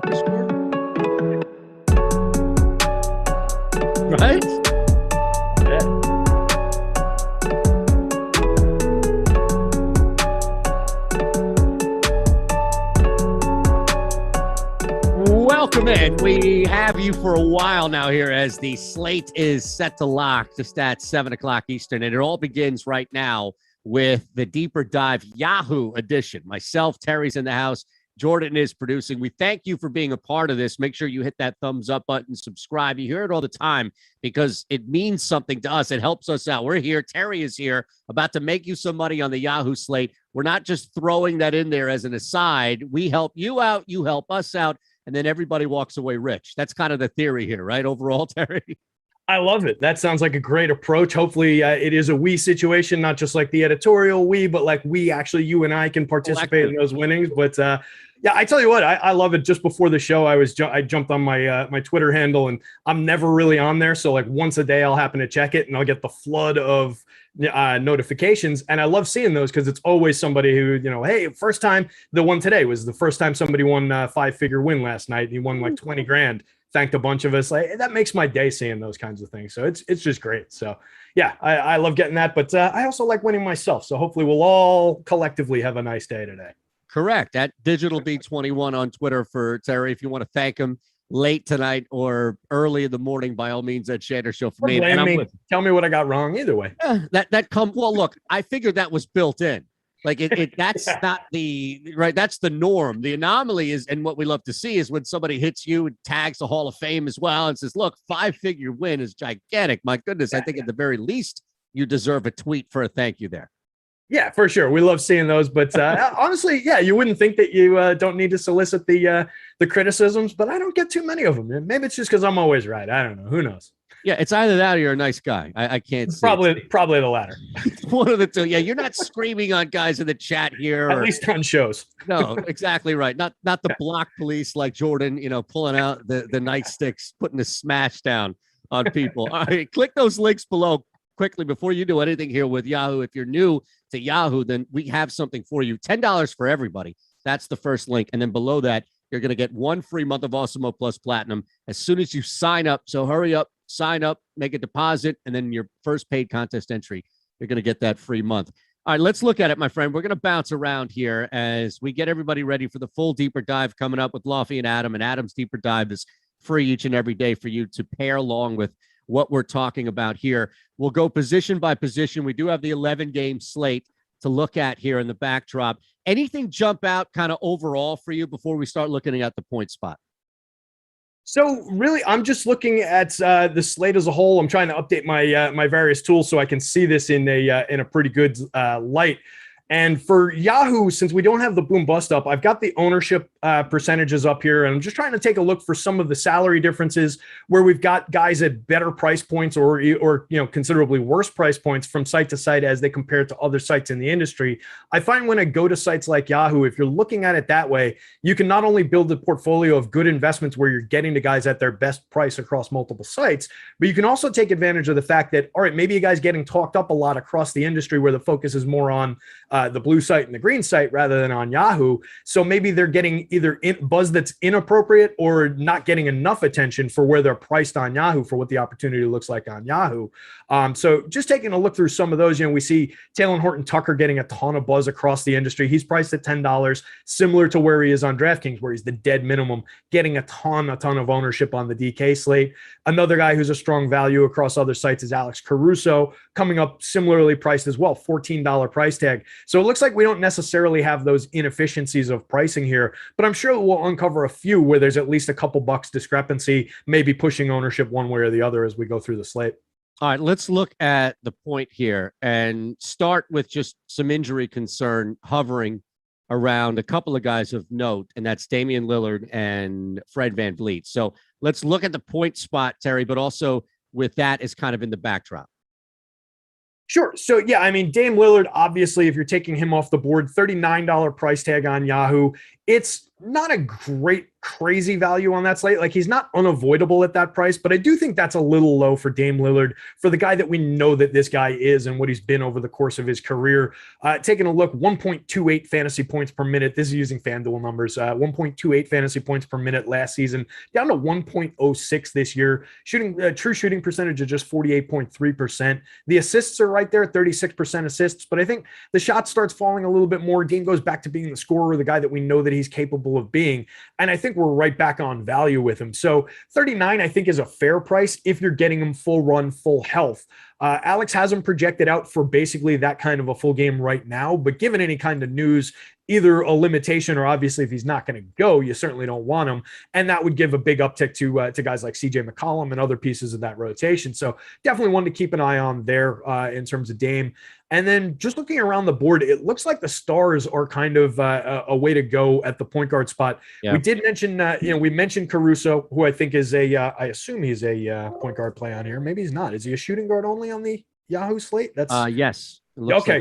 Harper scored? Right? Yeah. Welcome in. We have you for a while now here as the slate is set to lock just at 7 o'clock Eastern. And it all begins right now with the Deeper Dive Yahoo edition. Myself, Terry's in the house. Jordan is producing. We thank you for being a part of this. Make sure you hit that thumbs up button, subscribe. You hear it all the time because it means something to us. It helps us out. We're here. Terry is here, about to make you some money on the Yahoo slate. We're not just throwing that in there as an aside. We help you out. You help us out. And then everybody walks away rich. That's kind of the theory here, right? Overall, Terry? I love it. That sounds like a great approach. Hopefully it is a we situation, not just like the editorial we, but like we actually, you and I can participate in those winnings. But yeah, I tell you what, I love it. Just before the show, I jumped on my Twitter handle, and I'm never really on there. So like once a day, I'll happen to check it, and I'll get the flood of notifications. And I love seeing those because it's always somebody who, hey, first time. The one today was the first time somebody won a 5-figure win last night. He won like 20 grand. Thanked a bunch of us. Like, that makes my day seeing those kinds of things. So it's just great. So yeah, I love getting that. But I also like winning myself. So hopefully we'll all collectively have a nice day today. Correct. At Digital B21 on Twitter for Terry. If you want to thank him late tonight or early in the morning, by all means, at Shader Show for me. And tell me what I got wrong either way. Well, look, I figured that was built in. Like that's not the right. That's the norm. The anomaly is, and what we love to see is when somebody hits you and tags the Hall of Fame as well and says, look, 5-figure win is gigantic. My goodness. I think at the very least you deserve a tweet for a thank you there. Yeah, for sure. We love seeing those, but honestly, yeah, you wouldn't think that you don't need to solicit the criticisms, but I don't get too many of them. Maybe it's just because I'm always right. I don't know. Who knows? Yeah, it's either that or you're a nice guy. I can't see. Probably the latter. One of the two. Yeah, you're not screaming on guys in the chat here. At least on shows. No, exactly right. Not the block police like Jordan, pulling out the nightsticks, putting a smash down on people. All right, click those links below quickly before you do anything here with Yahoo. If you're new to Yahoo, then we have something for you. $10 for everybody. That's the first link. And then below that, you're going to get 1 free month of Awesemo Plus Platinum as soon as you sign up. So hurry up, sign up, make a deposit, and then your first paid contest entry, you're going to get that free month. All right, let's look at it, my friend. We're going to bounce around here as we get everybody ready for the full Deeper Dive coming up with Lofty and Adam. And Adam's Deeper Dive is free each and every day for you to pair along with what we're talking about here. We'll go position by position. We do have the 11-game slate to look at here in the backdrop. Anything jump out kind of overall for you before we start looking at the point spot? So really, I'm just looking at the slate as a whole. I'm trying to update my my various tools so I can see this in a pretty good light. And for Yahoo, since we don't have the boom bust up, I've got the ownership percentages up here. And I'm just trying to take a look for some of the salary differences where we've got guys at better price points or considerably worse price points from site to site as they compare to other sites in the industry. I find when I go to sites like Yahoo, if you're looking at it that way, you can not only build a portfolio of good investments where you're getting the guys at their best price across multiple sites, but you can also take advantage of the fact that, all right, maybe a guy's getting talked up a lot across the industry where the focus is more on the blue site and the green site rather than on Yahoo. So maybe they're getting either buzz that's inappropriate or not getting enough attention for where they're priced on Yahoo for what the opportunity looks like on Yahoo. So just taking a look through some of those, we see Taylor Horton Tucker getting a ton of buzz across the industry. He's priced at $10, similar to where he is on DraftKings, where he's the dead minimum, getting a ton of ownership on the DK slate. Another guy who's a strong value across other sites is Alex Caruso, coming up similarly priced as well, $14 price tag. So it looks like we don't necessarily have those inefficiencies of pricing here, but I'm sure we'll uncover a few where there's at least a couple bucks discrepancy, maybe pushing ownership one way or the other as we go through the slate. All right, let's look at the point here and start with just some injury concern hovering around a couple of guys of note, and that's Damian Lillard and Fred VanVleet. So let's look at the point spot, Terry, but also with that as kind of in the backdrop. Sure. So, yeah, I mean, Dame Lillard, obviously, if you're taking him off the board, $39 price tag on Yahoo. It's not a great crazy value on that slate. Like, he's not unavoidable at that price, but I do think that's a little low for Dame Lillard, for the guy that we know that this guy is and what he's been over the course of his career. Taking a look, 1.28 fantasy points per minute. This is using FanDuel numbers. 1.28 fantasy points per minute last season, down to 1.06 this year. True shooting percentage of just 48.3%. The assists are right there, 36% assists, but I think the shot starts falling a little bit more. Dame goes back to being the scorer, the guy that we know that he's capable of being. And I think we're right back on value with him. So 39, I think, is a fair price if you're getting him full run, full health. Alex has him projected out for basically that kind of a full game right now, but given any kind of news, either a limitation or obviously if he's not going to go, you certainly don't want him. And that would give a big uptick to guys like CJ McCollum and other pieces of that rotation. So definitely one to keep an eye on there in terms of Dame. And then just looking around the board, it looks like the stars are kind of a way to go at the point guard spot. Yeah. We did mention, we mentioned Caruso, who I think is I assume he's a point guard play on here. Maybe he's not. Is he a shooting guard only on the Yahoo slate? That's yes. Okay.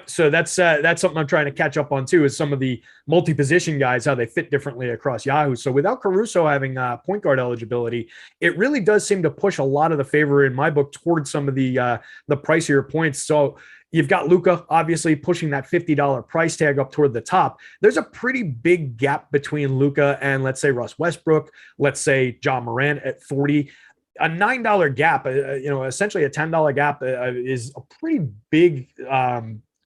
So that's something I'm trying to catch up on too, is some of the multi-position guys, how they fit differently across Yahoo. So without Caruso having point guard eligibility, it really does seem to push a lot of the favor in my book towards some of the pricier points. So you've got Luka obviously pushing that $50 price tag up toward the top. There's a pretty big gap between Luka and, let's say, Russ Westbrook, let's say Ja Morant at 40. A $9 gap, essentially a $10 gap is a pretty big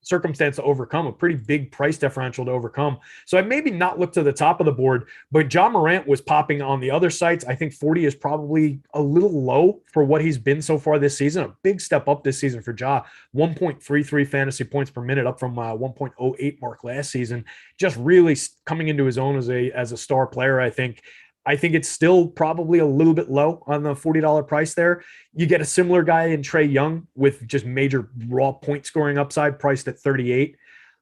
circumstance to overcome, a pretty big price differential to overcome. So I maybe not look to the top of the board, but Ja Morant was popping on the other sites. I think 40 is probably a little low for what he's been so far this season. A big step up this season for Ja, 1.33 fantasy points per minute, up from 1.08 mark last season. Just really coming into his own as a star player, I think. I think it's still probably a little bit low on the $40 price there. You get a similar guy in Trae Young with just major raw point scoring upside, priced at 38.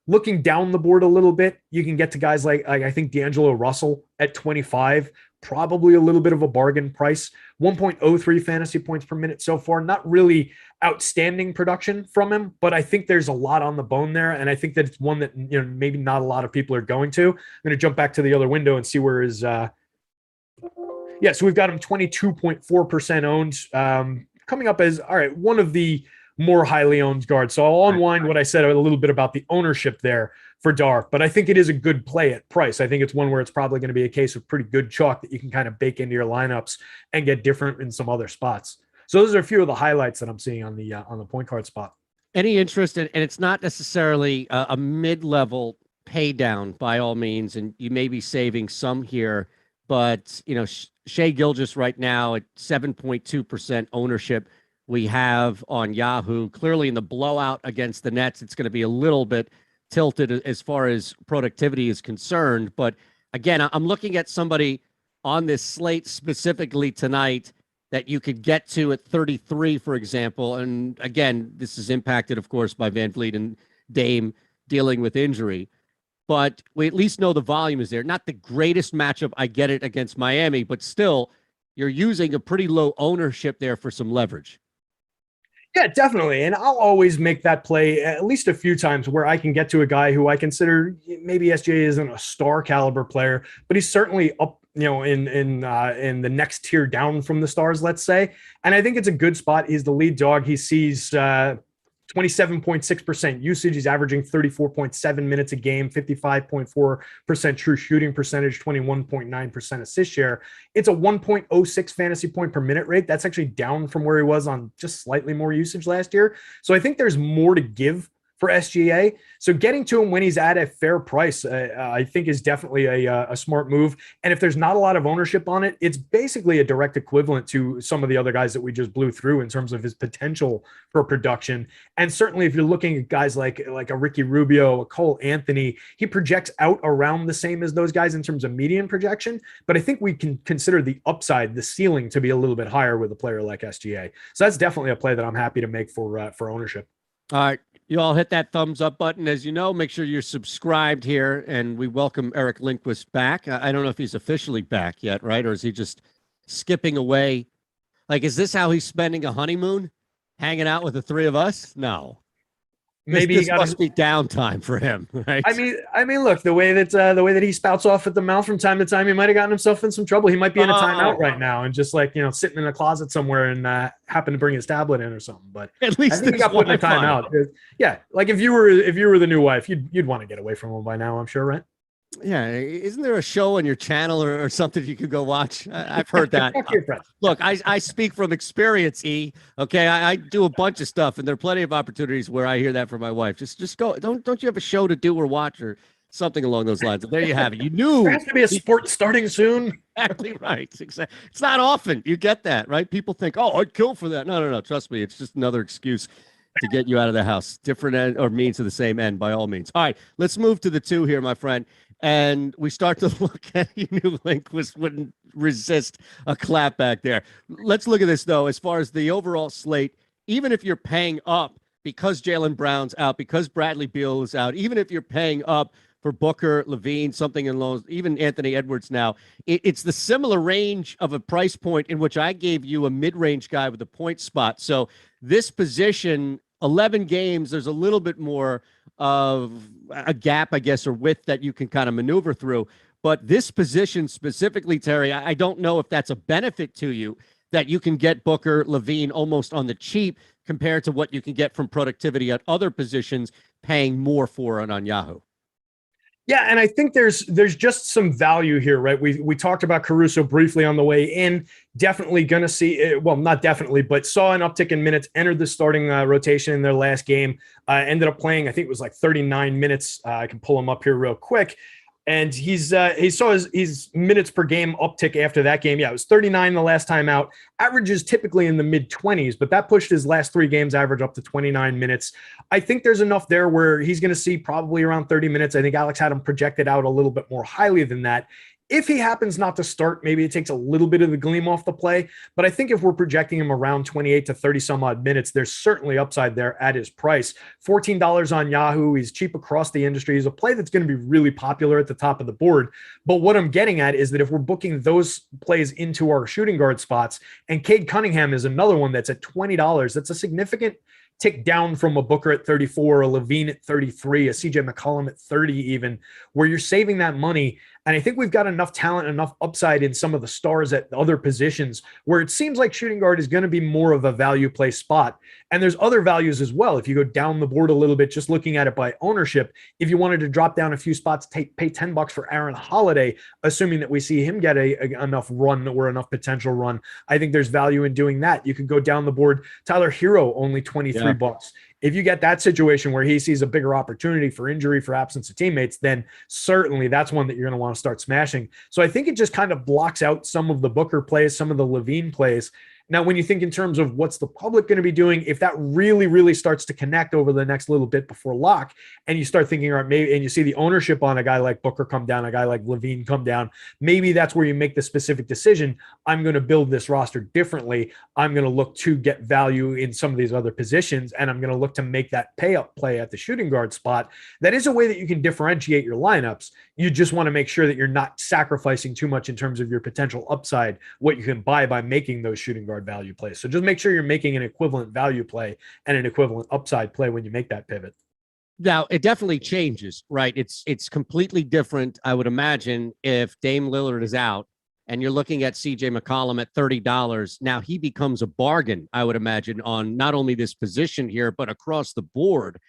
Looking down the board a little bit, you can get to guys like I think D'Angelo Russell at 25, probably a little bit of a bargain price. 1.03 fantasy points per minute so far. Not really outstanding production from him, but I think there's a lot on the bone there, and I think that it's one that maybe not a lot of people are going to. I'm going to jump back to the other window and see where his so we've got him 22.4% owned, coming up as, all right, one of the more highly owned guards. So I'll unwind what I said a little bit about the ownership there for Dar, but I think it is a good play at price. I think it's one where it's probably going to be a case of pretty good chalk that you can kind of bake into your lineups and get different in some other spots. So those are a few of the highlights that I'm seeing on the point guard spot. Any interest in, and it's not necessarily a mid-level pay down by all means, and you may be saving some here, but Shai Gilgeous right now at 7.2% ownership we have on Yahoo. Clearly in the blowout against the Nets, it's going to be a little bit tilted as far as productivity is concerned. But again, I'm looking at somebody on this slate specifically tonight that you could get to at 33, for example. And again, this is impacted, of course, by Van Vliet and Dame dealing with injury. But we at least know the volume is there. Not the greatest matchup, I get it, against Miami, but still, you're using a pretty low ownership there for some leverage. Yeah, definitely. And I'll always make that play at least a few times where I can get to a guy who I consider, maybe SGA isn't a star caliber player, but he's certainly up, in the next tier down from the stars, let's say. And I think it's a good spot. He's the lead dog. He sees 27.6% usage. He's averaging 34.7 minutes a game, 55.4% true shooting percentage, 21.9% assist share. It's a 1.06 fantasy point per minute rate. That's actually down from where he was on just slightly more usage last year. So I think there's more to give for SGA. So getting to him when he's at a fair price, I think is definitely a smart move. And if there's not a lot of ownership on it, it's basically a direct equivalent to some of the other guys that we just blew through in terms of his potential for production. And certainly if you're looking at guys like a Ricky Rubio, a Cole Anthony, he projects out around the same as those guys in terms of median projection. But I think we can consider the upside, the ceiling, to be a little bit higher with a player like SGA. So that's definitely a play that I'm happy to make for ownership. All right. You all hit that thumbs up button. As you know, make sure you're subscribed here, and we welcome Eric Lindquist back. I don't know if he's officially back yet, right? Or is he just skipping away? Like, is this how he's spending a honeymoon? Hanging out with the three of us? No. Maybe this must be downtime for him, right? I mean, look, the way that he spouts off at the mouth from time to time, he might have gotten himself in some trouble. He might be in a timeout right now and just like, sitting in a closet somewhere and happen to bring his tablet in or something. But at least I think he got put in a timeout. Yeah, like if you were the new wife, you'd want to get away from him by now, I'm sure, right? Yeah, isn't there a show on your channel or something you could go watch? I've heard that. Look, I speak from experience, E. Okay, I do a bunch of stuff, and there are plenty of opportunities where I hear that from my wife. Just go. Don't you have a show to do or watch or something along those lines? And there you have it. You knew there has to be a sport starting soon. Exactly right. Exactly. It's not often you get that, right? People think, oh, I'd kill for that. No. Trust me, it's just another excuse to get you out of the house. Different end or means to the same end, by all means. All right, let's move to the two here, my friend. And we start to look at, you knew Lindquist wouldn't resist a clap back there. Let's look at this, though, as far as the overall slate. Even if you're paying up because Jaylen Brown's out, because Bradley Beal is out, even if you're paying up for Booker, Levine, something in those, even Anthony Edwards now, it's the similar range of a price point in which I gave you a mid-range guy with a point spot. So this position, 11 games, there's a little bit more of a gap, I guess, or width that you can kind of maneuver through. But this position specifically, Terry, I don't know if that's a benefit to you that you can get Booker, Levine almost on the cheap compared to what you can get from productivity at other positions paying more for it on Yahoo. Yeah, and I think there's just some value here, right? We talked about Caruso briefly on the way in. Definitely going to see, well, not definitely, but saw an uptick in minutes, entered the starting rotation in their last game, ended up playing, I think it was like 39 minutes. I can pull him up here real quick. And he saw his minutes per game uptick after that game. Yeah, it was 39 the last time out. Averages typically in the mid-20s, but that pushed his last 3 games average up to 29 minutes. I think there's enough there where he's going to see probably around 30 minutes. I think Alex had him projected out a little bit more highly than that. If he happens not to start, maybe it takes a little bit of the gleam off the play. But I think if we're projecting him around 28 to 30 some odd minutes, there's certainly upside there at his price. $14 on Yahoo. He's cheap across the industry. He's a play that's going to be really popular at the top of the board. But what I'm getting at is that if we're booking those plays into our shooting guard spots, and Cade Cunningham is another one that's at $20, that's a significant tick down from a Booker at 34, a Levine at 33, a CJ McCollum at 30 even, where you're saving that money. And I think we've got enough talent, enough upside in some of the stars at other positions where it seems like shooting guard is going to be more of a value play spot. And there's other values as well. If you go down the board a little bit, just looking at it by ownership, if you wanted to drop down a few spots, pay $10 for Aaron Holiday, assuming that we see him get enough run or enough potential run, I think there's value in doing that. You could go down the board. Tyler Hero, only $23. If you get that situation where he sees a bigger opportunity for injury, for absence of teammates, then certainly that's one that you're going to want to start smashing. So I think it just kind of blocks out some of the Booker plays, some of the Levine plays. Now, when you think in terms of what's the public going to be doing, if that really, really starts to connect over the next little bit before lock, and you start thinking, all right, maybe, and you see the ownership on a guy like Booker come down, a guy like Levine come down, maybe that's where you make the specific decision. I'm going to build this roster differently. I'm going to look to get value in some of these other positions, and I'm going to look to make that pay up play at the shooting guard spot. That is a way that you can differentiate your lineups. You just want to make sure that you're not sacrificing too much in terms of your potential upside, what you can buy by making those shooting guard value plays. So just make sure you're making an equivalent value play and an equivalent upside play when you make that pivot. Now, it definitely changes, right? It's completely different, I would imagine, if Dame Lillard is out and you're looking at CJ McCollum at $30. Now he becomes a bargain, I would imagine, on not only this position here, but across the board.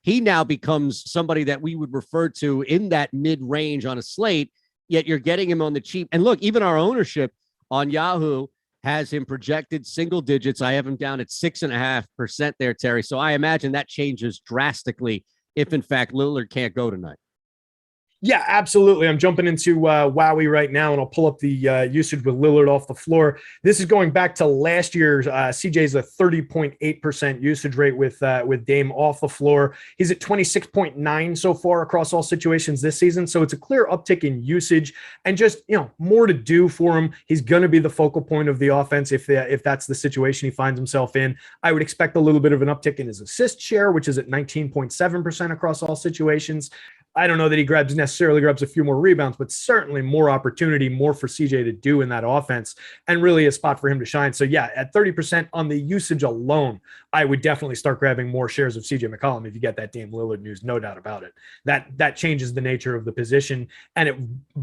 He now becomes somebody that we would refer to in that mid-range on a slate, yet you're getting him on the cheap. And look, even our ownership on Yahoo has him projected single digits. I have him down at 6.5% there, Terry. So I imagine that changes drastically if, in fact, Lillard can't go tonight. Yeah, absolutely. I'm jumping into Wowie right now, and I'll pull up the usage with Lillard off the floor. This is going back to last year's. CJ's a 30.8% usage rate with Dame off the floor. He's at 26.9 so far across all situations this season. So it's a clear uptick in usage and just, more to do for him. He's going to be the focal point of the offense if that's the situation he finds himself in. I would expect a little bit of an uptick in his assist share, which is at 19.7% across all situations. I don't know that he necessarily grabs a few more rebounds, but certainly more opportunity, more for CJ to do in that offense, and really a spot for him to shine. So yeah, at 30% on the usage alone, I would definitely start grabbing more shares of CJ McCollum if you get that Dame Lillard news, no doubt about it. That changes the nature of the position, and it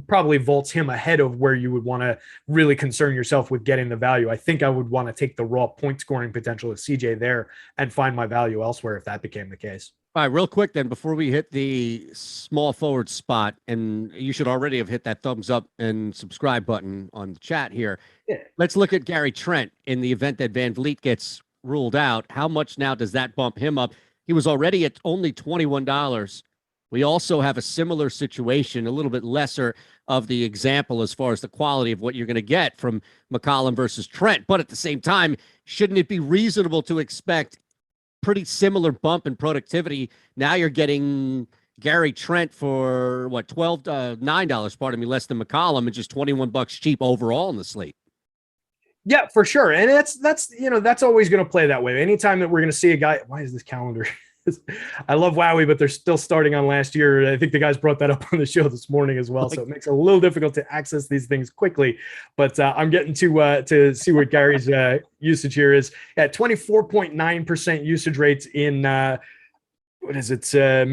probably vaults him ahead of where you would want to really concern yourself with getting the value. I think I would want to take the raw point scoring potential of CJ there and find my value elsewhere if that became the case. All right, real quick then, before we hit the small forward spot, and you should already have hit that thumbs up and subscribe button on the chat here. Yeah. Let's look at Gary Trent in the event that Van Vliet gets ruled out. How much now does that bump him up? He was already at only $21. We also have a similar situation, a little bit lesser of the example as far as the quality of what you're going to get from McCollum versus Trent. But at the same time, shouldn't it be reasonable to expect pretty similar bump in productivity? Now you're getting Gary Trent for what, $9, pardon me, less than McCollum, and just $21 cheap overall in the slate. Yeah, for sure. And that's always going to play that way. Anytime that we're going to see a guy, why is this calendar? I love Wowie, but they're still starting on last year. I think the guys brought that up on the show this morning as well. So it makes it a little difficult to access these things quickly. But I'm getting to see what Gary's usage here is at 24.9% usage rates in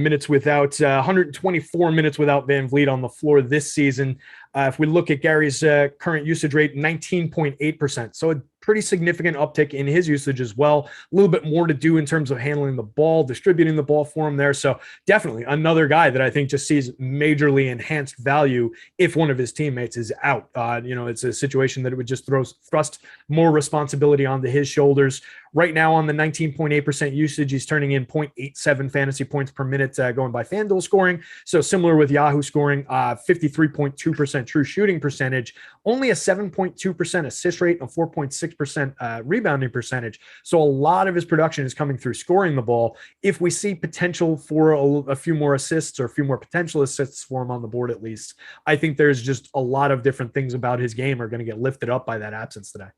minutes without 124 minutes without Van Vliet on the floor this season. If we look at Gary's current usage rate, 19.8%. So a pretty significant uptick in his usage as well. A little bit more to do in terms of handling the ball, distributing the ball for him there. So definitely another guy that I think just sees majorly enhanced value if one of his teammates is out. It's a situation that it would just thrust more responsibility onto his shoulders. Right now on the 19.8% usage, he's turning in 0.87 fantasy points per minute going by FanDuel scoring. So similar with Yahoo scoring, 53.2% true shooting percentage, only a 7.2% assist rate, and a 4.6% rebounding percentage. So a lot of his production is coming through scoring the ball. If we see potential for a few more assists or a few more potential assists for him on the board, at least, I think there's just a lot of different things about his game are going to get lifted up by that absence today.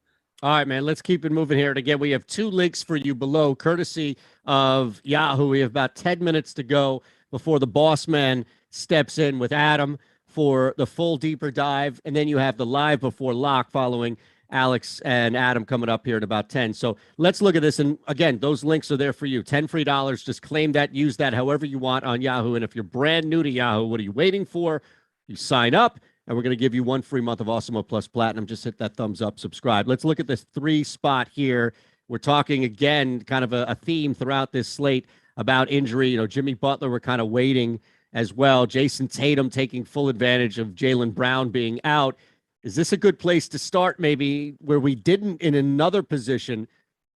All right, man, let's keep it moving here. And again, we have two links for you below, courtesy of Yahoo. We have about 10 minutes to go before the boss man steps in with Adam for the full deeper dive. And then you have the live before lock following Alex and Adam coming up here in about 10. So let's look at this. And again, those links are there for you. $10 free. Just claim that, use that however you want on Yahoo. And if you're brand new to Yahoo, what are you waiting for? You sign up. And we're going to give you 1 free month of Awesemo Plus Platinum. Just hit that thumbs up, subscribe. Let's look at this 3 spot here. We're talking, again, kind of a theme throughout this slate about injury. Jimmy Butler, we're kind of waiting as well. Jason Tatum taking full advantage of Jaylen Brown being out. Is this a good place to start, maybe, where we didn't in another position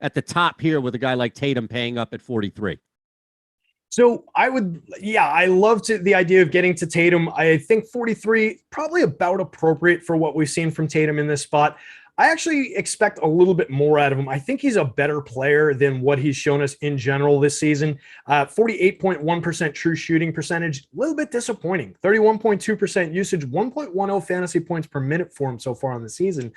at the top here with a guy like Tatum paying up at 43? So I love the idea of getting to Tatum. I think 43, probably about appropriate for what we've seen from Tatum in this spot. I actually expect a little bit more out of him. I think he's a better player than what he's shown us in general this season. 48.1% true shooting percentage, a little bit disappointing. 31.2% usage, 1.10 fantasy points per minute for him so far on the season.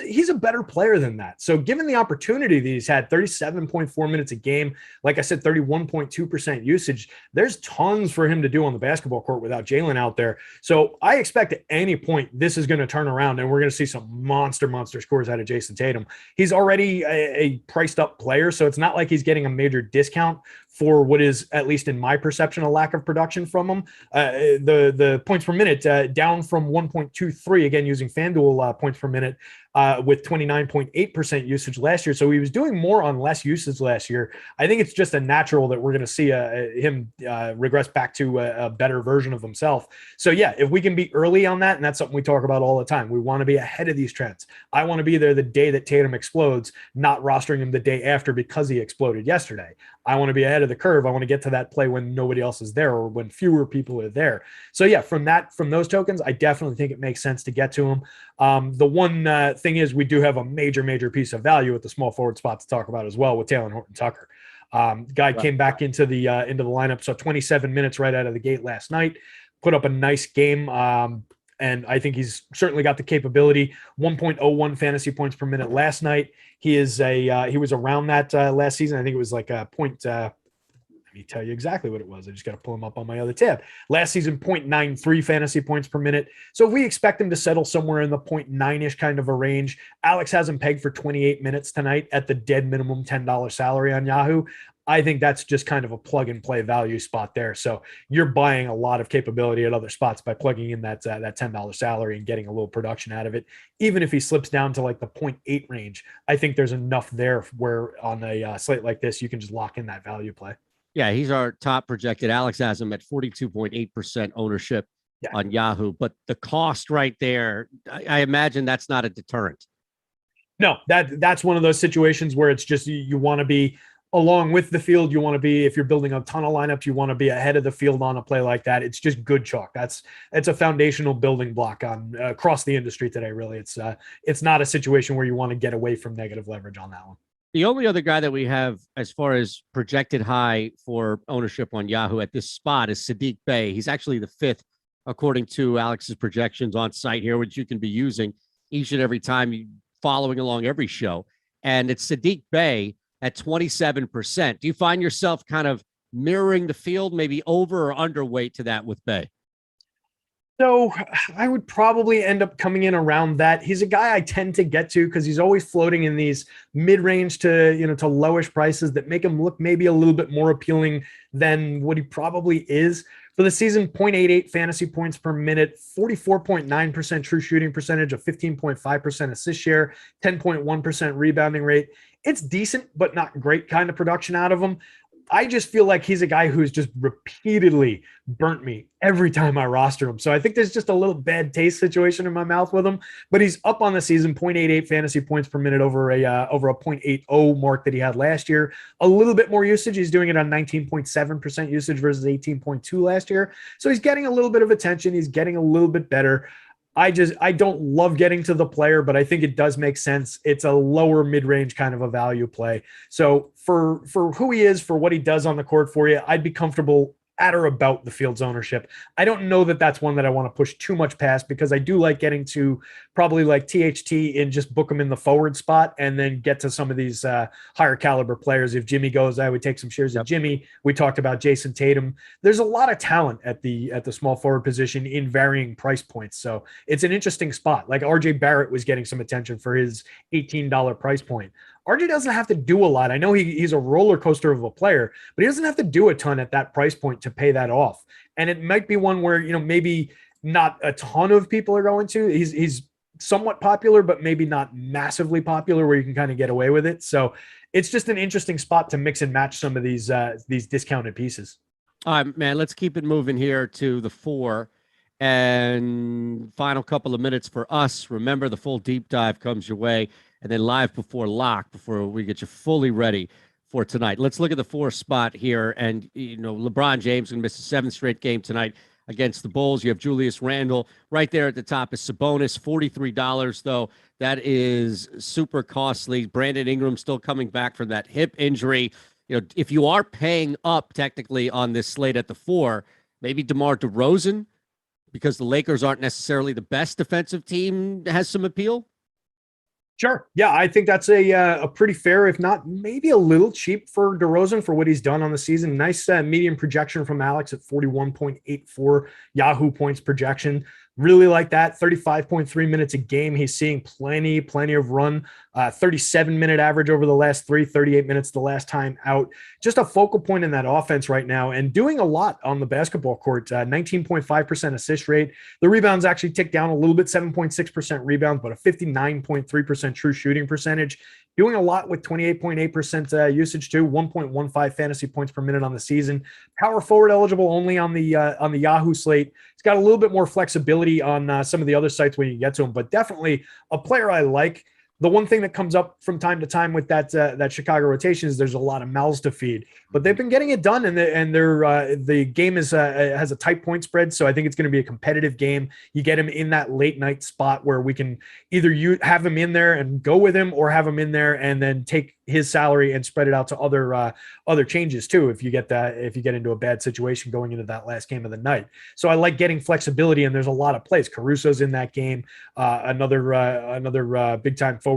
He's a better player than that. So given the opportunity that he's had, 37.4 minutes a game, like I said, 31.2% usage, there's tons for him to do on the basketball court without Jaylen out there. So I expect at any point this is going to turn around and we're going to see some monster scores out of Jason Tatum. He's already a priced up player, so it's not like he's getting a major discount for what is, at least in my perception, a lack of production from him. The points per minute down from 1.23, again, using FanDuel points per minute, with 29.8% usage last year. So he was doing more on less usage last year. I think it's just a natural that we're going to see him regress back to a better version of himself. So yeah, if we can be early on that, and that's something we talk about all the time, we want to be ahead of these trends. I want to be there the day that Tatum explodes, not rostering him the day after because he exploded yesterday. I want to be ahead of the curve. I want to get to that play when nobody else is there or when fewer people are there. So yeah, from those tokens, I definitely think it makes sense to get to him. The one thing is we do have a major piece of value at the small forward spot to talk about as well with Talen Horton-Tucker. Guy came back into the lineup, so 27 minutes right out of the gate last night, put up a nice game. And I think he's certainly got the capability. 1.01 fantasy points per minute last night. He was around that last season. I think it was like a point. Let me tell you exactly what it was. I just got to pull him up on my other tab. Last season, 0.93 fantasy points per minute. So if we expect him to settle somewhere in the 0.9-ish kind of a range, Alex has him pegged for 28 minutes tonight at the dead minimum $10 salary on Yahoo. I think that's just kind of a plug and play value spot there. So you're buying a lot of capability at other spots by plugging in that $10 salary and getting a little production out of it. Even if he slips down to like the 0.8 range, I think there's enough there where on a slate like this, you can just lock in that value play. Yeah, he's our top projected. Alex has him at 42.8% ownership on Yahoo. But the cost right there, I imagine that's not a deterrent. No, that's one of those situations where it's just you want to be along with the field. You want to be, if you're building a ton of lineups, you want to be ahead of the field on a play like that. It's just good chalk. It's a foundational building block on across the industry today. Really, it's not a situation where you want to get away from negative leverage on that one. The only other guy that we have as far as projected high for ownership on Yahoo at this spot is Saddiq Bey. He's actually the 5th, according to Alex's projections on site here, which you can be using each and every time you following along every show. And it's Saddiq Bey at 27%. Do you find yourself kind of mirroring the field, maybe over or underweight to that with Bey? So I would probably end up coming in around that. He's a guy I tend to get to because he's always floating in these mid-range to lowish prices that make him look maybe a little bit more appealing than what he probably is. For the season, 0.88 fantasy points per minute, 44.9% true shooting percentage, a 15.5% assist share, 10.1% rebounding rate. It's decent, but not great kind of production out of him. I just feel like he's a guy who's just repeatedly burnt me every time I roster him. So I think there's just a little bad taste situation in my mouth with him, but he's up on the season, 0.88 fantasy points per minute over a 0.80 mark that he had last year. A little bit more usage. He's doing it on 19.7% usage versus 18.2 last year. So he's getting a little bit of attention. He's getting a little bit better. I don't love getting to the player, but I think it does make sense. It's a lower mid-range kind of a value play. So for who he is, for what he does on the court for you, I'd be comfortable at or about the field's ownership. I don't know that that's one that I want to push too much past because I do like getting to probably like THT and just book them in the forward spot and then get to some of these higher caliber players. If Jimmy goes, I would take some shares of Jimmy. We talked about Jason Tatum. There's a lot of talent at the small forward position in varying price points. So it's an interesting spot. Like RJ Barrett was getting some attention for his $18 price point. RJ doesn't have to do a lot. I know he's a roller coaster of a player, but he doesn't have to do a ton at that price point to pay that off. And it might be one where, maybe not a ton of people are going to. He's somewhat popular, but maybe not massively popular where you can kind of get away with it. So it's just an interesting spot to mix and match some of these discounted pieces. All right, man, let's keep it moving here to the 4 and final couple of minutes for us. Remember, the full deep dive comes your way. And then live before lock, before we get you fully ready for tonight. Let's look at the 4 spot here. And, LeBron James going to miss a 7th straight game tonight against the Bulls. You have Julius Randle right there at the top is Sabonis, $43, though. That is super costly. Brandon Ingram still coming back from that hip injury. If you are paying up technically on this slate at the 4, maybe DeMar DeRozan, because the Lakers aren't necessarily the best defensive team, has some appeal. Sure. Yeah, I think that's a pretty fair, if not maybe a little cheap for DeRozan for what he's done on the season. Nice medium projection from Alex at 41.84 Yahoo points projection. Really like that. 35.3 minutes a game. He's seeing plenty of run. 37-minute average over the last 38 minutes the last time out. Just a focal point in that offense right now and doing a lot on the basketball court. 19.5% assist rate. The rebounds actually ticked down a little bit, 7.6% rebounds, but a 59.3% true shooting percentage. Doing a lot with 28.8% usage too, 1.15 fantasy points per minute on the season. Power forward eligible only on the Yahoo slate. It's got a little bit more flexibility on some of the other sites when you get to him, but definitely a player I like. The one thing that comes up from time to time with that Chicago rotation is there's a lot of mouths to feed, but they've been getting it done, and the game has a tight point spread, so I think it's going to be a competitive game. You get him in that late night spot where we can either have him in there and go with him, or have him in there and then take his salary and spread it out to other changes too. If you get into a bad situation going into that last game of the night, so I like getting flexibility, and there's a lot of plays. Caruso's in that game, another big time forwards.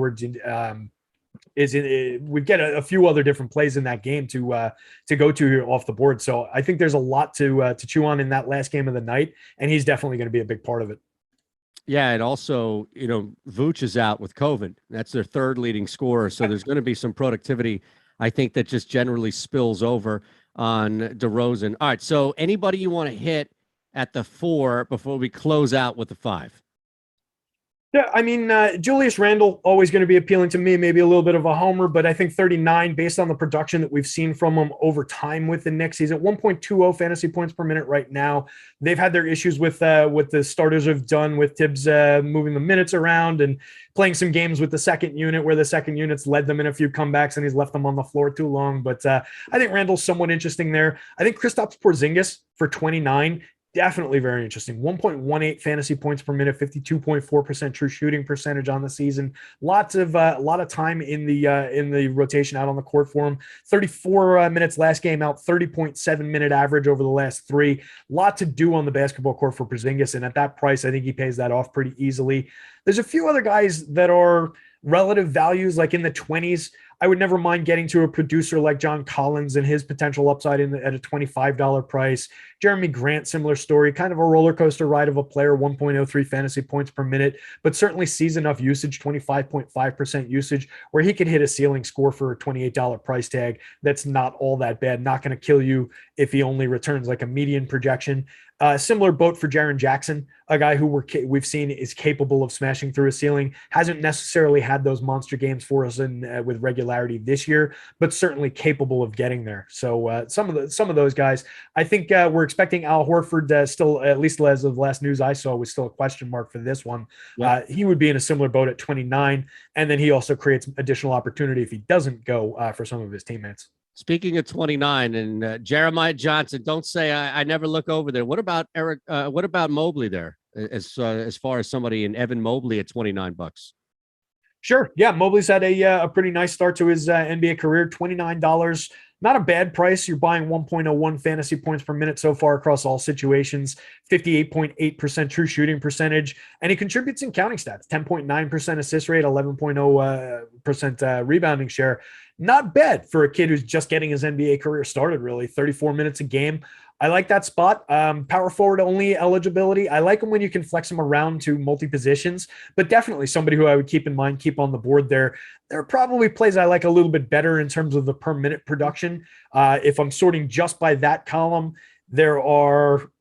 we get a few other different plays in that game to go to here off the board. So I think there's a lot to chew on in that last game of the night, and he's definitely going to be a big part of it. Yeah, and also, Vooch is out with COVID. That's their third leading scorer, so there's going to be some productivity, I think, that just generally spills over on DeRozan. All right, so anybody you want to hit at the 4 before we close out with the 5? Yeah, I mean, Julius Randle, always going to be appealing to me, maybe a little bit of a homer, but I think 39, based on the production that we've seen from him over time with the Knicks, he's at 1.20 fantasy points per minute right now. They've had their issues with what the starters have done with Tibbs moving the minutes around and playing some games with the second unit where the second unit's led them in a few comebacks and he's left them on the floor too long. But I think Randle's somewhat interesting there. I think Kristaps Porzingis for 29, definitely very interesting. 1.18 fantasy points per minute, 52.4% true shooting percentage on the season. A lot of time in the rotation out on the court for him. 34 minutes last game out, 30.7 minute average over the last 3. Lot to do on the basketball court for Porzingis, and at that price, I think he pays that off pretty easily. There's a few other guys that are relative values, like in the 20s. I would never mind getting to a producer like John Collins and his potential upside at a $25 price. Jeremy Grant, similar story, kind of a roller coaster ride of a player, 1.03 fantasy points per minute, but certainly sees enough usage, 25.5% usage, where he could hit a ceiling score for a $28 price tag. That's not all that bad. Not going to kill you if he only returns like a median projection. Similar boat for Jaren Jackson, a guy who we've seen is capable of smashing through a ceiling. Hasn't necessarily had those monster games for us with regularity this year, but certainly capable of getting there. So some of those guys, I think we're expecting Al Horford still, at least as of the last news I saw, was still a question mark for this one. Yep. He would be in a similar boat at 29, and then he also creates additional opportunity if he doesn't go for some of his teammates. Speaking of 29 and Jeremiah Johnson, don't say I never look over there. What about Eric? What about Mobley there? As far as somebody in Evan Mobley at $29. Sure, yeah, Mobley's had a pretty nice start to his NBA career. $29, not a bad price. You're buying 1.01 fantasy points per minute so far across all situations. 58.8% true shooting percentage, and he contributes in counting stats. 10.9% assist rate, 11.0% rebounding share. Not bad for a kid who's just getting his NBA career started, really. 34 minutes a game. I like that spot. Power forward only eligibility. I like him when you can flex him around to multi-positions, but definitely somebody who I would keep in mind, keep on the board there. There are probably plays I like a little bit better in terms of the per minute production. If I'm sorting just by that column, there are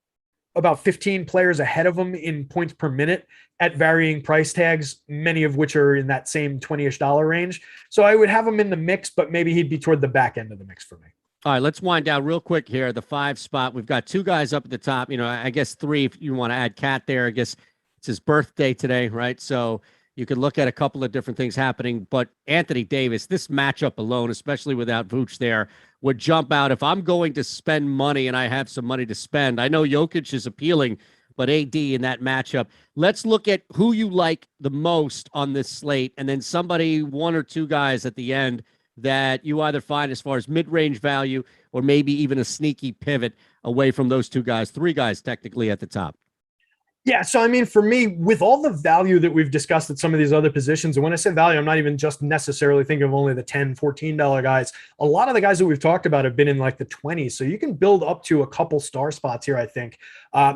about 15 players ahead of him in points per minute at varying price tags, many of which are in that same $20-ish range. So I would have him in the mix, but maybe he'd be toward the back end of the mix for me. All right, let's wind down real quick here. The 5 spot, we've got 2 guys up at the top. I guess 3 if you want to add Cat there. I guess it's his birthday today, right? So you could look at a couple of different things happening. But Anthony Davis, this matchup alone, especially without Vooch there, would jump out. If I'm going to spend money and I have some money to spend, I know Jokic is appealing, but AD in that matchup. Let's look at who you like the most on this slate, and then somebody, 1 or 2 guys at the end that you either find as far as mid-range value or maybe even a sneaky pivot away from those 2 guys, 3 guys technically at the top. Yeah, so I mean, for me, with all the value that we've discussed at some of these other positions, and when I say value, I'm not even just necessarily thinking of only the $10, $14 guys. A lot of the guys that we've talked about have been in like the 20s, so you can build up to a couple star spots here, I think.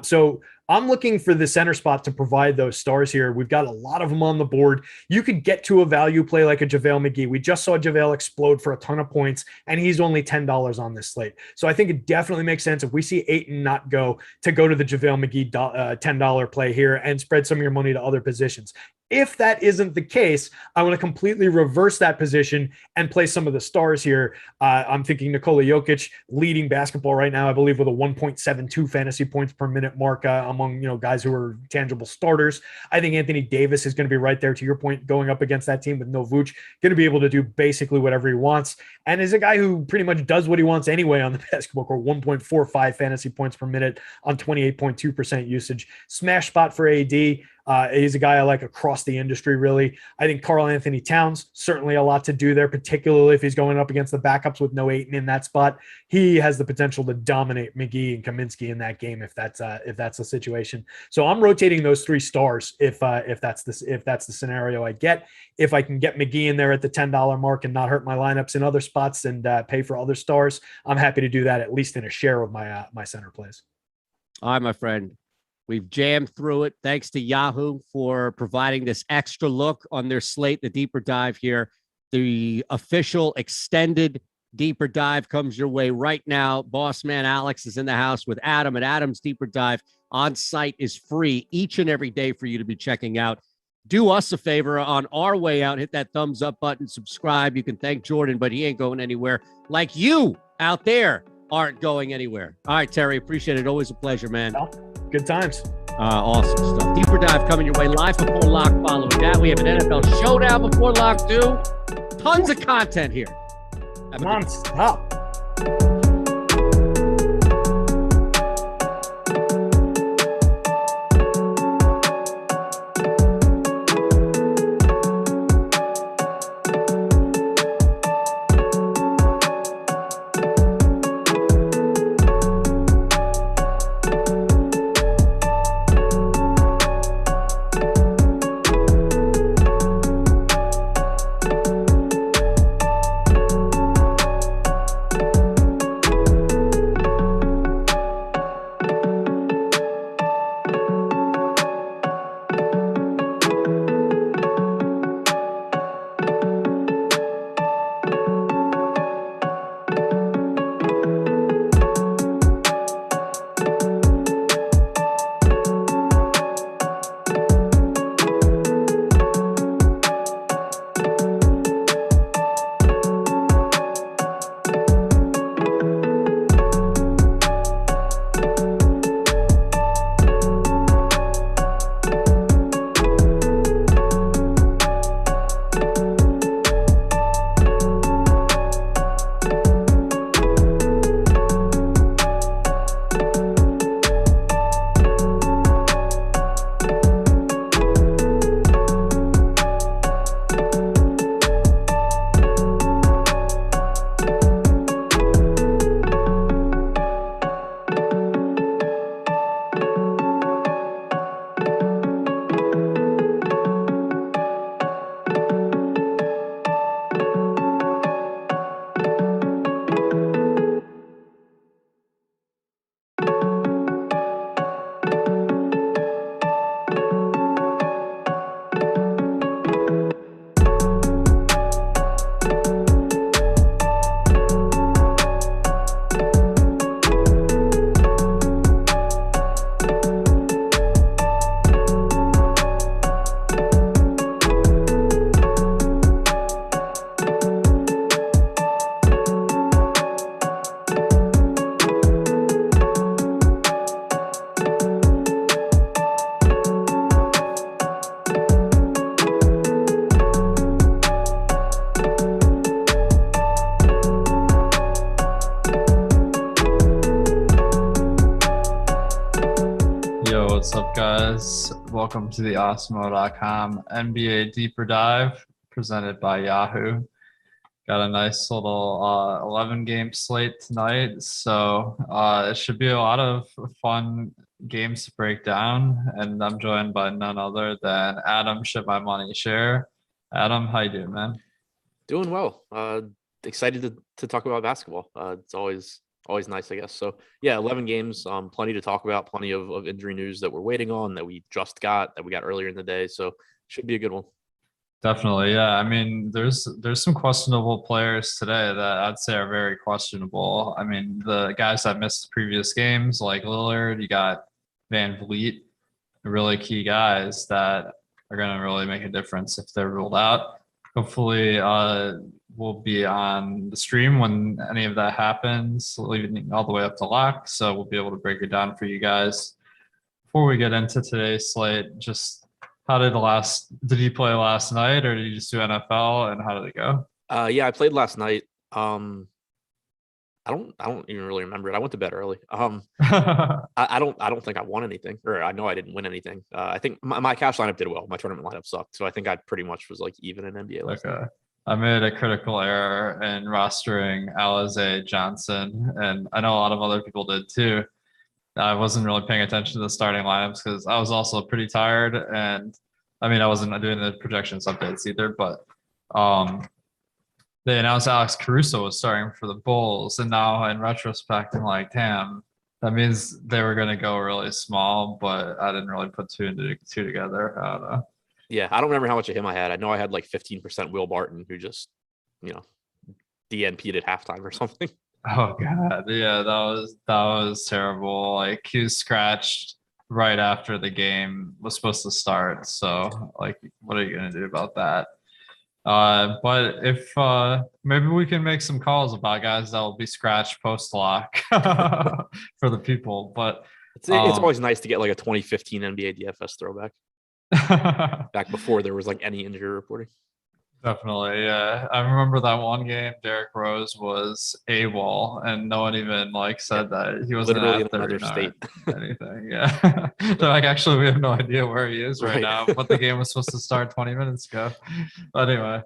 So I'm looking for the center spot to provide those stars here. We've got a lot of them on the board. You could get to a value play like a JaVale McGee. We just saw JaVale explode for a ton of points, and he's only $10 on this slate. So I think it definitely makes sense if we see Ayton not go to the JaVale McGee $10 play here and spread some of your money to other positions. If that isn't the case, I want to completely reverse that position and play some of the stars here. I'm thinking Nikola Jokic leading basketball right now, I believe, with a 1.72 fantasy points per minute mark among guys who are tangible starters. I think Anthony Davis is going to be right there, to your point, going up against that team with no Vooch, going to be able to do basically whatever he wants, and is a guy who pretty much does what he wants anyway on the basketball court. 1.45 fantasy points per minute on 28.2% usage. Smash spot for AD. He's a guy I like across the industry, really. I think Karl Anthony Towns, certainly a lot to do there, particularly if he's going up against the backups with no Ayton in that spot. He has the potential to dominate McGee and Kaminsky in that game if that's the situation. So I'm rotating those 3 stars if that's the scenario I get. If I can get McGee in there at the $10 mark and not hurt my lineups in other spots and pay for other stars, I'm happy to do that, at least in a share of my center plays. All right, my friend. We've jammed through it. Thanks to Yahoo for providing this extra look on their slate, the deeper dive here. The official extended deeper dive comes your way right now. Boss man Alex is in the house with Adam, and Adam's deeper dive on site is free each and every day for you to be checking out. Do us a favor on our way out. Hit that thumbs up button, subscribe. You can thank Jordan, but he ain't going anywhere. Like you out there aren't going anywhere. All right, Terry, appreciate it. Always a pleasure, man. Well, good times. Awesome stuff. Deeper dive coming your way live before lock. Following that, we have an NFL showdown before lock 2. Tons of content here. Non-stop. Welcome to the Awesemo.com NBA Deeper Dive presented by Yahoo. Got a nice little 11-game slate tonight, so it should be a lot of fun games to break down, and I'm joined by none other than Adam Ship My Money Share. Adam, how you doing, man? Doing well. Excited to talk about basketball. It's always nice, I guess. So yeah, 11 games, plenty to talk about, plenty of injury news that we're waiting on, that we just got, that we got earlier in the day. So should be a good one. Definitely. Yeah. I mean, there's some questionable players today that I'd say are very questionable. I mean, the guys that missed the previous games, like Lillard, you got Van Vliet, really key guys that are going to really make a difference if they're ruled out. Hopefully, we'll be on the stream when any of that happens, leaving all the way up to lock. So we'll be able to break it down for you guys. Before we get into today's slate, just how did you play last night, or did you just do NFL, and how did it go? Yeah, I played last night. I I don't even really remember it. I went to bed early. Okay. I don't think I won anything, or I know I didn't win anything. I think my cash lineup did well. My tournament lineup sucked, so I think I pretty much was like even in NBA last night. I made a critical error in rostering Alize Johnson, and I know a lot of other people did too. I wasn't really paying attention to the starting lineups because I was also pretty tired, and I mean I wasn't doing the projections updates either. But they announced Alex Caruso was starting for the Bulls, and now in retrospect, I'm like, damn, that means they were going to go really small. But I didn't really put two and two together. I don't know. Yeah, I don't remember how much of him I had. I know I had like 15% Will Barton, who just, DNP'd at halftime or something. Oh god, yeah, that was terrible. Like he was scratched right after the game was supposed to start. So like, what are you gonna do about that? But if maybe we can make some calls about guys that will be scratched post lock for the people. But It's always nice to get like a 2015 NBA DFS throwback back before there was like any injury reporting. Definitely, yeah. I remember that one game Derrick Rose was AWOL and no one even like said that he wasn't Literally at in another 39 state. anything. Yeah. They're like, actually, we have no idea where he is right Right. now, but the game was supposed to start 20 minutes ago. But anyway,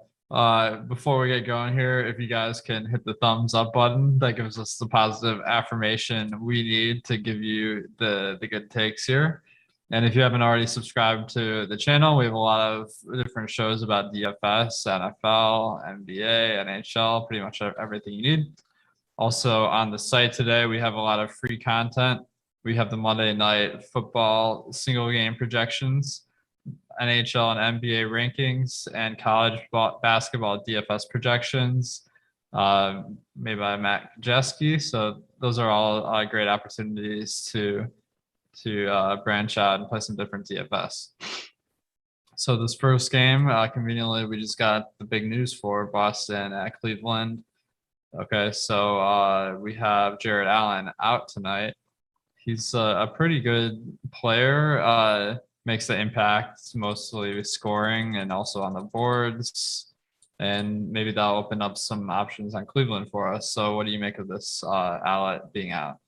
before we get going here, if you guys can hit the thumbs up button, that gives us the positive affirmation we need to give you the good takes here. And if you haven't already subscribed to the channel, we have a lot of different shows about DFS, NFL, NBA, NHL, pretty much everything you need. Also on the site today, we have a lot of free content. We have the Monday Night Football single game projections, NHL and NBA rankings, and college basketball DFS projections made by Matt Jeske. So those are all great opportunities to branch out and play some different DFS. So this first game, conveniently, we just got the big news for Boston at Cleveland. Okay, so we have Jared Allen out tonight. He's a pretty good player, makes the impact mostly with scoring and also on the boards. And maybe that'll open up some options on Cleveland for us. So what do you make of this Allen being out?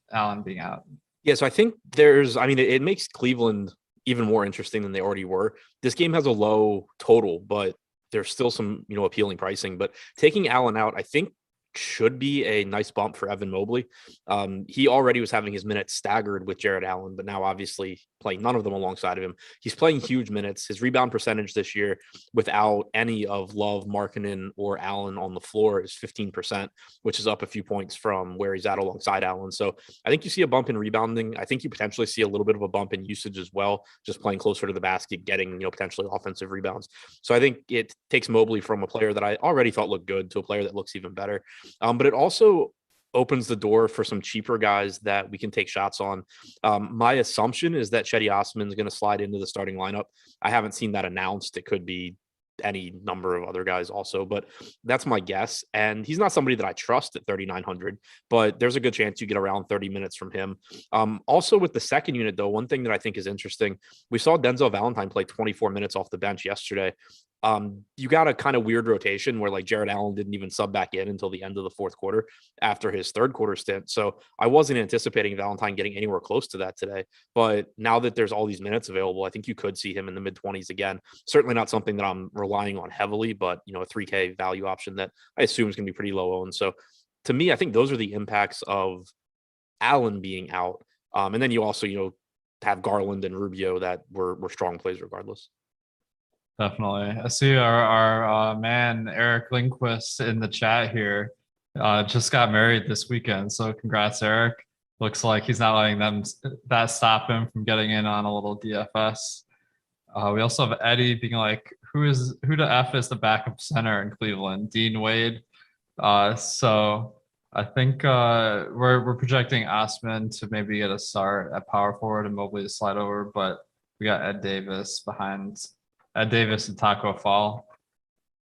Yeah, so I think it makes Cleveland even more interesting than they already were. This game has a low total, but there's still some, appealing pricing. But taking Allen out, I think should be a nice bump for Evan Mobley. He already was having his minutes staggered with Jared Allen, but now obviously playing none of them alongside of him. He's playing huge minutes. His rebound percentage this year without any of Love, Markkanen, or Allen on the floor is 15%, which is up a few points from where he's at alongside Allen. So I think you see a bump in rebounding. I think you potentially see a little bit of a bump in usage as well, just playing closer to the basket, getting, potentially offensive rebounds. So I think it takes Mobley from a player that I already thought looked good to a player that looks even better. But it also opens the door for some cheaper guys that we can take shots on. My assumption is that Cedi Osman is going to slide into the starting lineup. I haven't seen that announced. It could be any number of other guys also, but that's my guess. And he's not somebody that I trust at 3,900, but there's a good chance you get around 30 minutes from him. Also with the second unit though, one thing that I think is interesting, we saw Denzel Valentine play 24 minutes off the bench yesterday. You got a kind of weird rotation where like Jared Allen didn't even sub back in until the end of the fourth quarter after his third quarter stint. So I wasn't anticipating Valentine getting anywhere close to that today. But now that there's all these minutes available, I think you could see him in the mid-20s again. Certainly not something that I'm relying on heavily, but a 3K value option that I assume is going to be pretty low owned. So to me, I think those are the impacts of Allen being out. And then you also, have Garland and Rubio that were strong plays regardless. Definitely. I see our man Eric Lindquist in the chat here just got married this weekend. So congrats, Eric. Looks like he's not letting that stop him from getting in on a little DFS. We also have Eddie being like, who the F is the backup center in Cleveland? Dean Wade. So I think we're projecting Osman to maybe get a start at power forward and Mobley to slide over, but we got Ed Davis behind. Davis and Taco Fall.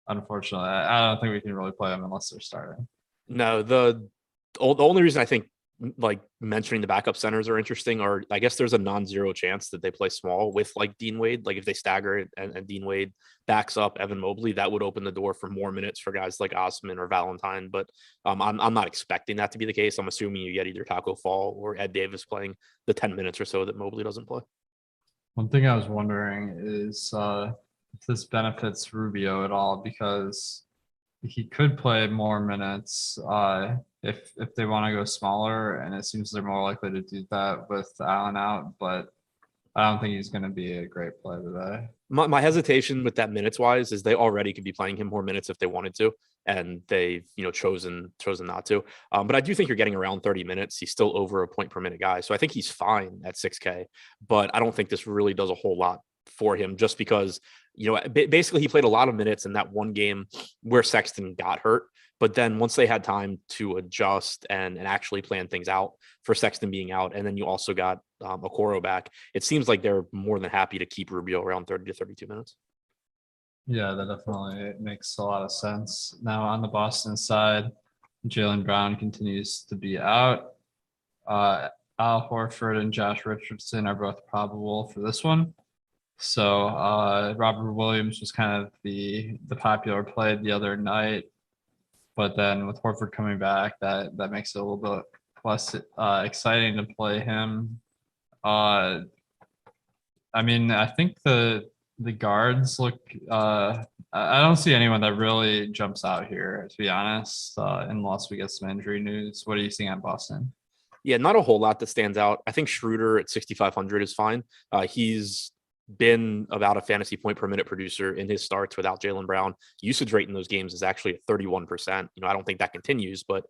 Unfortunately, I don't think we can really play them unless they're starting. No, the only reason I think like mentioning the backup centers are interesting, or I guess there's a non-zero chance that they play small with like Dean Wade. Like if they stagger it and Dean Wade backs up Evan Mobley, that would open the door for more minutes for guys like Osman or Valentine. But I'm not expecting that to be the case. I'm assuming you get either Taco Fall or Ed Davis playing the 10 minutes or so that Mobley doesn't play. One thing I was wondering is if this benefits Rubio at all, because he could play more minutes if they want to go smaller, and it seems they're more likely to do that with Allen out, but I don't think he's going to be a great play today. My hesitation with that minutes wise is they already could be playing him more minutes if they wanted to, and they've chosen not to. But I do think you're getting around 30 minutes. He's still over a point per minute guy, so I think he's fine at 6K. But I don't think this really does a whole lot for him, just because basically he played a lot of minutes in that one game where Sexton got hurt. But then once they had time to adjust and actually plan things out for Sexton being out, and then you also got Okoro back, it seems like they're more than happy to keep Rubio around 30 to 32 minutes. Yeah, that definitely makes a lot of sense. Now on the Boston side, Jaylen Brown continues to be out. Al Horford and Josh Richardson are both probable for this one. So Robert Williams was kind of the popular play the other night. But then with Horford coming back, that makes it a little bit less exciting to play him. I think the guards look. I don't see anyone that really jumps out here, to be honest. Unless we get some injury news. What are you seeing at Boston? Yeah, not a whole lot that stands out. I think Schroeder at 6,500 is fine. He's been about a fantasy point per minute producer in his starts without Jaylen Brown. Usage rate in those games is actually at 31%. I don't think that continues, but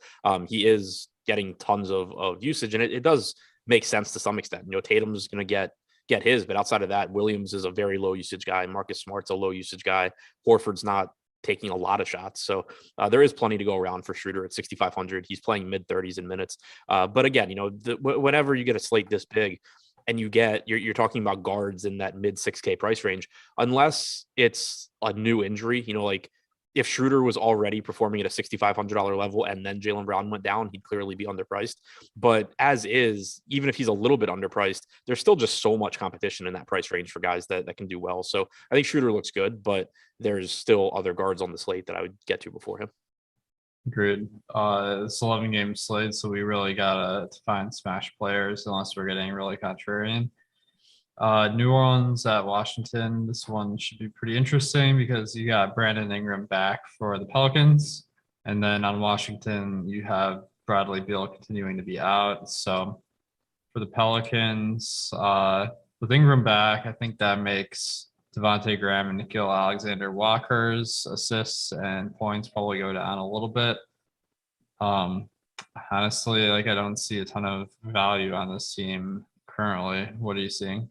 he is getting tons of usage, and it does make sense to some extent. Tatum's going to get his, but outside of that, Williams is a very low usage guy. Marcus Smart's a low usage guy. Horford's not taking a lot of shots. So there is plenty to go around for Schroeder at 6,500. He's playing mid 30s in minutes. But again, whenever you get a slate this big, and you're talking about guards in that mid 6K price range, unless it's a new injury, like if Schroeder was already performing at a $6,500 level and then Jaylen Brown went down, he'd clearly be underpriced. But as is, even if he's a little bit underpriced, there's still just so much competition in that price range for guys that can do well. So I think Schroeder looks good, but there's still other guards on the slate that I would get to before him. Agreed. It's 11 game slate, so we really gotta find smash players unless we're getting really contrarian. New Orleans at Washington. This one should be pretty interesting because you got Brandon Ingram back for the Pelicans, and then on Washington you have Bradley Beal continuing to be out. So for the Pelicans, with Ingram back, I think that makes Devontae Graham and Nickeil Alexander-Walker's assists and points probably go down a little bit. Honestly, I don't see a ton of value on this team currently. What are you seeing?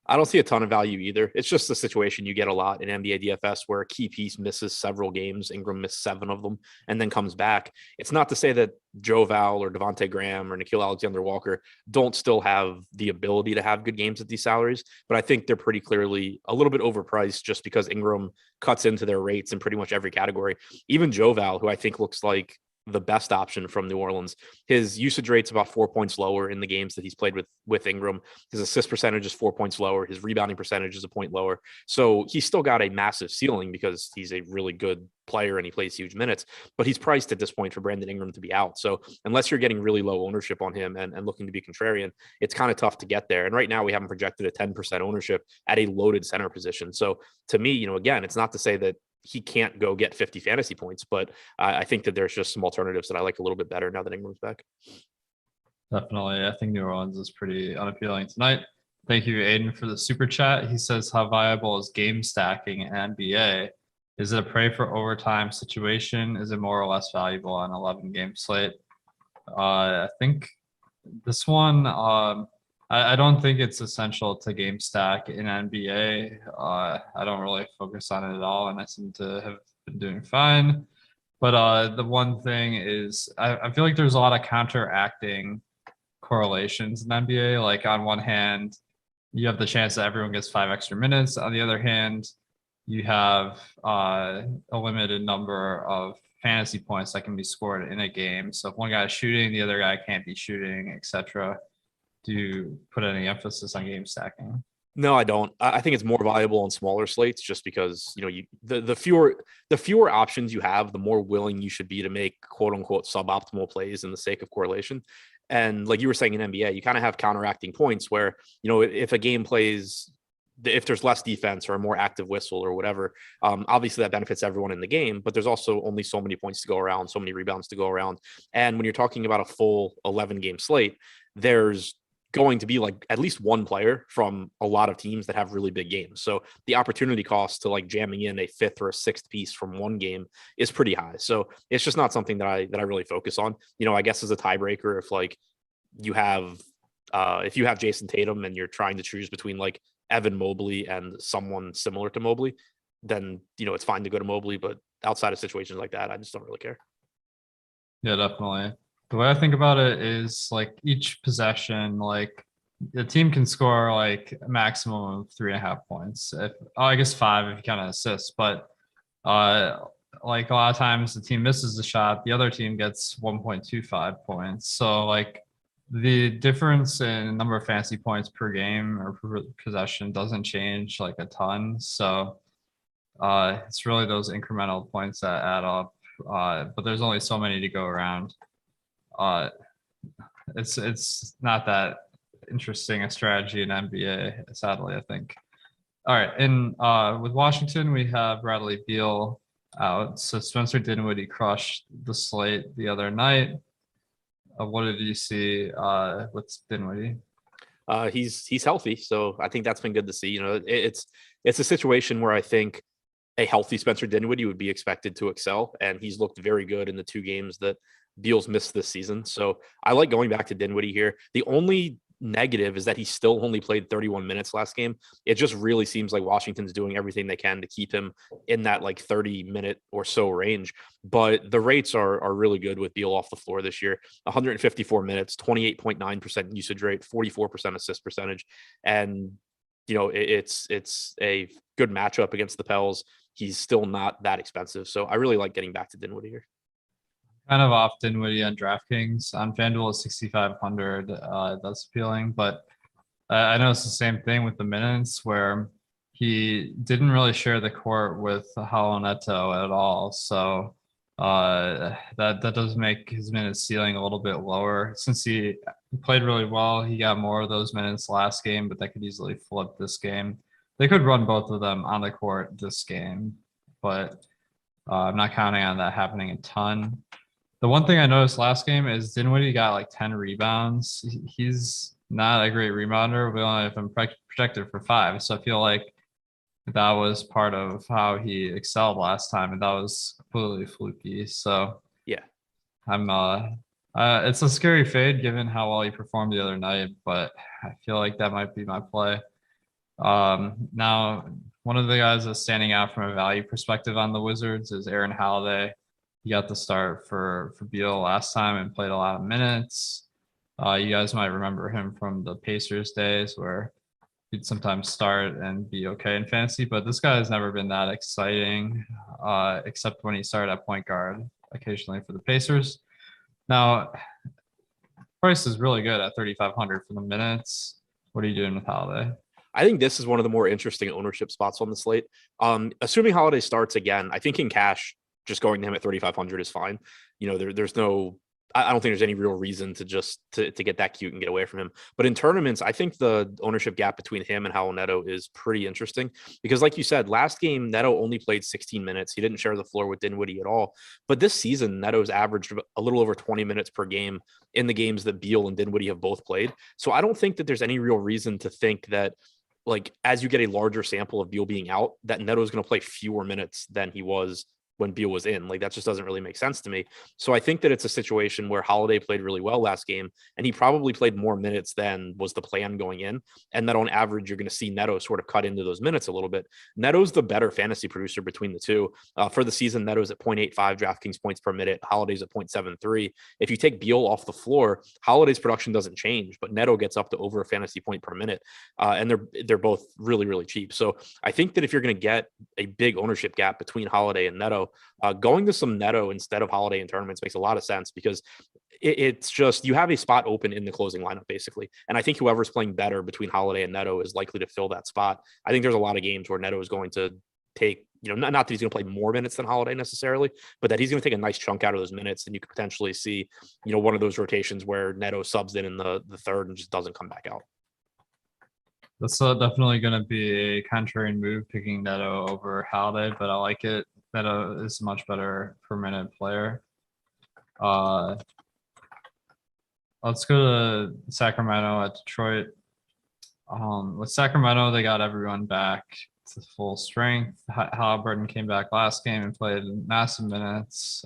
I don't see a ton of value either. It's just a situation you get a lot in NBA DFS where a key piece misses several games. Ingram missed 7 of them and then comes back. It's not to say that Joe Val or Devontae Graham or Nickeil Alexander-Walker don't still have the ability to have good games at these salaries, but I think they're pretty clearly a little bit overpriced just because Ingram cuts into their rates in pretty much every category. Even Joe Val, who I think looks like the best option from New Orleans, his usage rate's about 4 points lower in the games that he's played with Ingram. His assist percentage is 4 points lower. His rebounding percentage is a point lower. So he's still got a massive ceiling because he's a really good player and he plays huge minutes, but he's priced at this point for Brandon Ingram to be out. So unless you're getting really low ownership on him and looking to be contrarian, it's kind of tough to get there. And right now we haven't projected a 10% ownership at a loaded center position. So to me, again, it's not to say that he can't go get 50 fantasy points, but I think that there's just some alternatives that I like a little bit better now that Ingram's back. Definitely. I think New Orleans is pretty unappealing tonight. Thank you, Aiden, for the super chat. He says, how viable is game stacking in NBA? Is it a pray for overtime situation? Is it more or less valuable on 11 game slate? I think this one, I don't think it's essential to game stack in NBA. I don't really focus on it at all, and I seem to have been doing fine. But the one thing is, I feel like there's a lot of counteracting correlations in NBA. Like on one hand, you have the chance that everyone gets 5 extra minutes. On the other hand, you have a limited number of fantasy points that can be scored in a game. So if one guy is shooting, the other guy can't be shooting, etc. Do you put any emphasis on game stacking? No, I don't. I think it's more valuable on smaller slates just because, the fewer options you have, the more willing you should be to make quote unquote suboptimal plays in the sake of correlation. And like you were saying in NBA, you kind of have counteracting points where, if a game plays, if there's less defense or a more active whistle or whatever, obviously that benefits everyone in the game, but there's also only so many points to go around, so many rebounds to go around. And when you're talking about a full 11 game slate, there's going to be like at least one player from a lot of teams that have really big games. So the opportunity cost to like jamming in a fifth or a sixth piece from one game is pretty high. So it's just not something that I really focus on. I guess as a tiebreaker, if like you have if you have Jason Tatum and you're trying to choose between like Evan Mobley and someone similar to Mobley, then it's fine to go to Mobley. But outside of situations like that, I just don't really care. Yeah, definitely. The way I think about it is like each possession, like the team can score like a maximum of 3.5 points. I guess 5 if you count an assist, but like a lot of times the team misses the shot, the other team gets 1.25 points. So like the difference in number of fantasy points per game or per possession doesn't change like a ton. So it's really those incremental points that add up. But there's only so many to go around. It's not that interesting a strategy in NBA, sadly, I think. All right, and with Washington, we have Bradley Beal out. So Spencer Dinwiddie crushed the slate the other night. What did you see with Dinwiddie? He's healthy, so I think that's been good to see. It's a situation where I think a healthy Spencer Dinwiddie would be expected to excel, and he's looked very good in the 2 games that Beal's missed this season. So I like going back to Dinwiddie here. The only negative is that he still only played 31 minutes last game. It just really seems like Washington's doing everything they can to keep him in that like 30-minute or so range. But the rates are really good with Beal off the floor this year. 154 minutes, 28.9% usage rate, 44% assist percentage. And, it's a good matchup against the Pels. He's still not that expensive. So I really like getting back to Dinwiddie here. Kind of off Dinwiddie on DraftKings. On FanDuel at 6,500. That's appealing, but I know it's the same thing with the minutes where he didn't really share the court with Halo Neto at all. So that does make his minutes ceiling a little bit lower. Since he played really well, he got more of those minutes last game, but that could easily flip this game. They could run both of them on the court this game, but I'm not counting on that happening a ton. The one thing I noticed last game is Dinwiddie got like 10 rebounds. He's not a great rebounder. We only have him projected for 5. So I feel like that was part of how he excelled last time, and that was completely fluky. So yeah, I'm it's a scary fade given how well he performed the other night, but I feel like that might be my play. Now, one of the guys that's standing out from a value perspective on the Wizards is Aaron Holiday. He got the start for Beal last time and played a lot of minutes. You guys might remember him from the Pacers days where he'd sometimes start and be okay in fantasy, but this guy has never been that exciting, except when he started at point guard occasionally for the Pacers. Now, price is really good at 3,500 for the minutes. What are you doing with Holiday? I think this is one of the more interesting ownership spots on the slate. Assuming Holiday starts again, I think in cash, just going to him at 3,500 is fine. There's no, I don't think there's any real reason to just to get that cute and get away from him. But in tournaments, I think the ownership gap between him and Howell Neto is pretty interesting because, like you said, last game Neto only played 16 minutes. He didn't share the floor with Dinwiddie at all. But this season, Neto's averaged a little over 20 minutes per game in the games that Beal and Dinwiddie have both played. So I don't think that there's any real reason to think that, like, as you get a larger sample of Beal being out, that Neto is going to play fewer minutes than he was when Beal was in. Like, that just doesn't really make sense to me. So I think that it's a situation where Holiday played really well last game, and he probably played more minutes than was the plan going in. And that on average, you're going to see Neto sort of cut into those minutes a little bit. Neto's the better fantasy producer between the two. For the season, Neto's at 0.85 DraftKings points per minute. Holiday's at 0.73. If you take Beal off the floor, Holiday's production doesn't change, but Neto gets up to over a fantasy point per minute. And they're both really, really cheap. So I think that if you're going to get a big ownership gap between Holiday and Neto, going to some Neto instead of Holiday in tournaments makes a lot of sense, because it's just, you have a spot open in the closing lineup basically. And I think whoever's playing better between Holiday and Neto is likely to fill that spot. I think there's a lot of games where Neto is going to take, not that he's going to play more minutes than Holiday necessarily, but that he's going to take a nice chunk out of those minutes. And you could potentially see, one of those rotations where Neto subs in the third and just doesn't come back out. That's definitely going to be a contrarian move, picking Neto over Holiday, but I like it. Neto is a much better per minute player. Let's go to Sacramento at Detroit. With Sacramento, they got everyone back to full strength. Halliburton came back last game and played massive minutes.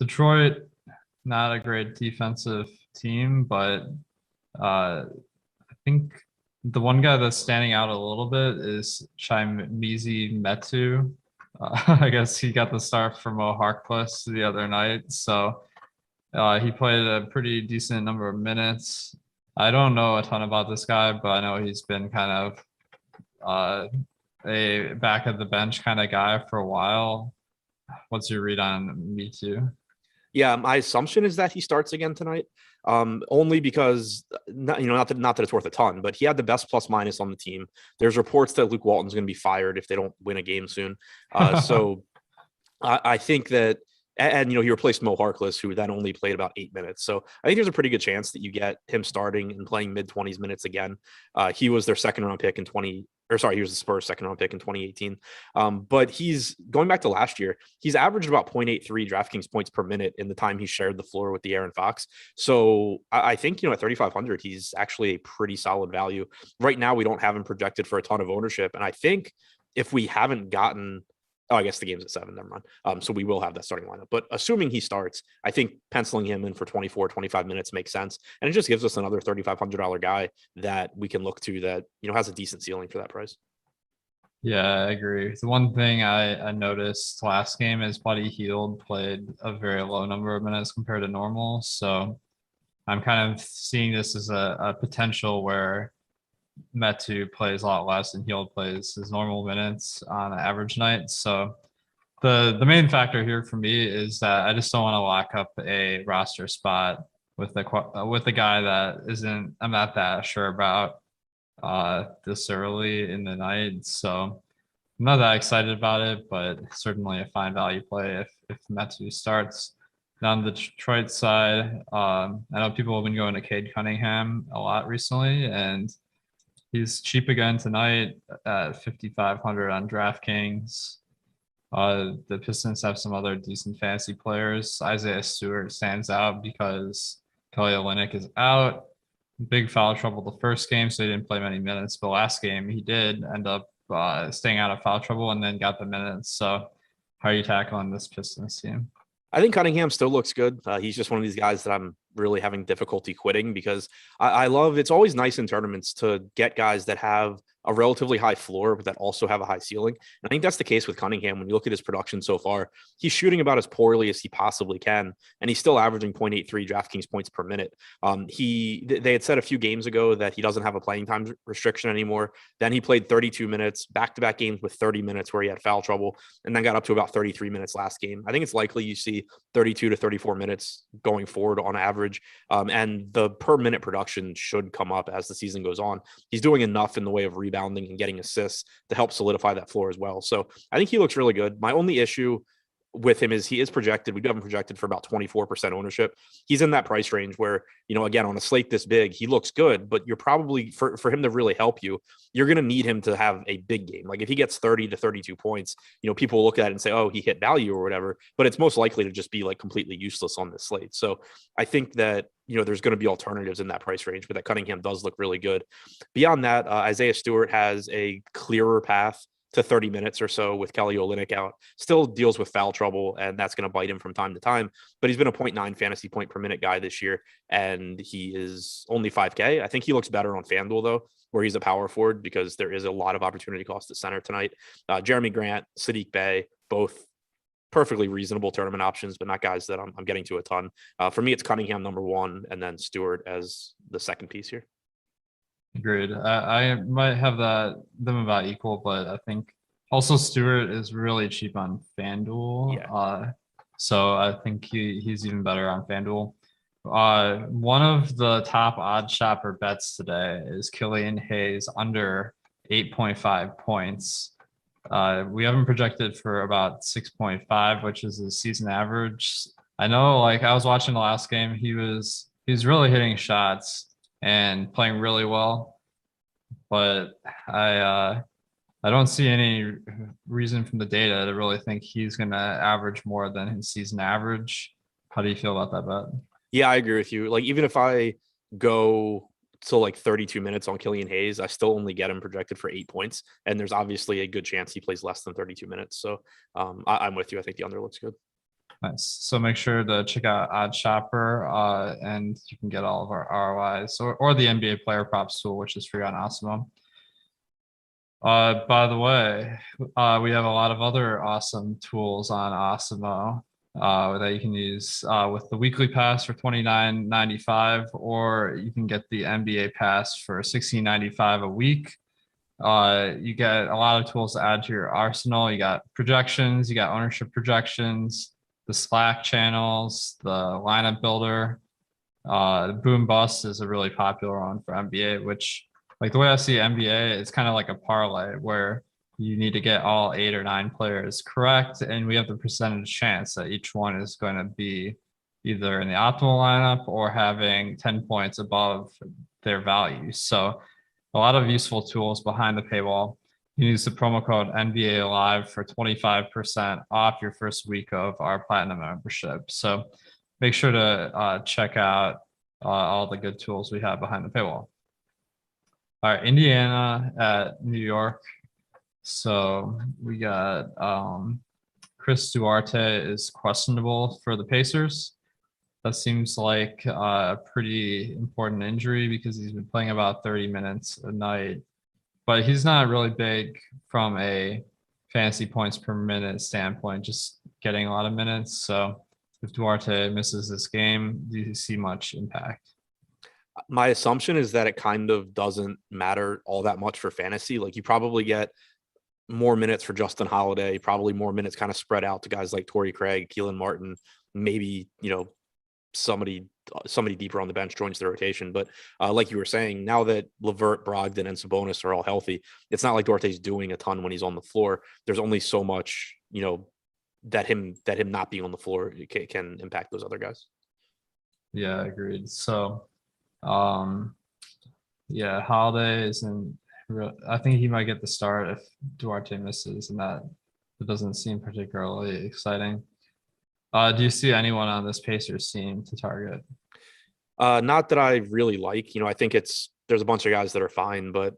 Detroit, not a great defensive team, but I think the one guy that's standing out a little bit is Chimezie Metu. I guess he got the start for Mo Harkless the other night. So he played a pretty decent number of minutes. I don't know a ton about this guy, but I know he's been kind of a back of the bench kind of guy for a while. What's your read on Metu? Yeah, my assumption is that he starts again tonight. Only because not that it's worth a ton, but he had the best plus minus on the team. There's reports that Luke Walton's going to be fired if they don't win a game soon. So I think that, and he replaced Mo Harkless, who then only played about 8 minutes. So I think there's a pretty good chance that you get him starting and playing mid-20s minutes again. He was their second round pick in he was the Spurs second round pick in 2018. But he's going back to last year. He's averaged about 0.83 DraftKings points per minute in the time he shared the floor with the Aaron Fox. So I think, at 3,500, he's actually a pretty solid value. Right now, we don't have him projected for a ton of ownership. And I think if we haven't gotten, I guess the game's at 7, never mind. So we will have that starting lineup. But assuming he starts, I think penciling him in for 24, 25 minutes makes sense. And it just gives us another $3,500 guy that we can look to that, has a decent ceiling for that price. Yeah, I agree. The one thing I noticed last game is Buddy Hield played a very low number of minutes compared to normal. So I'm kind of seeing this as a potential where Metu plays a lot less and Hield plays his normal minutes on an average night. So the main factor here for me is that I just don't want to lock up a roster spot with a guy that I'm not that sure about this early in the night. So I'm not that excited about it, but certainly a fine value play if Metu starts. On the Detroit side, I know people have been going to Cade Cunningham a lot recently, and he's cheap again tonight at 5,500 on DraftKings. The Pistons have some other decent fantasy players. Isaiah Stewart stands out because Kelly Olynyk is out. Big foul trouble the first game, so he didn't play many minutes. But last game, he did end up staying out of foul trouble and then got the minutes. So how are you tackling this Pistons team? I think Cunningham still looks good. He's just one of these guys that I'm really having difficulty quitting, because I love, it's always nice in tournaments to get guys that have a relatively high floor, but that also have a high ceiling. And I think that's the case with Cunningham. When you look at his production so far, he's shooting about as poorly as he possibly can, and he's still averaging 0.83 DraftKings points per minute. They had said a few games ago that he doesn't have a playing time restriction anymore. Then he played 32 minutes, back-to-back games with 30 minutes where he had foul trouble, and then got up to about 33 minutes last game. I think it's likely you see 32 to 34 minutes going forward on average. And the per minute production should come up as the season goes on. He's doing enough in the way of rebounding and getting assists to help solidify that floor as well. So I think he looks really good. My only issue with him is he is projected. We do have him projected for about 24% ownership. He's in that price range where, again, on a slate this big, he looks good, but you're probably, for him to really help you, you're going to need him to have a big game. Like if he gets 30 to 32 points, people will look at it and say, oh, he hit value or whatever, but it's most likely to just be like completely useless on this slate. So I think that, there's going to be alternatives in that price range, but that Cunningham does look really good. Beyond that, Isaiah Stewart has a clearer path to 30 minutes or so with Kelly Olynyk out. Still deals with foul trouble, and that's going to bite him from time to time. But he's been a 0.9 fantasy point per minute guy this year, and he is only 5K. I think he looks better on FanDuel, though, where he's a power forward, because there is a lot of opportunity cost at center tonight. Jeremy Grant, Sadiq Bey, both perfectly reasonable tournament options, but not guys that I'm getting to a ton. For me, it's Cunningham number 1, and then Stewart as the second piece here. Agreed. I might have them about equal, but I think also Stewart is really cheap on FanDuel. Yeah. So I think he's even better on FanDuel. One of the top odd shopper bets today is Killian Hayes under 8.5 points. We haven't projected for about 6.5, which is the season average. I know, like, I was watching the last game, he's really hitting shots and playing really well, but I don't see any reason from the data to really think he's going to average more than his season average. How do you feel about that bet? Yeah, I agree with you. Like, even if I go to like 32 minutes on Killian Hayes, I still only get him projected for 8 points, and there's obviously a good chance he plays less than 32 minutes. So I'm with you. I think the under looks good. Nice. So make sure to check out Odd Shopper, and you can get all of our ROIs or the NBA player props tool, which is free on Awesemo. By the way, we have a lot of other awesome tools on Awesemo that you can use with the weekly pass for $29.95, or you can get the NBA pass for $16.95 a week. You get a lot of tools to add to your arsenal. You got projections, you got ownership projections, the Slack channels, the lineup builder. The boom bust is a really popular one for NBA, which, like, the way I see NBA, it's kind of like a parlay where you need to get all 8 or 9 players correct, and we have the percentage chance that each one is going to be either in the optimal lineup or having 10 points above their value. So a lot of useful tools behind the paywall. You use the promo code NBA Live for 25% off your first week of our platinum membership. So make sure to check out all the good tools we have behind the paywall. All right, Indiana at New York. So we got Chris Duarte is questionable for the Pacers. That seems like a pretty important injury because he's been playing about 30 minutes a night, but he's not really big from a fantasy points per minute standpoint, just getting a lot of minutes. So if Duarte misses this game, do you see much impact? My assumption is that it kind of doesn't matter all that much for fantasy. Like, you probably get more minutes for Justin Holiday, probably more minutes kind of spread out to guys like Torrey Craig, Keelan Martin, maybe, somebody deeper on the bench joins the rotation. But like you were saying, now that LeVert, Brogdon, and Sabonis are all healthy, it's not like Duarte's doing a ton when he's on the floor. There's only so much, that him not being on the floor can impact those other guys. Yeah, agreed. So, Holiday isn't. I think he might get the start if Duarte misses, and that doesn't seem particularly exciting. Do you see anyone on this Pacers team to target? Not that I really like. I think there's a bunch of guys that are fine, but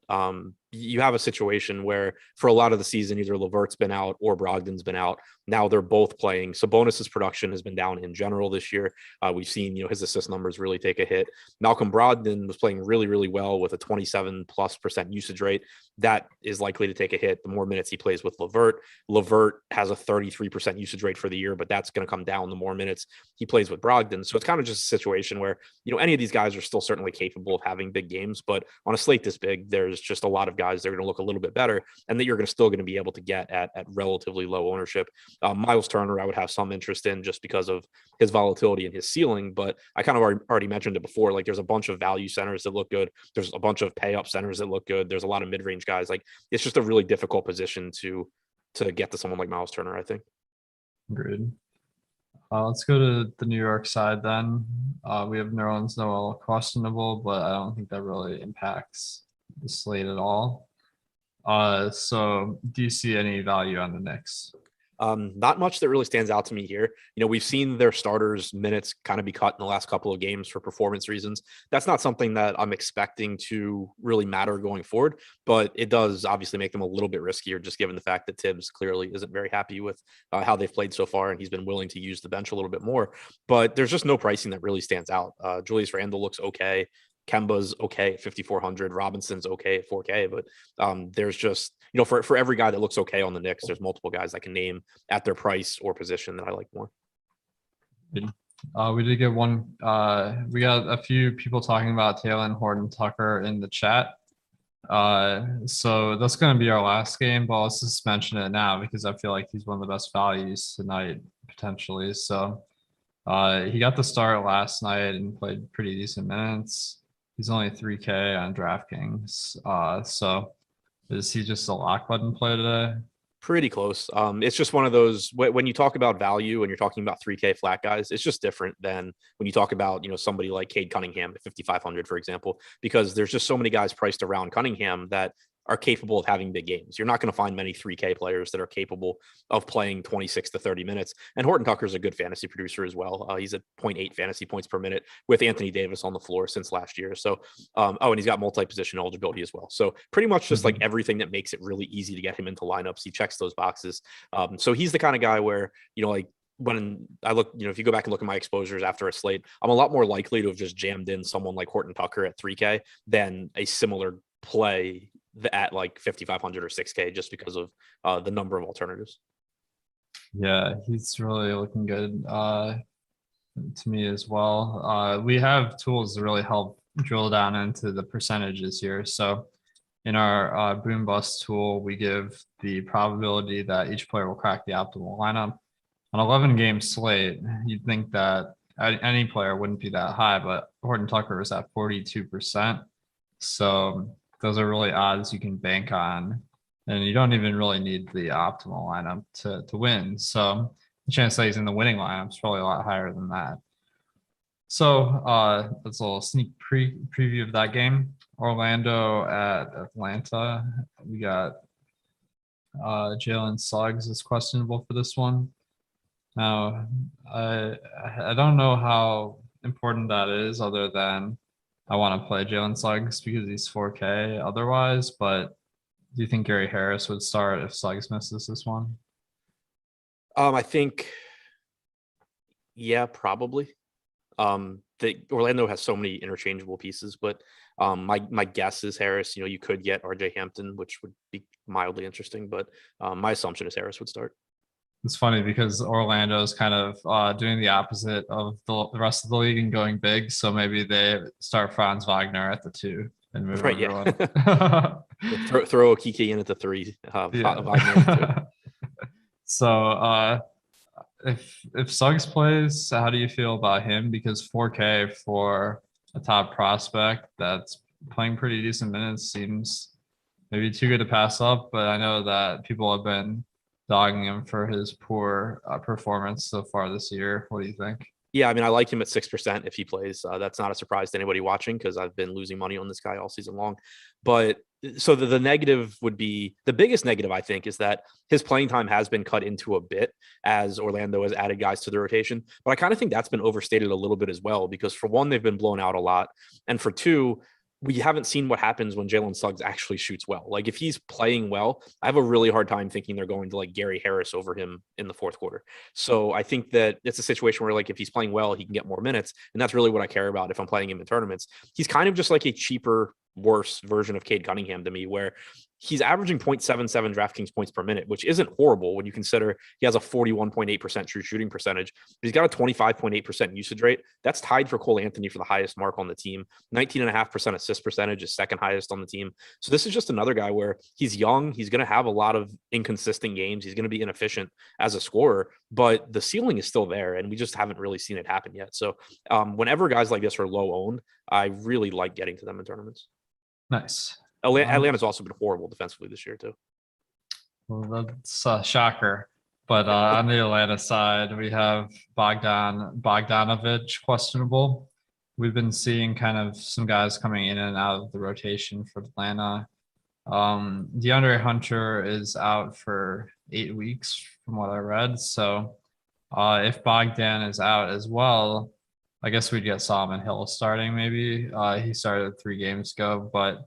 you have a situation where for a lot of the season, either LeVert's been out or Brogdon's been out. Now they're both playing. Sabonis's production has been down in general this year. We've seen, his assist numbers really take a hit. Malcolm Brogdon was playing really, really well with a 27+% usage rate. That is likely to take a hit the more minutes he plays with LeVert. LeVert has a 33% usage rate for the year, but that's going to come down the more minutes he plays with Brogdon. So it's kind of just a situation where, any of these guys are still certainly capable of having big games, but on a slate this big, there's just a lot of guys that are going to look a little bit better and that you're still going to be able to get at relatively low ownership. Miles Turner, I would have some interest in just because of his volatility and his ceiling, but I kind of already mentioned it before. Like, there's a bunch of value centers that look good. There's a bunch of pay up centers that look good. There's a lot of mid-range guys. Like, it's just a really difficult position to get to someone like Miles Turner, I think. Agreed. Let's go to the New York side then. We have Nerlens Noel questionable, but I don't think that really impacts the slate at all. So do you see any value on the Knicks? Not much that really stands out to me here. We've seen their starters minutes kind of be cut in the last couple of games for performance reasons. That's not something that I'm expecting to really matter going forward, but it does obviously make them a little bit riskier, just given the fact that Tibbs clearly isn't very happy with how they've played so far, and he's been willing to use the bench a little bit more. But there's just no pricing that really stands out. Julius Randle looks okay. Kemba's okay at 5,400. Robinson's okay at 4K, but there's just, for every guy that looks okay on the Knicks, there's multiple guys I can name at their price or position that I like more. We did get one. We got a few people talking about Taylor and Horton Tucker in the chat. So that's going to be our last game, but let's just mention it now because I feel like he's one of the best values tonight, potentially. So he got the start last night and played pretty decent minutes. He's only 3K on DraftKings. So is he just a lock button play today? Pretty close. It's just one of those, when you talk about value and you're talking about 3K flat guys, it's just different than when you talk about, somebody like Cade Cunningham at 5,500, for example, because there's just so many guys priced around Cunningham that are capable of having big games. You're not going to find many 3K players that are capable of playing 26 to 30 minutes. And Horton Tucker is a good fantasy producer as well. He's at 0.8 fantasy points per minute with Anthony Davis on the floor since last year. So, and he's got multi-position eligibility as well. So pretty much just like everything that makes it really easy to get him into lineups. He checks those boxes. So he's the kind of guy where, when I look, if you go back and look at my exposures after a slate, I'm a lot more likely to have just jammed in someone like Horton Tucker at 3K than a similar play at like 5,500 or 6K just because of the number of alternatives. Yeah, he's really looking good to me as well. We have tools to really help drill down into the percentages here. So in our boom bust tool, we give the probability that each player will crack the optimal lineup. On 11 game slate, you'd think that any player wouldn't be that high, but Horton Tucker is at 42%. So those are really odds you can bank on, and you don't even really need the optimal lineup to win. So the chance that he's in the winning lineup is probably a lot higher than that. So that's a little sneak preview of that game. Orlando at Atlanta. We got Jalen Suggs is questionable for this one. Now, I don't know how important that is other than I want to play Jalen Suggs because he's 4K otherwise, but do you think Gary Harris would start if Suggs misses this one? I think, yeah, probably. Orlando has so many interchangeable pieces, but my guess is Harris. You could get RJ Hampton, which would be mildly interesting, but my assumption is Harris would start. It's funny because Orlando is kind of doing the opposite of the rest of the league and going big. So maybe they start Franz Wagner at the 2 and move everyone. Yeah. throw a Kiki in at the 3. Wagner So if Suggs plays, how do you feel about him? Because 4K for a top prospect that's playing pretty decent minutes seems maybe too good to pass up. But I know that people have been dogging him for his poor performance so far this year. What do you think? Yeah, I mean, I like him at 6% if he plays. That's not a surprise to anybody watching because I've been losing money on this guy all season long. But so the negative would be, the biggest negative, I think, is that his playing time has been cut into a bit as Orlando has added guys to the rotation. But I kind of think that's been overstated a little bit as well because for one, they've been blown out a lot. And for two, we haven't seen what happens when Jalen Suggs actually shoots well. Like if he's playing well, I have a really hard time thinking they're going to like Gary Harris over him in the fourth quarter. So I think that it's a situation where like if he's playing well, he can get more minutes. And that's really what I care about if I'm playing him in tournaments. He's kind of just like a cheaper, worse version of Cade Cunningham to me, where he's averaging 0.77 DraftKings points per minute, which isn't horrible when you consider he has a 41.8% true shooting percentage, but he's got a 25.8% usage rate. That's tied for Cole Anthony for the highest mark on the team. 19.5% assist percentage is second highest on the team. So this is just another guy where he's young. He's going to have a lot of inconsistent games. He's going to be inefficient as a scorer, but the ceiling is still there. And we just haven't really seen it happen yet. So whenever guys like this are low owned, I really like getting to them in tournaments. Nice. Atlanta's also been horrible defensively this year too. Well, that's a shocker. But on the Atlanta side, we have Bogdanovich questionable. We've been seeing kind of some guys coming in and out of the rotation for Atlanta. DeAndre Hunter is out for 8 weeks from what I read. So if Bogdan is out as well, I guess we'd get Solomon Hill starting maybe. He started 3 games ago, but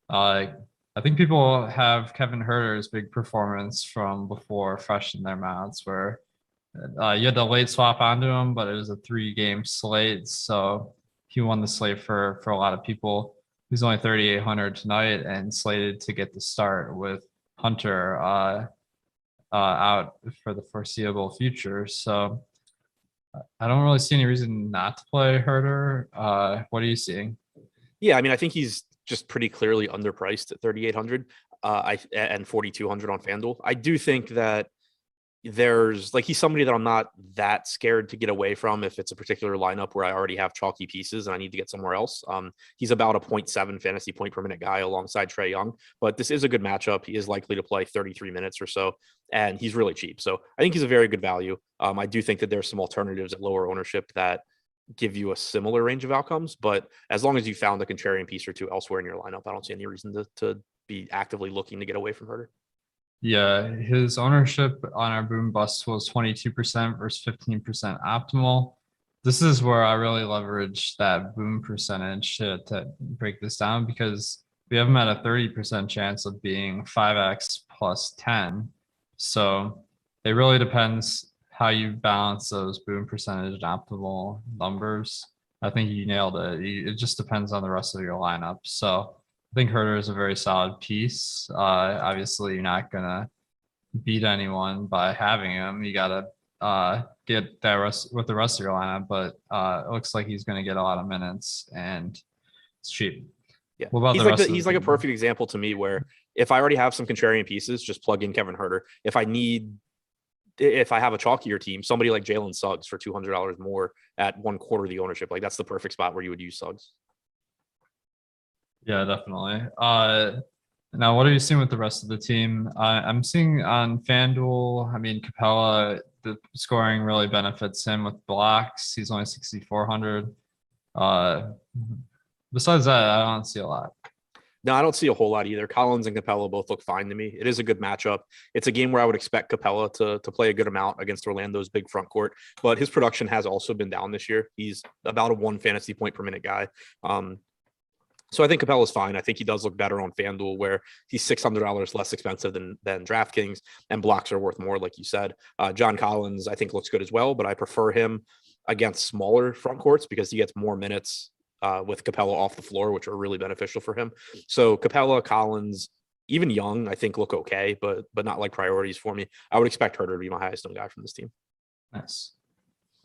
I think people have Kevin Huerter's big performance from before fresh in their mouths, where you had the late swap onto him, but it was a 3-game slate, so he won the slate for a lot of people. He's only 3,800 tonight and slated to get the start with Hunter out for the foreseeable future. So I don't really see any reason not to play Huerter. What are you seeing? Yeah, I mean, I think he's just pretty clearly underpriced at 3,800 and 4,200 on FanDuel. I do think that he's somebody that I'm not that scared to get away from if it's a particular lineup where I already have chalky pieces and I need to get somewhere else. He's about a 0.7 fantasy point per minute guy alongside Trae Young, but this is a good matchup. He is likely to play 33 minutes or so, and he's really cheap. So I think he's a very good value. I do think that there's some alternatives at lower ownership that give you a similar range of outcomes, but as long as you found a contrarian piece or two elsewhere in your lineup, I don't see any reason to be actively looking to get away from Huerter. Yeah, his ownership on our boom bust was 22% versus 15% optimal. This is where I really leverage that boom percentage to break this down, because we have him at a 30% chance of being 5x plus 10. So it really depends how you balance those boom percentage and optimal numbers. I think you nailed it. It just depends on the rest of your lineup. So I think Huerter is a very solid piece. Obviously, you're not gonna beat anyone by having him. You gotta get that rest with the rest of your lineup, but it looks like he's gonna get a lot of minutes and it's cheap. Yeah, what about he's like a perfect example to me where if I already have some contrarian pieces, just plug in Kevin Huerter. If I have a chalkier team, somebody like Jalen Suggs for $200 more at 1/4 the ownership, like that's the perfect spot where you would use Suggs. Yeah, definitely. Now, what are you seeing with the rest of the team? I'm seeing on FanDuel, I mean, Capella, the scoring really benefits him with blocks. He's only 6,400. Besides that, I don't see a lot. No, I don't see a whole lot either. Collins and Capella both look fine to me. It is a good matchup. It's a game where I would expect Capella to play a good amount against Orlando's big front court, but his production has also been down this year. He's about a 1 fantasy point per minute guy. So I think Capella's fine. I think he does look better on FanDuel, where he's $600 less expensive than DraftKings, and blocks are worth more, like you said. John Collins, I think, looks good as well, but I prefer him against smaller front courts because he gets more minutes with Capella off the floor, which are really beneficial for him. So Capella, Collins, even Young, I think look okay, but not like priorities for me. I would expect Huerter to be my highest owned guy from this team. Nice.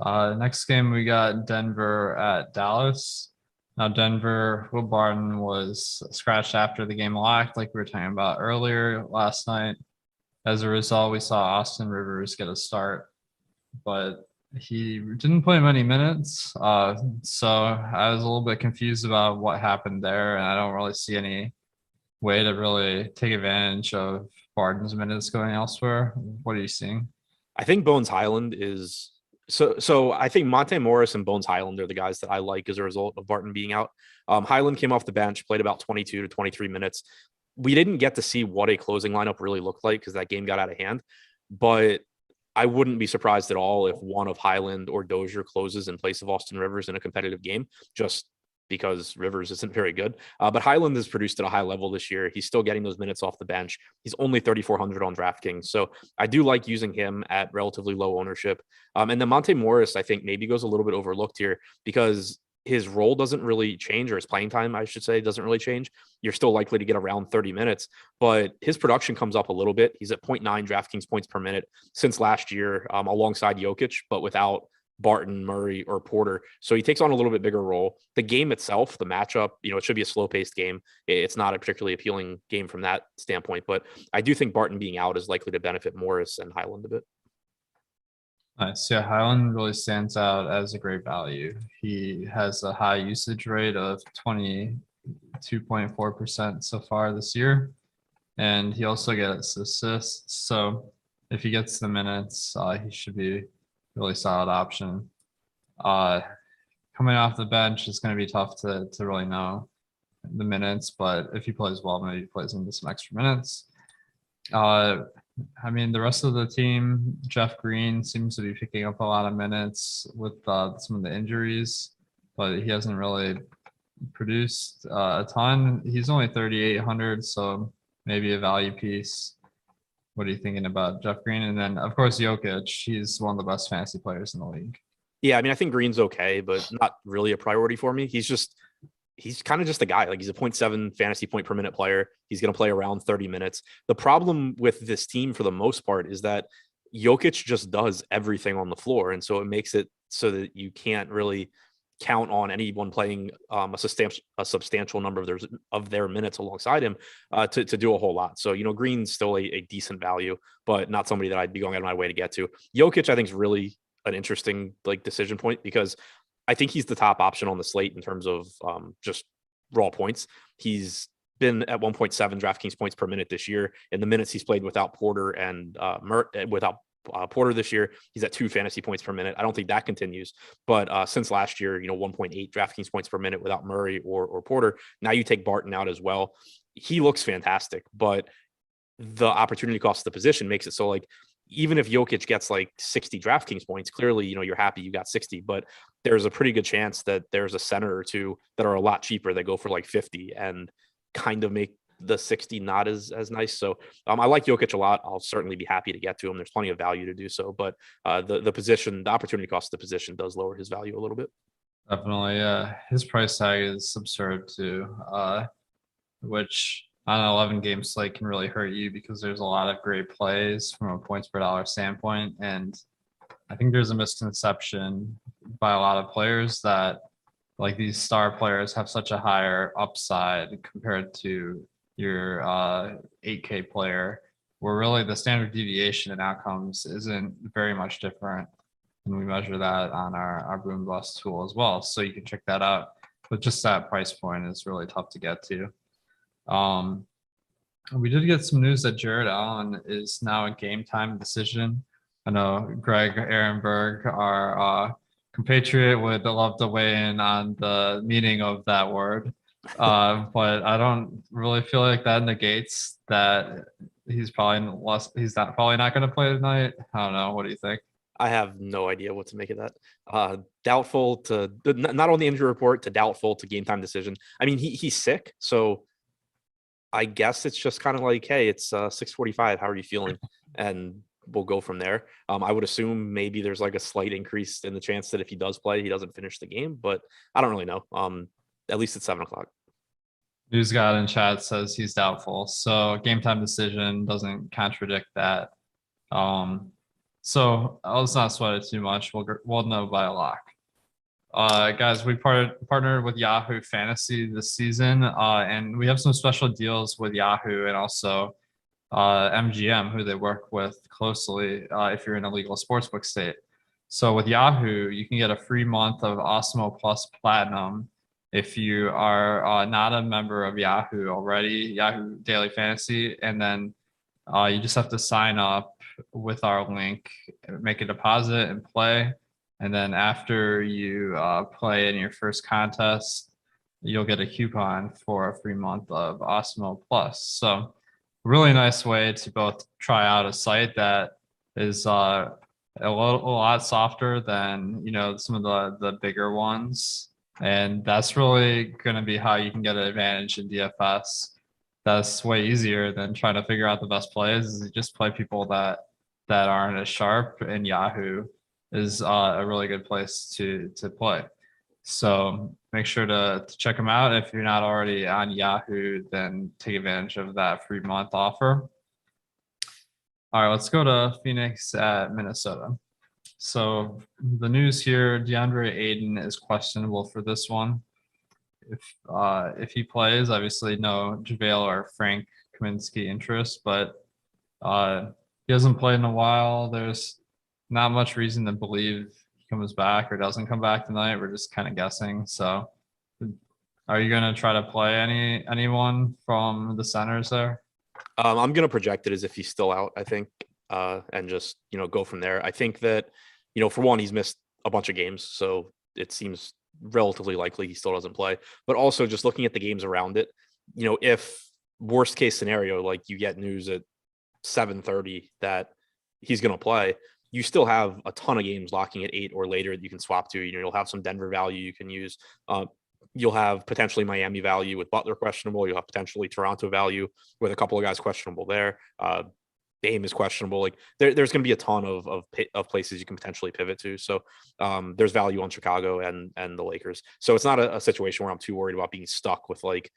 Next game, we got Denver at Dallas. Now, Denver, Will Barton was scratched after the game locked, like we were talking about earlier last night. As a result, we saw Austin Rivers get a start, but he didn't play many minutes. So I was a little bit confused about what happened there, and I don't really see any way to really take advantage of Barton's minutes going elsewhere. What are you seeing? I think Bones Highland is so I think Monte Morris and Bones Highland are the guys that I like as a result of Barton being out. Highland came off the bench, played about 22 to 23 minutes. We didn't get to see what a closing lineup really looked like because that game got out of hand, but I wouldn't be surprised at all if one of Highland or Dozier closes in place of Austin Rivers in a competitive game, just because Rivers isn't very good. But Highland has produced at a high level this year. He's still getting those minutes off the bench. He's only 3,400 on DraftKings. So I do like using him at relatively low ownership. And then Monte Morris, I think, maybe goes a little bit overlooked here because his role doesn't really change, or his playing time, I should say, doesn't really change. You're still likely to get around 30 minutes, but his production comes up a little bit. He's at 0.9 DraftKings points per minute since last year, alongside Jokic, but without Barton, Murray, or Porter. So he takes on a little bit bigger role. The game itself, the matchup, it should be a slow-paced game. It's not a particularly appealing game from that standpoint, but I do think Barton being out is likely to benefit Morris and Highland a bit. Nice. Yeah, Highland really stands out as a great value. He has a high usage rate of 22.4% so far this year, and he also gets assists. So if he gets the minutes, he should be a really solid option. Coming off the bench is going to be tough to really know. the minutes, but if he plays well, maybe he plays into some extra minutes. I mean, the rest of the team, Jeff Green seems to be picking up a lot of minutes with some of the injuries, but he hasn't really produced a ton. He's only 3,800, so maybe a value piece. What are you thinking about Jeff Green? And then, of course, Jokic. He's one of the best fantasy players in the league. Yeah, I mean, I think Green's okay, but not really a priority for me. He's kind of just a guy. Like, he's a 0.7 fantasy point per minute player. He's going to play around 30 minutes. The problem with this team for the most part is that Jokic just does everything on the floor. And so it makes it so that you can't really count on anyone playing a substantial number of their minutes alongside him to do a whole lot. So, Green's still a decent value, but not somebody that I'd be going out of my way to get to. Jokic, I think, is really an interesting decision point, because I think he's the top option on the slate in terms of just raw points. He's been at 1.7 DraftKings points per minute this year. In the minutes he's played without Porter and without Porter this year, he's at 2 fantasy points per minute. I don't think that continues, but since last year, 1.8 DraftKings points per minute without Murray or Porter. Now you take Barton out as well. He looks fantastic, but the opportunity cost of the position makes it so even if Jokic gets 60 DraftKings points, clearly, you're happy you got 60, but there's a pretty good chance that there's a center or two that are a lot cheaper that go for 50 and kind of make the 60 not as nice. So I like Jokic a lot. I'll certainly be happy to get to him. There's plenty of value to do so, but the opportunity cost of the position does lower his value a little bit. Definitely. Yeah. His price tag is absurd too, which on an 11 game slate can really hurt you because there's a lot of great plays from a points per dollar standpoint. And I think there's a misconception by a lot of players that these star players have such a higher upside compared to your 8K player, where really the standard deviation in outcomes isn't very much different. And we measure that on our boom bust tool as well. So you can check that out. But just that price point is really tough to get to. We did get some news that Jared Allen is now a game time decision. I know Greg Ehrenberg, our compatriot, would love to weigh in on the meaning of that word. But I don't really feel like that negates that he's probably not going to play tonight. I don't know. What do you think? I have no idea what to make of that. Doubtful to not on the injury report to doubtful to game time decision. I mean, he's sick, so I guess it's just kind of hey, it's 6:45. How are you feeling? And we'll go from there. I would assume maybe there's a slight increase in the chance that if he does play, he doesn't finish the game, but I don't really know. At least it's 7:00. News God in chat says he's doubtful. So game time decision doesn't contradict that. So let's not sweat it too much. We'll know by a lock. Guys, we partnered with Yahoo Fantasy this season, and we have some special deals with Yahoo and also MGM, who they work with closely if you're in a legal sportsbook state. So with Yahoo, you can get a free month of Awesemo Plus Platinum if you are not a member of Yahoo already, Yahoo Daily Fantasy, and then you just have to sign up with our link, make a deposit and play. And then after you play in your first contest, you'll get a coupon for a free month of Awesemo Plus. So really nice way to both try out a site that is a lot softer than some of the bigger ones. And that's really going to be how you can get an advantage in DFS. That's way easier than trying to figure out the best plays. Is you just play people that aren't as sharp, and Yahoo is a really good place to play. So make sure to check them out. If you're not already on Yahoo, then take advantage of that free month offer. All right, let's go to Phoenix at Minnesota. So the news here, DeAndre Ayton is questionable for this one. If he plays, obviously no JaVale or Frank Kaminsky interest, but he hasn't played in a while. There's not much reason to believe he comes back or doesn't come back tonight. We're just kind of guessing. So are you going to try to play anyone from the centers there? I'm going to project it as if he's still out, I think, and just, go from there. I think that, for one, he's missed a bunch of games, so it seems relatively likely he still doesn't play. But also just looking at the games around it, if worst case scenario, like you get news at 7:30 that he's going to play, you still have a ton of games locking at 8 or later that you can swap to. You'll have some Denver value you can use. You'll have potentially Miami value with Butler questionable. You'll have potentially Toronto value with a couple of guys questionable there. Dame is questionable. Like there's going to be a ton of places you can potentially pivot to. So there's value on Chicago and the Lakers. So it's not a situation where I'm too worried about being stuck with like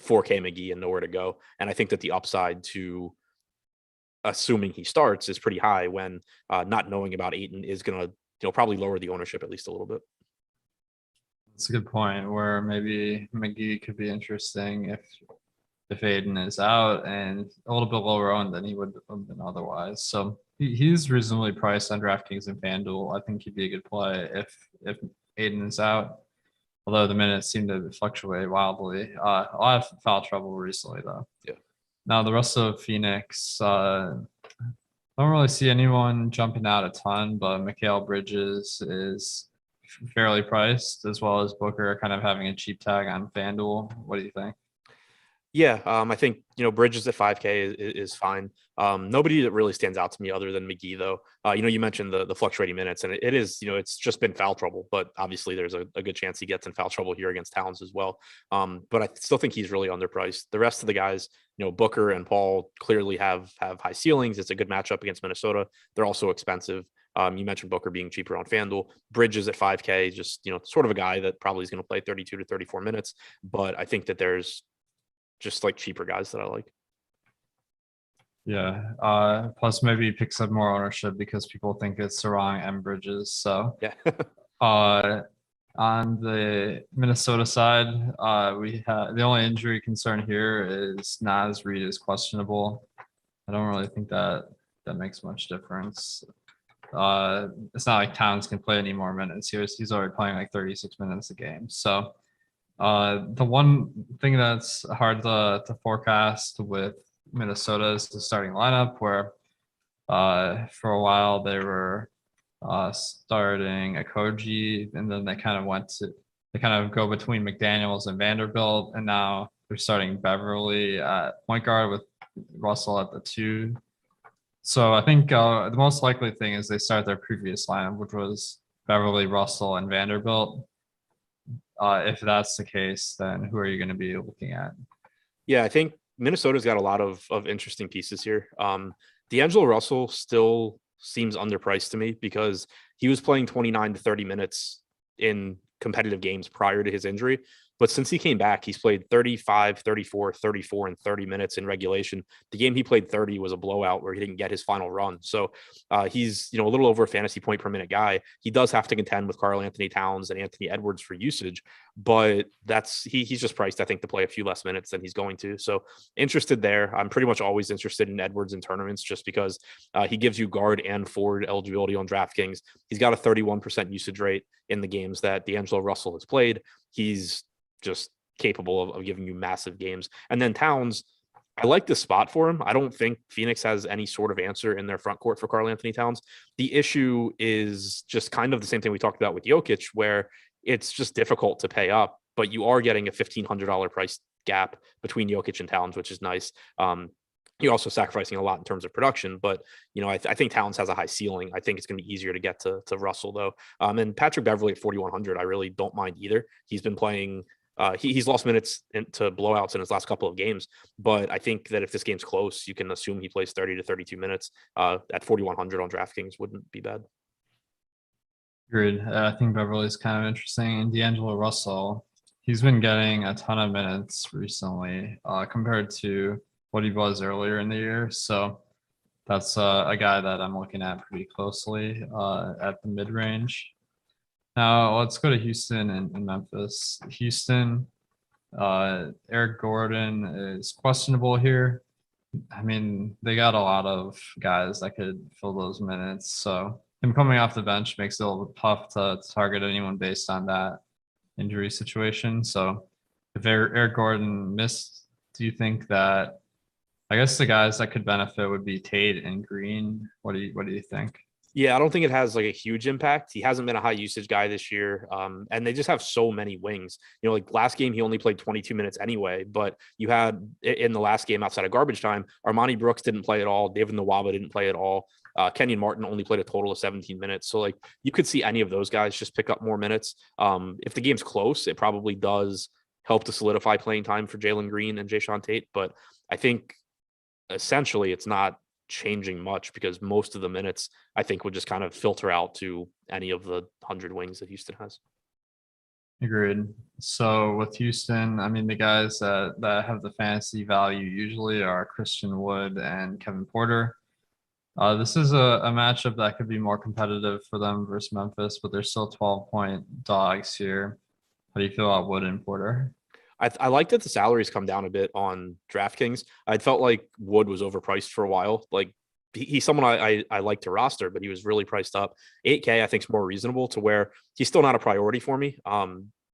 4K McGee and nowhere to go. And I think that the upside to assuming he starts is pretty high when not knowing about Ayton is going to probably lower the ownership at least a little bit. That's a good point where maybe McGee could be interesting if Ayton is out and a little bit lower owned than he would have been otherwise. So he's reasonably priced on DraftKings and FanDuel. I think he'd be a good play if Ayton is out. Although the minutes seem to fluctuate wildly. A lot of foul trouble recently though. Yeah. Now the rest of Phoenix, don't really see anyone jumping out a ton, but Mikal Bridges is fairly priced, as well as Booker kind of having a cheap tag on FanDuel. What do you think? Yeah, I think Bridges at 5K is fine. Nobody that really stands out to me other than McGee, though. You mentioned the fluctuating minutes, and it is it's just been foul trouble. But obviously, there's a good chance he gets in foul trouble here against Towns as well. But I still think he's really underpriced. The rest of the guys, Booker and Paul clearly have high ceilings. It's a good matchup against Minnesota. They're also expensive. You mentioned Booker being cheaper on FanDuel. Bridges at 5K, just sort of a guy that probably is going to play 32 to 34 minutes. But I think that there's just like cheaper guys that I like. Yeah. Plus maybe he picks up more ownership because people think it's Sarang and Bridges. So yeah. On the Minnesota side, we have the only injury concern here is Naz Reid is questionable. I don't really think that makes much difference. It's not like Towns can play any more minutes. He's already playing like 36 minutes a game. So the one thing that's hard to forecast with Minnesota is the starting lineup, where for a while they were starting Okogie, and then they kind of go between McDaniels and Vanderbilt, and now they're starting Beverly at point guard with Russell at the 2. So I think the most likely thing is they start their previous lineup, which was Beverly, Russell, and Vanderbilt. If that's the case, then who are you going to be looking at? Yeah, I think Minnesota's got a lot of interesting pieces here. D'Angelo Russell still seems underpriced to me because he was playing 29 to 30 minutes in competitive games prior to his injury. But since he came back, he's played 35, 34, 34, and 30 minutes in regulation. The game he played 30 was a blowout where he didn't get his final run. So he's a little over a fantasy point per minute guy. He does have to contend with Karl Anthony Towns and Anthony Edwards for usage, but he's just priced, I think, to play a few less minutes than he's going to. So interested there. I'm pretty much always interested in Edwards in tournaments just because he gives you guard and forward eligibility on DraftKings. He's got a 31% usage rate in the games that D'Angelo Russell has played. He's just capable of giving you massive games. And then Towns, I like this spot for him. I don't think Phoenix has any sort of answer in their front court for Karl Anthony Towns. The issue is just kind of the same thing we talked about with Jokic, where it's just difficult to pay up, but you are getting a $1,500 price gap between Jokic and Towns, which is nice. You're also sacrificing a lot in terms of production, but I think Towns has a high ceiling. I think it's going to be easier to get to Russell though. And Patrick Beverly at 4,100, I really don't mind either. He's been playing. He's lost minutes to blowouts in his last couple of games, but I think that if this game's close, you can assume he plays 30 to 32 minutes at 4,100 on DraftKings wouldn't be bad. Agreed. I think Beverly's kind of interesting. And D'Angelo Russell, he's been getting a ton of minutes recently compared to what he was earlier in the year. So that's a guy that I'm looking at pretty closely at the mid-range. Now let's go to Houston and Memphis. Houston, Eric Gordon is questionable here. I mean, they got a lot of guys that could fill those minutes. So him coming off the bench makes it a little bit tough to target anyone based on that injury situation. So if Eric Gordon missed, do you think that, I guess the guys that could benefit would be Tate and Green? What do you think? Yeah, I don't think it has like a huge impact. He hasn't been a high usage guy this year. And they just have so many wings. Like last game, he only played 22 minutes anyway, but you had in the last game outside of garbage time, Armani Brooks didn't play at all. David Nwaba didn't play at all. Kenyon Martin only played a total of 17 minutes. So like you could see any of those guys just pick up more minutes. If the game's close, it probably does help to solidify playing time for Jalen Green and Jayshawn Tate. But I think essentially it's not changing much because most of the minutes I think would just kind of filter out to any of the 100 wings that Houston has. Agreed. So with Houston, I mean, the guys that have the fantasy value usually are Christian Wood and Kevin Porter. This is a matchup that could be more competitive for them versus Memphis, but they're still 12-point dogs here. How do you feel about Wood and Porter? I like that the salaries come down a bit on DraftKings. I felt like Wood was overpriced for a while. Like he's someone I like to roster, but he was really priced up. 8K I think is more reasonable to where he's still not a priority for me.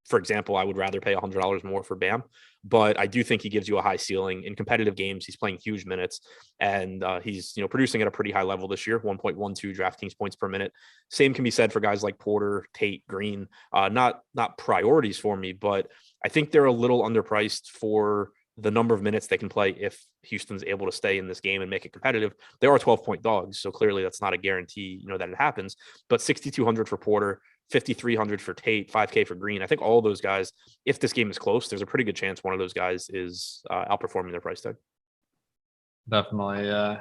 For example, I would rather pay $100 more for Bam, but I do think he gives you a high ceiling in competitive games. He's playing huge minutes, and he's producing at a pretty high level this year. 1.12 DraftKings points per minute. Same can be said for guys like Porter, Tate, Green. Not priorities for me, but I think they're a little underpriced for the number of minutes they can play if Houston's able to stay in this game and make it competitive. They are 12-point dogs, so clearly that's not a guarantee, that it happens. But 6,200 for Porter, 5,300 for Tate, 5K for Green. I think all of those guys, if this game is close, there's a pretty good chance one of those guys is outperforming their price tag. Definitely, yeah.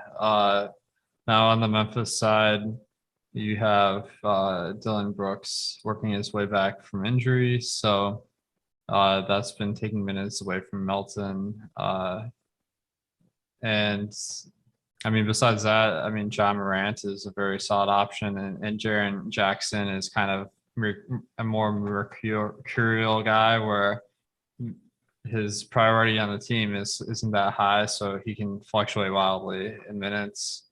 Now on the Memphis side, you have Dillon Brooks working his way back from injury, so that's been taking minutes away from Melton. And I mean, besides that, I mean, John Morant is a very solid option, and Jaren Jackson is kind of a more mercurial guy where his priority on the team isn't that high, so he can fluctuate wildly in minutes.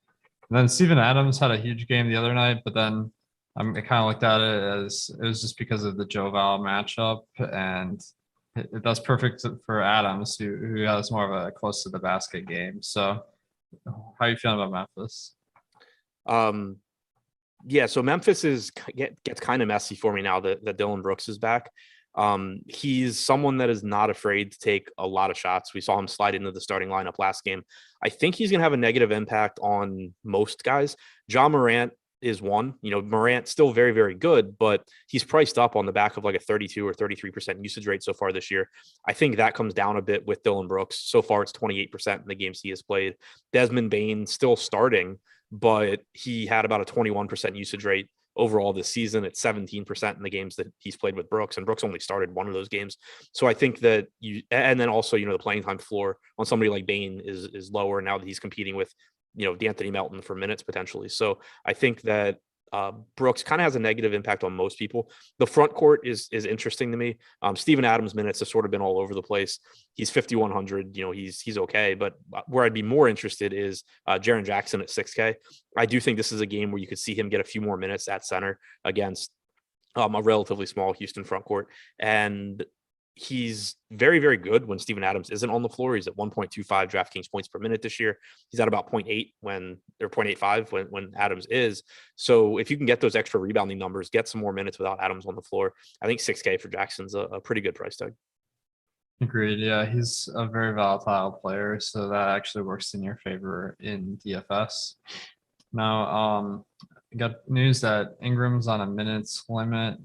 And then Steven Adams had a huge game the other night, but then I kind of looked at it as it was just because of the Joe Val matchup, and that's perfect for Adams, who has more of a close to the basket game. So how are you feeling about Memphis? Yeah, so Memphis gets kind of messy for me now that Dillon Brooks is back. He's someone that is not afraid to take a lot of shots. We saw him slide into the starting lineup last game. I think he's going to have a negative impact on most guys. John Morant is one. Morant still very, very good, but he's priced up on the back of like a 32 or 33% usage rate so far this year. I think that comes down a bit with Dillon Brooks. So far, it's 28% in the games he has played. Desmond Bane still starting, but he had about a 21% usage rate overall this season. It's 17% in the games that he's played with Brooks, and Brooks only started one of those games. So I think that and then also, the playing time floor on somebody like Bane is lower now that he's competing with D'Anthony Melton for minutes potentially. So I think that Brooks kind of has a negative impact on most people. The front court is interesting to me. Steven Adams minutes have sort of been all over the place. He's 5,100. He's okay, but where I'd be more interested is Jaren Jackson at 6K. I do think this is a game where you could see him get a few more minutes at center against a relatively small Houston front court, and he's very, very good when Steven Adams isn't on the floor. He's at 1.25 DraftKings points per minute this year. He's at about 0.8 or 0.85 when Adams is. So if you can get those extra rebounding numbers, get some more minutes without Adams on the floor, I think 6K for Jackson's a pretty good price tag. Agreed. Yeah, he's a very volatile player, so that actually works in your favor in DFS. Now, I got news that Ingram's on a minutes limit.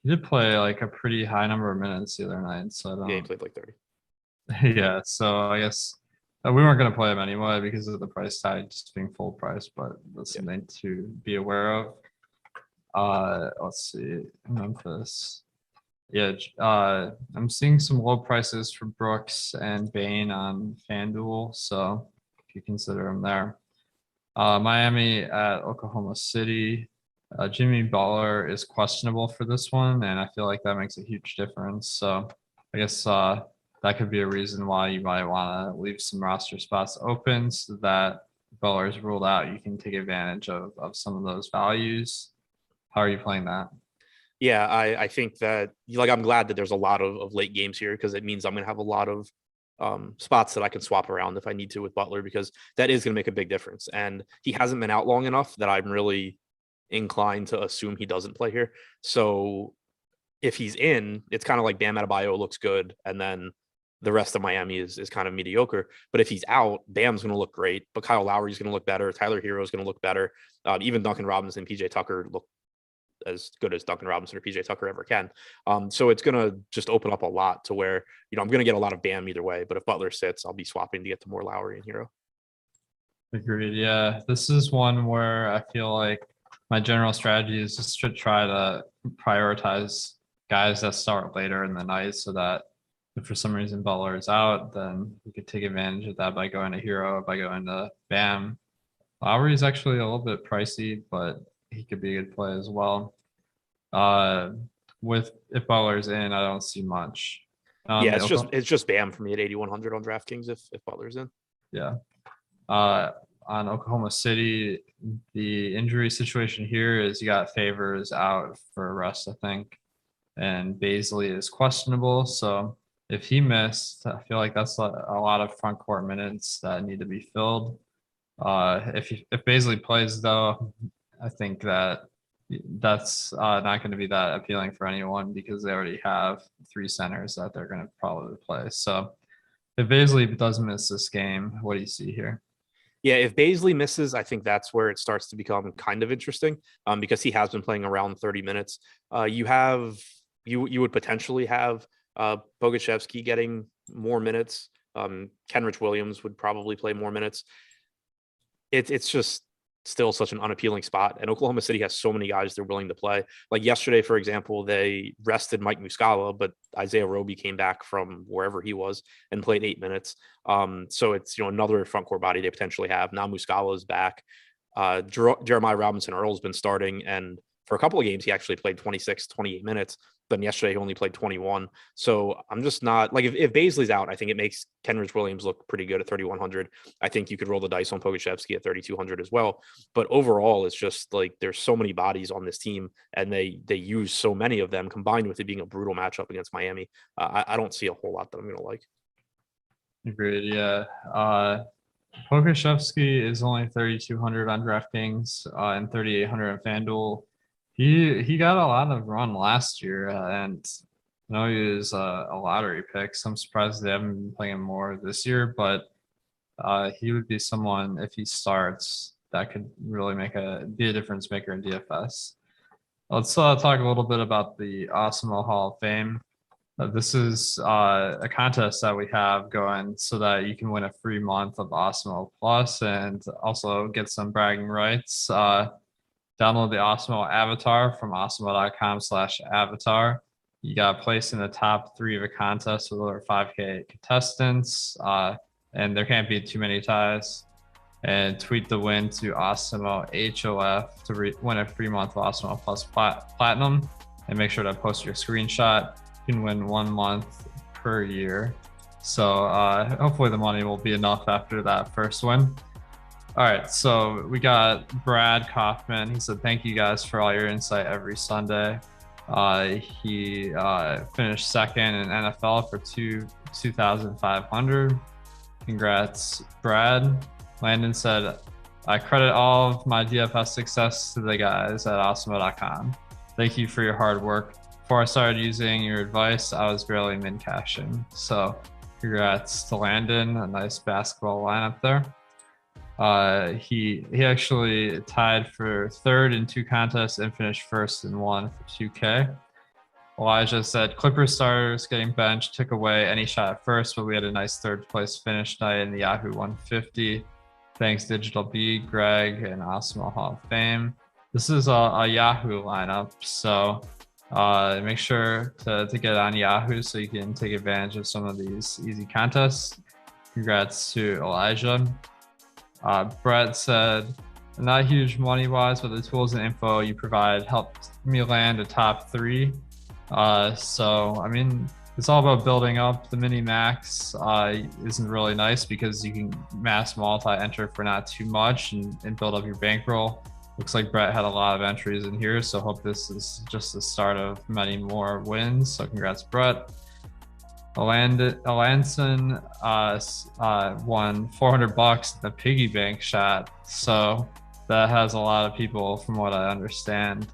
He did play like a pretty high number of minutes the other night, so I don't. Yeah, he played like 30. Yeah, so I guess we weren't going to play him anyway because of the price tag just being full price, but that's something to be aware of. Let's see, Memphis. Yeah, I'm seeing some low prices for Brooks and Bane on FanDuel, so if you consider them there. Miami at Oklahoma City. Jimmy Butler is questionable for this one, and I feel like that makes a huge difference. So I guess that could be a reason why you might want to leave some roster spots open so that Butler is ruled out. You can take advantage of some of those values. How are you playing that? Yeah, I think that I'm glad that there's a lot of late games here because it means I'm going to have a lot of spots that I can swap around if I need to with Butler, because that is going to make a big difference. And he hasn't been out long enough that I'm really inclined to assume he doesn't play here. So if he's in, it's kind of like Bam Adebayo looks good, and then the rest of Miami is kind of mediocre. But if he's out, Bam's going to look great, but Kyle Lowry's going to look better. Tyler Hero is going to look better. Even Duncan Robinson, PJ Tucker look as good as Duncan Robinson or PJ Tucker ever can. So it's going to just open up a lot to where, I'm going to get a lot of Bam either way. But if Butler sits, I'll be swapping to get to more Lowry and Hero. Agreed. Yeah, this is one where I feel like my general strategy is just to try to prioritize guys that start later in the night, so that if for some reason Butler is out, then you could take advantage of that by going to Hero, by going to Bam. Lowry is actually a little bit pricey, but he could be a good play as well. If Butler's in, I don't see much. It's just Bam for me at 8,100 on DraftKings if Butler's in. Yeah. On Oklahoma City, the injury situation here is you got Favors out for a rest, I think, and Bazley is questionable. So if he missed, I feel like that's a lot of front court minutes that need to be filled. If Bazley plays, though, I think that's not going to be that appealing for anyone because they already have 3 centers that they're going to probably play. So if Bazley does miss this game, what do you see here? Yeah, if Bazley misses, I think that's where it starts to become kind of interesting because he has been playing around 30 minutes. You would potentially have Bogashevsky getting more minutes. Kenrich Williams would probably play more minutes. It's just still such an unappealing spot. And Oklahoma City has so many guys they're willing to play. Like yesterday, for example, they rested Mike Muscala, but Isaiah Roby came back from wherever he was and played 8 minutes. So it's, another front court body they potentially have. Now Muscala is back. Jeremiah Robinson Earl's been starting, and for a couple of games, he actually played 26, 28 minutes. Then yesterday, he only played 21. So I'm just not like if Bazley's out, I think it makes Kenrich Williams look pretty good at 3,100. I think you could roll the dice on Pokusevski at 3,200 as well. But overall, it's just like there's so many bodies on this team, and they use so many of them combined with it being a brutal matchup against Miami. I don't see a whole lot that I'm going to like. Agreed. Yeah. Pokusevski is only 3,200 on DraftKings and 3,800 on FanDuel. He got a lot of run last year, and I know he was a lottery pick. So I'm surprised they haven't been playing more this year, but he would be someone, if he starts, that could really be a difference maker in DFS. Let's talk a little bit about the Awesemo Hall of Fame. This is a contest that we have going so that you can win a free month of Awesemo Plus and also get some bragging rights. Download the Awesemo avatar from awesemo.com/avatar. You got placed in the top 3 of a contest with over 5K contestants, and there can't be too many ties. And tweet the win to Awesemo HOF to win a free month of Awesemo Plus Platinum. And make sure to post your screenshot. You can win 1 month per year. So hopefully the money will be enough after that first win. All right, so we got Brad Kaufman. He said, "Thank you guys for all your insight every Sunday." He finished second in NFL for 2,500. Congrats, Brad. Landon said, "I credit all of my DFS success to the guys at Awesemo.com. Thank you for your hard work. Before I started using your advice, I was barely min-cashing." So congrats to Landon, a nice basketball lineup there. He actually tied for 3rd in 2 contests and finished 1st in 1 for 2K. Elijah said, "Clippers starters getting benched took away any shot at first, but we had a nice 3rd place finish night in the Yahoo 150. Thanks, Digital B, Greg, and Awesemo Hall of Fame." This is a Yahoo lineup, so make sure to get on Yahoo so you can take advantage of some of these easy contests. Congrats to Elijah. Brett said, "Not huge money wise, but the tools and info you provide helped me land a top 3. So, I mean, it's all about building up. The mini max isn't really nice because you can mass multi-enter for not too much and build up your bankroll. Looks like Brett had a lot of entries in here, so hope this is just the start of many more wins. So congrats, Brett. Alanson won $400 in the piggy bank shot. So that has a lot of people, from what I understand.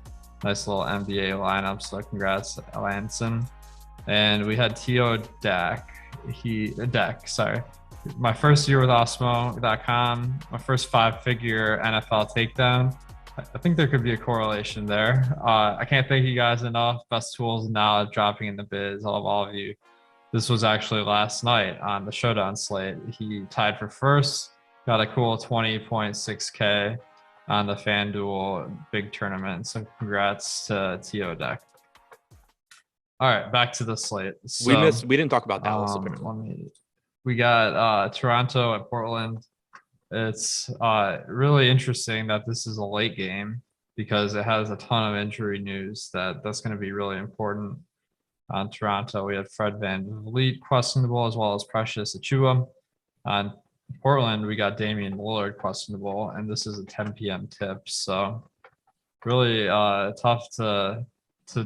Nice little NBA lineup. So congrats, Lanson. And we had T.O. Deck. Sorry. My first year with Awesemo.com, my first 5-figure NFL takedown. I think there could be a correlation there. I can't thank you guys enough. Best tools and knowledge dropping in the biz. I love all of you. This was actually last night on the Showdown slate. He tied for first, got a cool 20.6K on the FanDuel big tournament. So congrats to T.O. Deck. All right, back to the slate. So, we didn't talk about Dallas. Apparently. We got Toronto at Portland. It's really interesting that this is a late game because it has a ton of injury news that's going to be really important on Toronto. We had Fred VanVleet questionable as well as Precious Achiuwa. On Portland, we got Damian Lillard questionable, and this is a 10 p.m. tip. So really tough to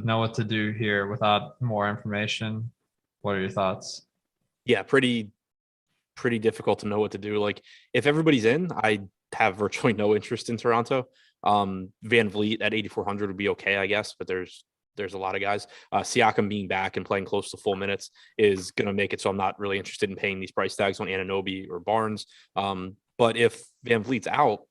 know what to do here without more information. What are your thoughts? Yeah, pretty difficult to know what to do. Like, if everybody's in, I have virtually no interest in Toronto. Van Vliet at 8,400 would be okay, I guess, but there's a lot of guys. Siakam being back and playing close to full minutes is going to make it so I'm not really interested in paying these price tags on Anunoby or Barnes. But if Van Vliet's out,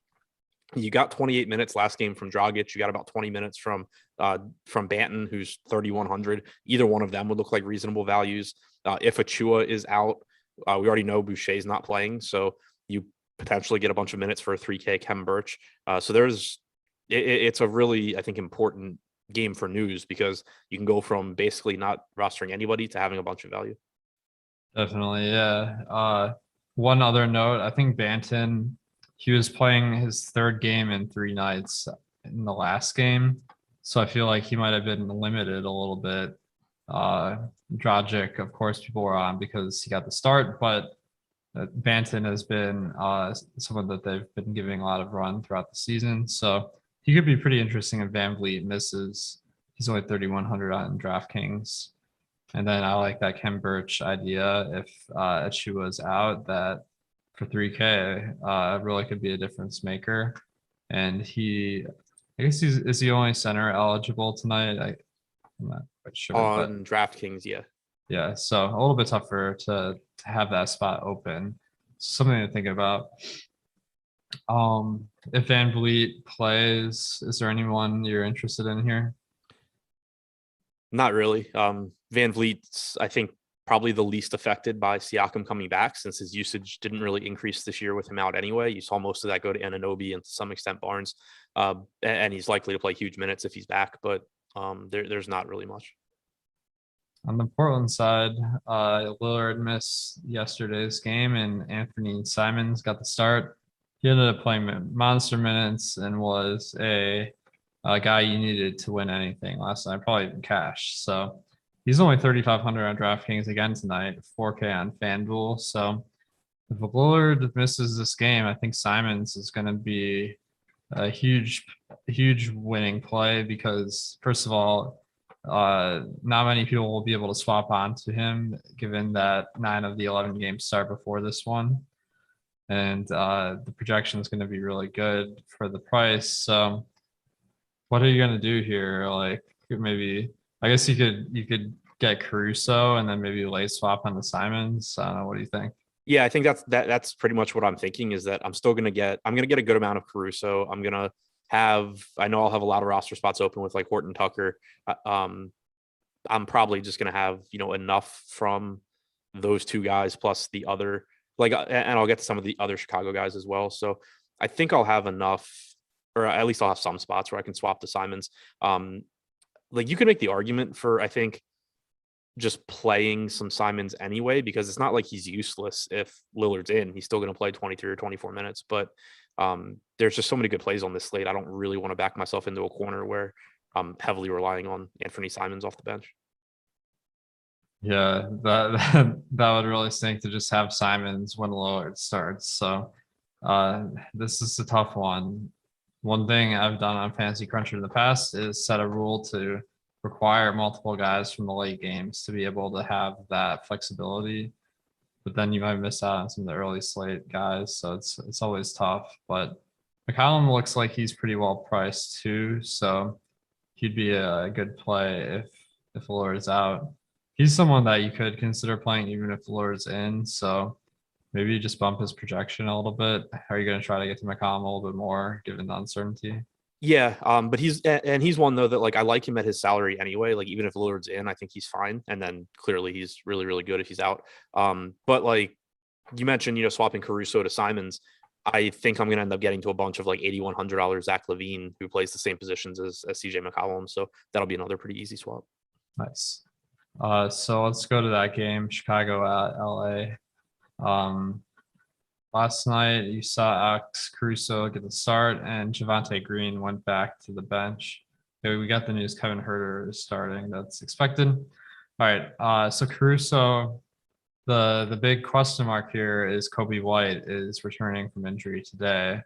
you got 28 minutes last game from Dragic. You got about 20 minutes from Banton, who's 3,100. Either one of them would look like reasonable values. If Achiuwa is out, we already know Boucher's not playing, so you potentially get a bunch of minutes for a 3K Khem Birch. So it's a really, I think, important game for news because you can go from basically not rostering anybody to having a bunch of value. Definitely, yeah. One other note, I think Banton, he was playing his third game in 3 nights in the last game, so I feel like he might have been limited a little bit. Dragic, of course, people were on because he got the start, but Banton has been someone that they've been giving a lot of run throughout the season. So he could be pretty interesting if Van Vliet misses. He's only 3,100 on DraftKings. And then I like that Khem Birch idea if Achiuwa is out, that for 3K really could be a difference maker. And I guess is he only center eligible tonight? I'm not quite sure. On DraftKings, yeah. Yeah, so a little bit tougher to have that spot open. Something to think about. If Van Vliet plays, is there anyone you're interested in here? Not really. Van Vliet's, I think, probably the least affected by Siakam coming back since his usage didn't really increase this year with him out anyway. You saw most of that go to Anunoby and to some extent Barnes. And he's likely to play huge minutes if he's back, but there's not really much. On the Portland side, Lillard missed yesterday's game and Anthony Simons got the start. He ended up playing monster minutes and was a guy you needed to win anything last night, probably even cash. So he's only 3,500 on DraftKings again tonight, 4K on FanDuel. So if Lillard misses this game, I think Simons is going to be a huge winning play because, first of all, not many people will be able to swap onto him given that 9 of the 11 games start before this one. And the projection is going to be really good for the price. So what are you going to do here? Like, maybe, I guess you could get Caruso and then maybe late swap on the Simons. I don't know. What do you think? Yeah, I think that's pretty much what I'm thinking is that I'm going to get a good amount of Caruso. I know I'll have a lot of roster spots open with like Horton Tucker. I'm probably just going to have, enough from those 2 guys plus the other, and I'll get to some of the other Chicago guys as well. So I think I'll have enough, or at least I'll have some spots where I can swap the Simons. You could make the argument for, I think, just playing some Simons anyway, because it's not like he's useless. If Lillard's in, he's still going to play 23 or 24 minutes, but there's just so many good plays on this slate. I don't really want to back myself into a corner where I'm heavily relying on Anthony Simons off the bench. Yeah, that would really stink to just have Simons when Lillard starts. So this is a tough one. One thing I've done on Fantasy Cruncher in the past is set a rule to require multiple guys from the late games to be able to have that flexibility. But then you might miss out on some of the early slate guys. So it's always tough. But McCollum looks like he's pretty well priced too, so he'd be a good play if Lillard's out. He's someone that you could consider playing even if Lillard's in. So maybe you just bump his projection a little bit. How are you going to try to get to McCollum a little bit more given the uncertainty? Yeah, but he's one though that like I like him at his salary anyway. Like even if Lillard's in, I think he's fine. And then clearly he's really, really good if he's out. But like you mentioned, swapping Caruso to Simons. I think I'm gonna end up getting to a bunch of like $8,100 Zach LaVine, who plays the same positions as CJ McCollum. So that'll be another pretty easy swap. Nice. So let's go to that game, Chicago at LA. Last night, you saw Alex Caruso get the start, and Javonte Green went back to the bench. Okay, we got the news Kevin Huerter is starting. That's expected. All right. So Caruso, the big question mark here is Kobe White is returning from injury today.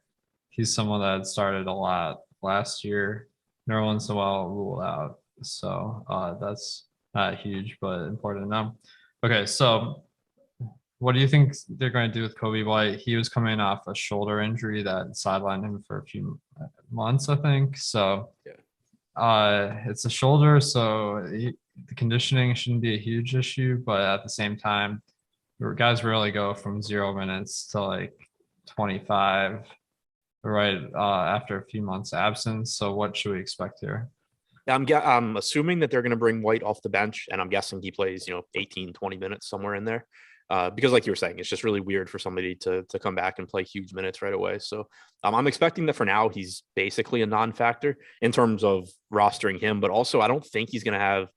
He's someone that had started a lot last year. Nerlens Noel ruled out. So that's not huge, but important to know. Okay, so what do you think they're going to do with Kobe White? He was coming off a shoulder injury that sidelined him for a few months, I think. So it's a shoulder, so the conditioning shouldn't be a huge issue. But at the same time, guys rarely go from 0 minutes to like 25 right after a few months absence. So what should we expect here? I'm assuming that they're going to bring White off the bench, and I'm guessing he plays 18, 20 minutes somewhere in there. Because like you were saying, it's just really weird for somebody to come back and play huge minutes right away. So I'm expecting that for now, he's basically a non-factor in terms of rostering him, but also I don't think he's going to have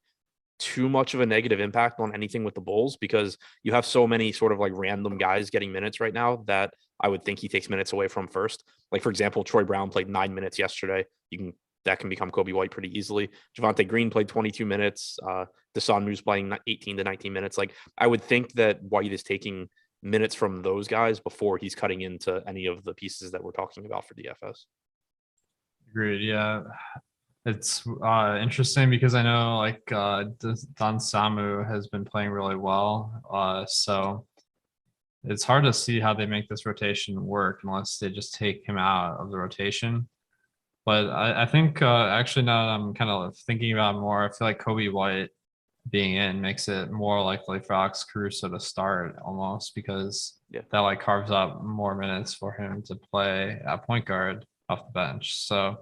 too much of a negative impact on anything with the Bulls because you have so many sort of like random guys getting minutes right now that I would think he takes minutes away from first. Like, for example, Troy Brown played 9 minutes yesterday. That can become Kobe White pretty easily. Javonte Green played 22 minutes. Desanmu's playing 18 to 19 minutes. Like, I would think that White is taking minutes from those guys before he's cutting into any of the pieces that we're talking about for DFS. Agreed. Yeah. It's interesting because I know like Don Samu has been playing really well. So it's hard to see how they make this rotation work unless they just take him out of the rotation. But I think actually now that I'm kind of thinking about it more, I feel like Kobe White being in makes it more likely for Alex Caruso to start almost because that like carves out more minutes for him to play at point guard off the bench. So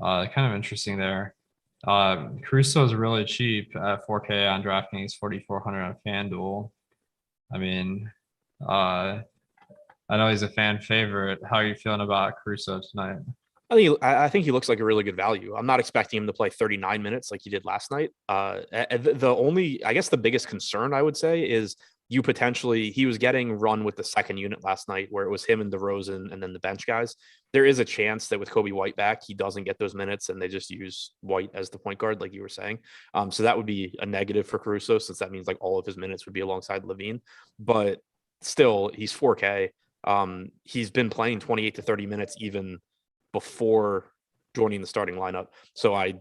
kind of interesting there. Caruso is really cheap at 4K on DraftKings, 4,400 on FanDuel. I mean, I know he's a fan favorite. How are you feeling about Caruso tonight? I think he looks like a really good value. I'm not expecting him to play 39 minutes like he did last night. I guess the biggest concern I would say is he was getting run with the second unit last night where it was him and DeRozan and then the bench guys. There is a chance that with Kobe White back, he doesn't get those minutes and they just use White as the point guard, like you were saying. So that would be a negative for Caruso since that means like all of his minutes would be alongside LaVine. But still, he's 4K. He's been playing 28 to 30 minutes even before joining the starting lineup. So I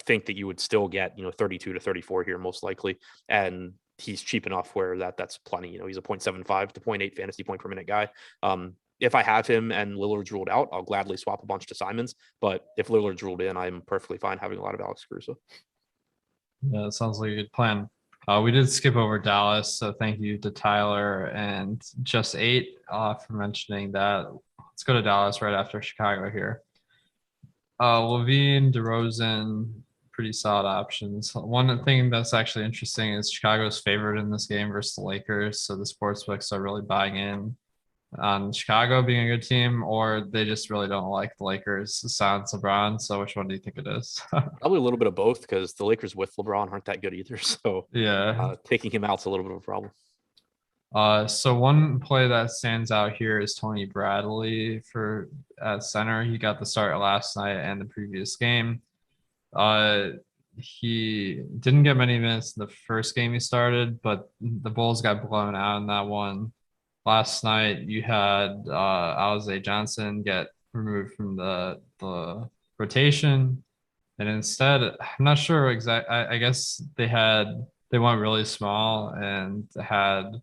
think that you would still get, 32 to 34 here most likely. And he's cheap enough where that's plenty. He's a 0.75 to 0.8 fantasy point per minute guy. If I have him and Lillard's ruled out, I'll gladly swap a bunch to Simons. But if Lillard's ruled in, I'm perfectly fine having a lot of Alex Caruso. Yeah, it sounds like a good plan. We did skip over Dallas, so thank you to Tyler and Just 8 for mentioning that. Let's go to Dallas right after Chicago here. LaVine, DeRozan, pretty solid options. One thing that's actually interesting is Chicago's favored in this game versus the Lakers, so the sportsbooks are really buying in on Chicago being a good team, or they just really don't like the Lakers sans LeBron. So which one do you think it is? Probably a little bit of both because the Lakers with LeBron aren't that good either. So taking him out's a little bit of a problem. So one play that stands out here is Tony Bradley at center. He got the start last night and the previous game. He didn't get many minutes in the first game he started, but the Bulls got blown out in that one. Last night you had Alize Johnson get removed from the rotation, and instead I'm not sure exactly. I guess they went really small and had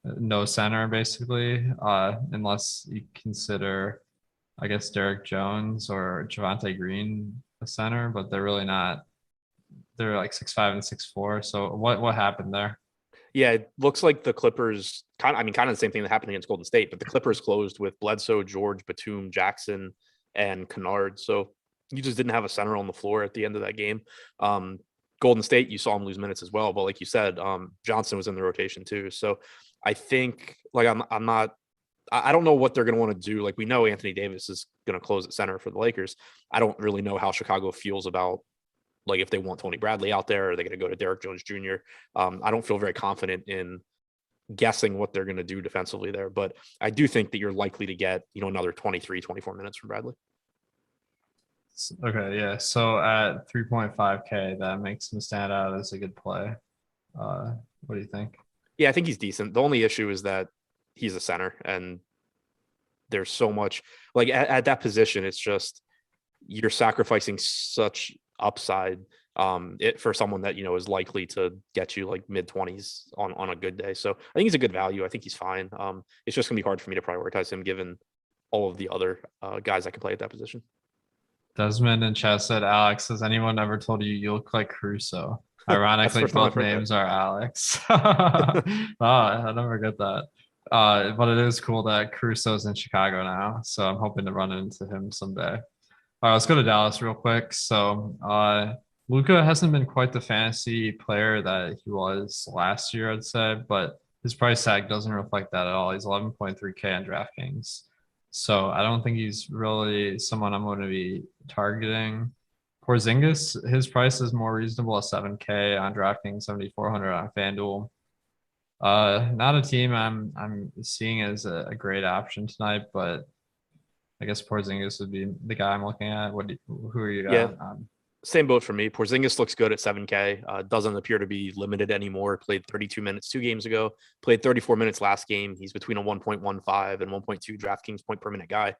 no center basically, unless you consider I guess, Derek Jones or Javonte Green a center, but they're really not. They're like 6'5" and 6'4". So what happened there? Yeah, it looks like the Clippers kind of the same thing that happened against Golden State, but the Clippers closed with Bledsoe, George, Batum, Jackson, and Kennard. So you just didn't have a center on the floor at the end of that game. Golden State, you saw him lose minutes as well, but like you said, Johnson was in the rotation too. So I think like I don't know what they're going to want to do. Like we know Anthony Davis is going to close at center for the Lakers. I don't really know how Chicago feels about like if they want Tony Bradley out there, or are they going to go to Derek Jones Jr.? I don't feel very confident in guessing what they're going to do defensively there, but I do think that you're likely to get, another 23, 24 minutes from Bradley. Okay, yeah. So at 3.5K, that makes him stand out as a good play. What do you think? Yeah, I think he's decent. The only issue is that he's a center, and there's so much like at that position, it's just you're sacrificing such upside for someone that is likely to get you like mid-20s on a good day. So I think he's a good value. I think he's fine. It's just gonna be hard for me to prioritize him given all of the other guys that can play at that position. Desmond and Chess said, Alex, has anyone ever told you look like Caruso? Ironically, both names are Alex. I never get that. But it is cool that Caruso's in Chicago now, so I'm hoping to run into him someday. All right, let's go to Dallas real quick. So Luka hasn't been quite the fantasy player that he was last year, I'd say, but his price tag doesn't reflect that at all. He's 11.3K on DraftKings. So I don't think he's really someone I'm going to be targeting. Porzingis, his price is more reasonable at 7K on DraftKings, 7,400 on FanDuel. Not a team I'm seeing as a great option tonight, but I guess Porzingis would be the guy I'm looking at. Who are you got? Yeah. Same boat for me. Porzingis looks good at 7K. Doesn't appear to be limited anymore. Played 32 minutes 2 games ago. Played 34 minutes last game. He's between a 1.15 and 1.2 DraftKings point per minute guy.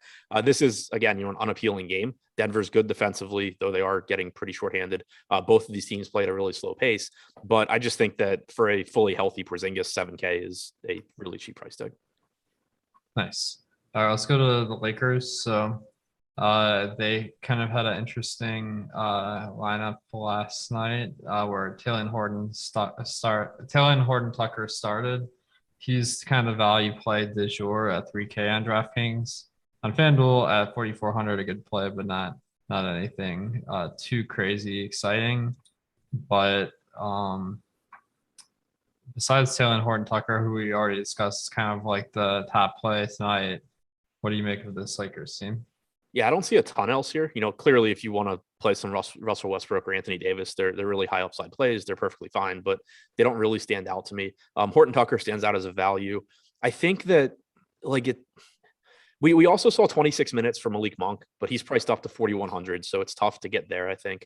This is, again, an unappealing game. Denver's good defensively, though they are getting pretty shorthanded. Both of these teams play at a really slow pace. But I just think that for a fully healthy Porzingis, 7K is a really cheap price tag. Nice. All right, let's go to the Lakers. So they kind of had an interesting lineup last night where Taylor Horton Tucker started. He's kind of value play du jour at 3K on DraftKings. On FanDuel at 4,400, a good play, but not anything too crazy exciting. But besides Taylor Horton Tucker, who we already discussed, is kind of like the top play tonight. What do you make of this Lakers team? Yeah, I don't see a ton else here. Clearly, if you want to play some Russell Westbrook or Anthony Davis, they're really high upside plays. They're perfectly fine, but they don't really stand out to me. Horton Tucker stands out as a value. I think that we also saw 26 minutes from Malik Monk, but he's priced up to 4,100, so it's tough to get there. I think,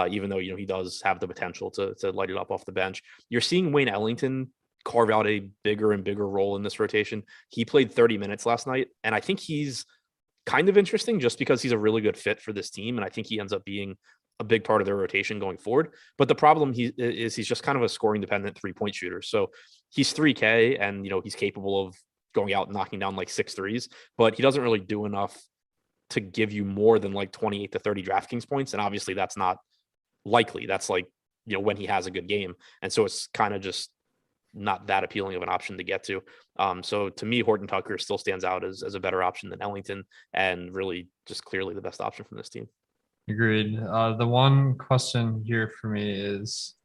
even though he does have the potential to light it up off the bench. You're seeing Wayne Ellington carve out a bigger and bigger role in this rotation. He played 30 minutes last night, and I think he's kind of interesting just because he's a really good fit for this team. And I think he ends up being a big part of their rotation going forward. But the problem he's just kind of a scoring dependent 3-point shooter. So he's 3K and, he's capable of going out and knocking down like 6 threes, but he doesn't really do enough to give you more than like 28 to 30 DraftKings points. And obviously that's not likely. That's like, when he has a good game. And so it's kind of just not that appealing of an option to get to. So to me, Horton Tucker still stands out as a better option than Ellington, and really just clearly the best option from this team. Agreed. The one question here for me is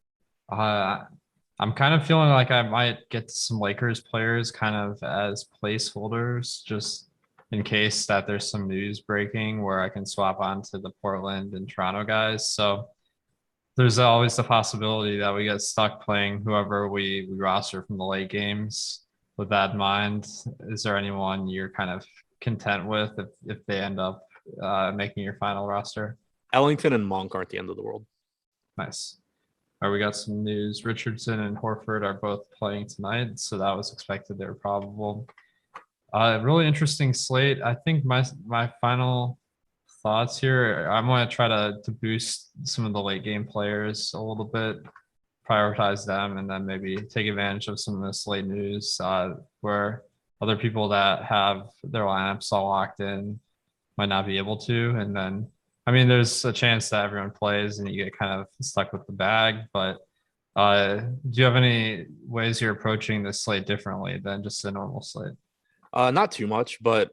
I'm kind of feeling like I might get some Lakers players kind of as placeholders, just in case that there's some news breaking where I can swap onto the Portland and Toronto guys. So there's always the possibility that we get stuck playing whoever we roster from the late games. With that in mind, is there anyone you're kind of content with if they end up making your final roster? Ellington and Monk aren't the end of the world. Nice. All right, we got some news. Richardson and Horford are both playing tonight, so that was expected. They're probable. Really interesting slate. I think my final thoughts here, I'm going to try to boost some of the late game players a little bit, prioritize them, and then maybe take advantage of some of this late news where other people that have their lineups all locked in might not be able to. And then, I mean, there's a chance that everyone plays and you get kind of stuck with the bag. But do you have any ways you're approaching this slate differently than just a normal slate? Not too much, but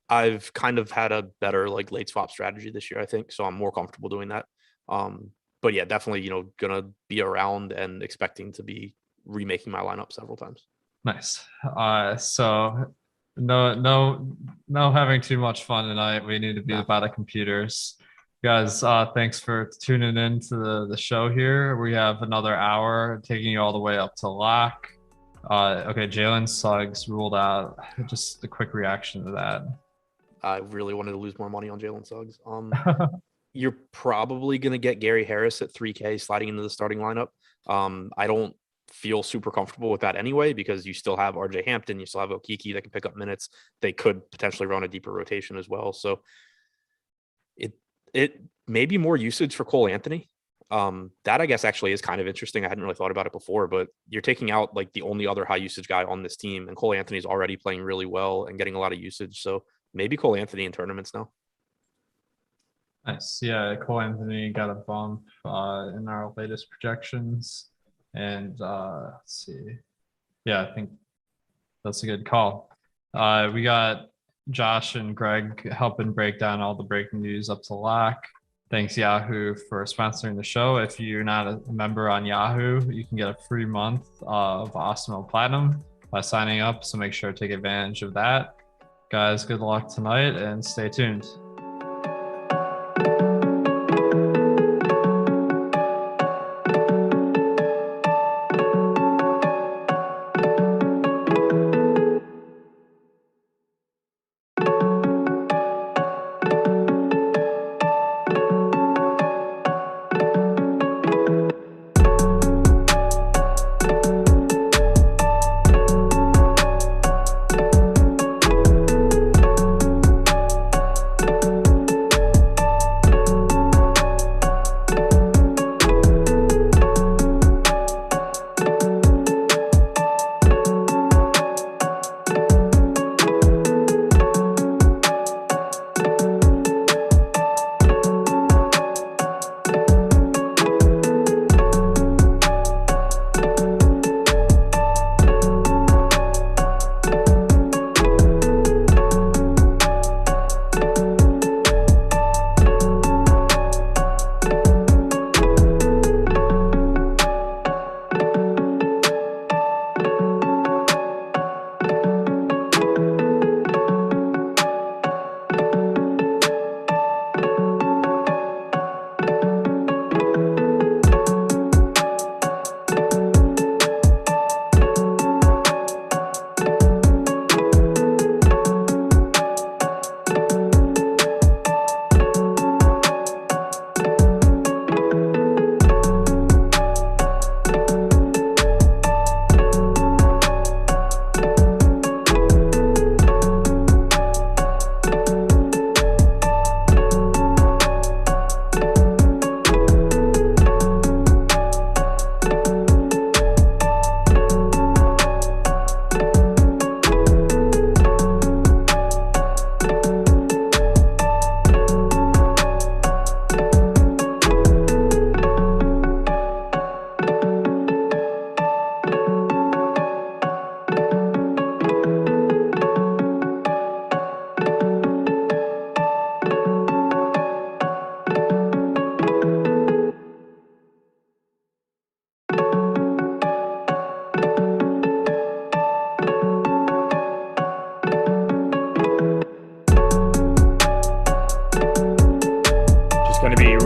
I've kind of had a better like late swap strategy this year, I think. So I'm more comfortable doing that. But yeah, definitely, gonna be around and expecting to be remaking my lineup several times. Nice. So no having too much fun tonight. We need to be about the computers. Guys, thanks for tuning in to the show here. We have another hour taking you all the way up to lock. Okay, Jalen Suggs ruled out. Just a quick reaction to that. I really wanted to lose more money on Jalen Suggs. You're probably going to get Gary Harris at 3K sliding into the starting lineup. I don't feel super comfortable with that anyway, because you still have RJ Hampton, you still have Okiki that can pick up minutes. They could potentially run a deeper rotation as well. So it may be more usage for Cole Anthony. That I guess actually is kind of interesting. I hadn't really thought about it before, but you're taking out like the only other high usage guy on this team, and Cole Anthony's already playing really well and getting a lot of usage. So maybe Cole Anthony in tournaments now. Nice. Yeah, Cole Anthony got a bump in our latest projections. And let's see. Yeah, I think that's a good call. We got Josh and Greg helping break down all the breaking news up to lock. Thanks, Yahoo, for sponsoring the show. If you're not a member on Yahoo, you can get a free month of Awesemo Platinum by signing up. So make sure to take advantage of that. Guys, good luck tonight and stay tuned.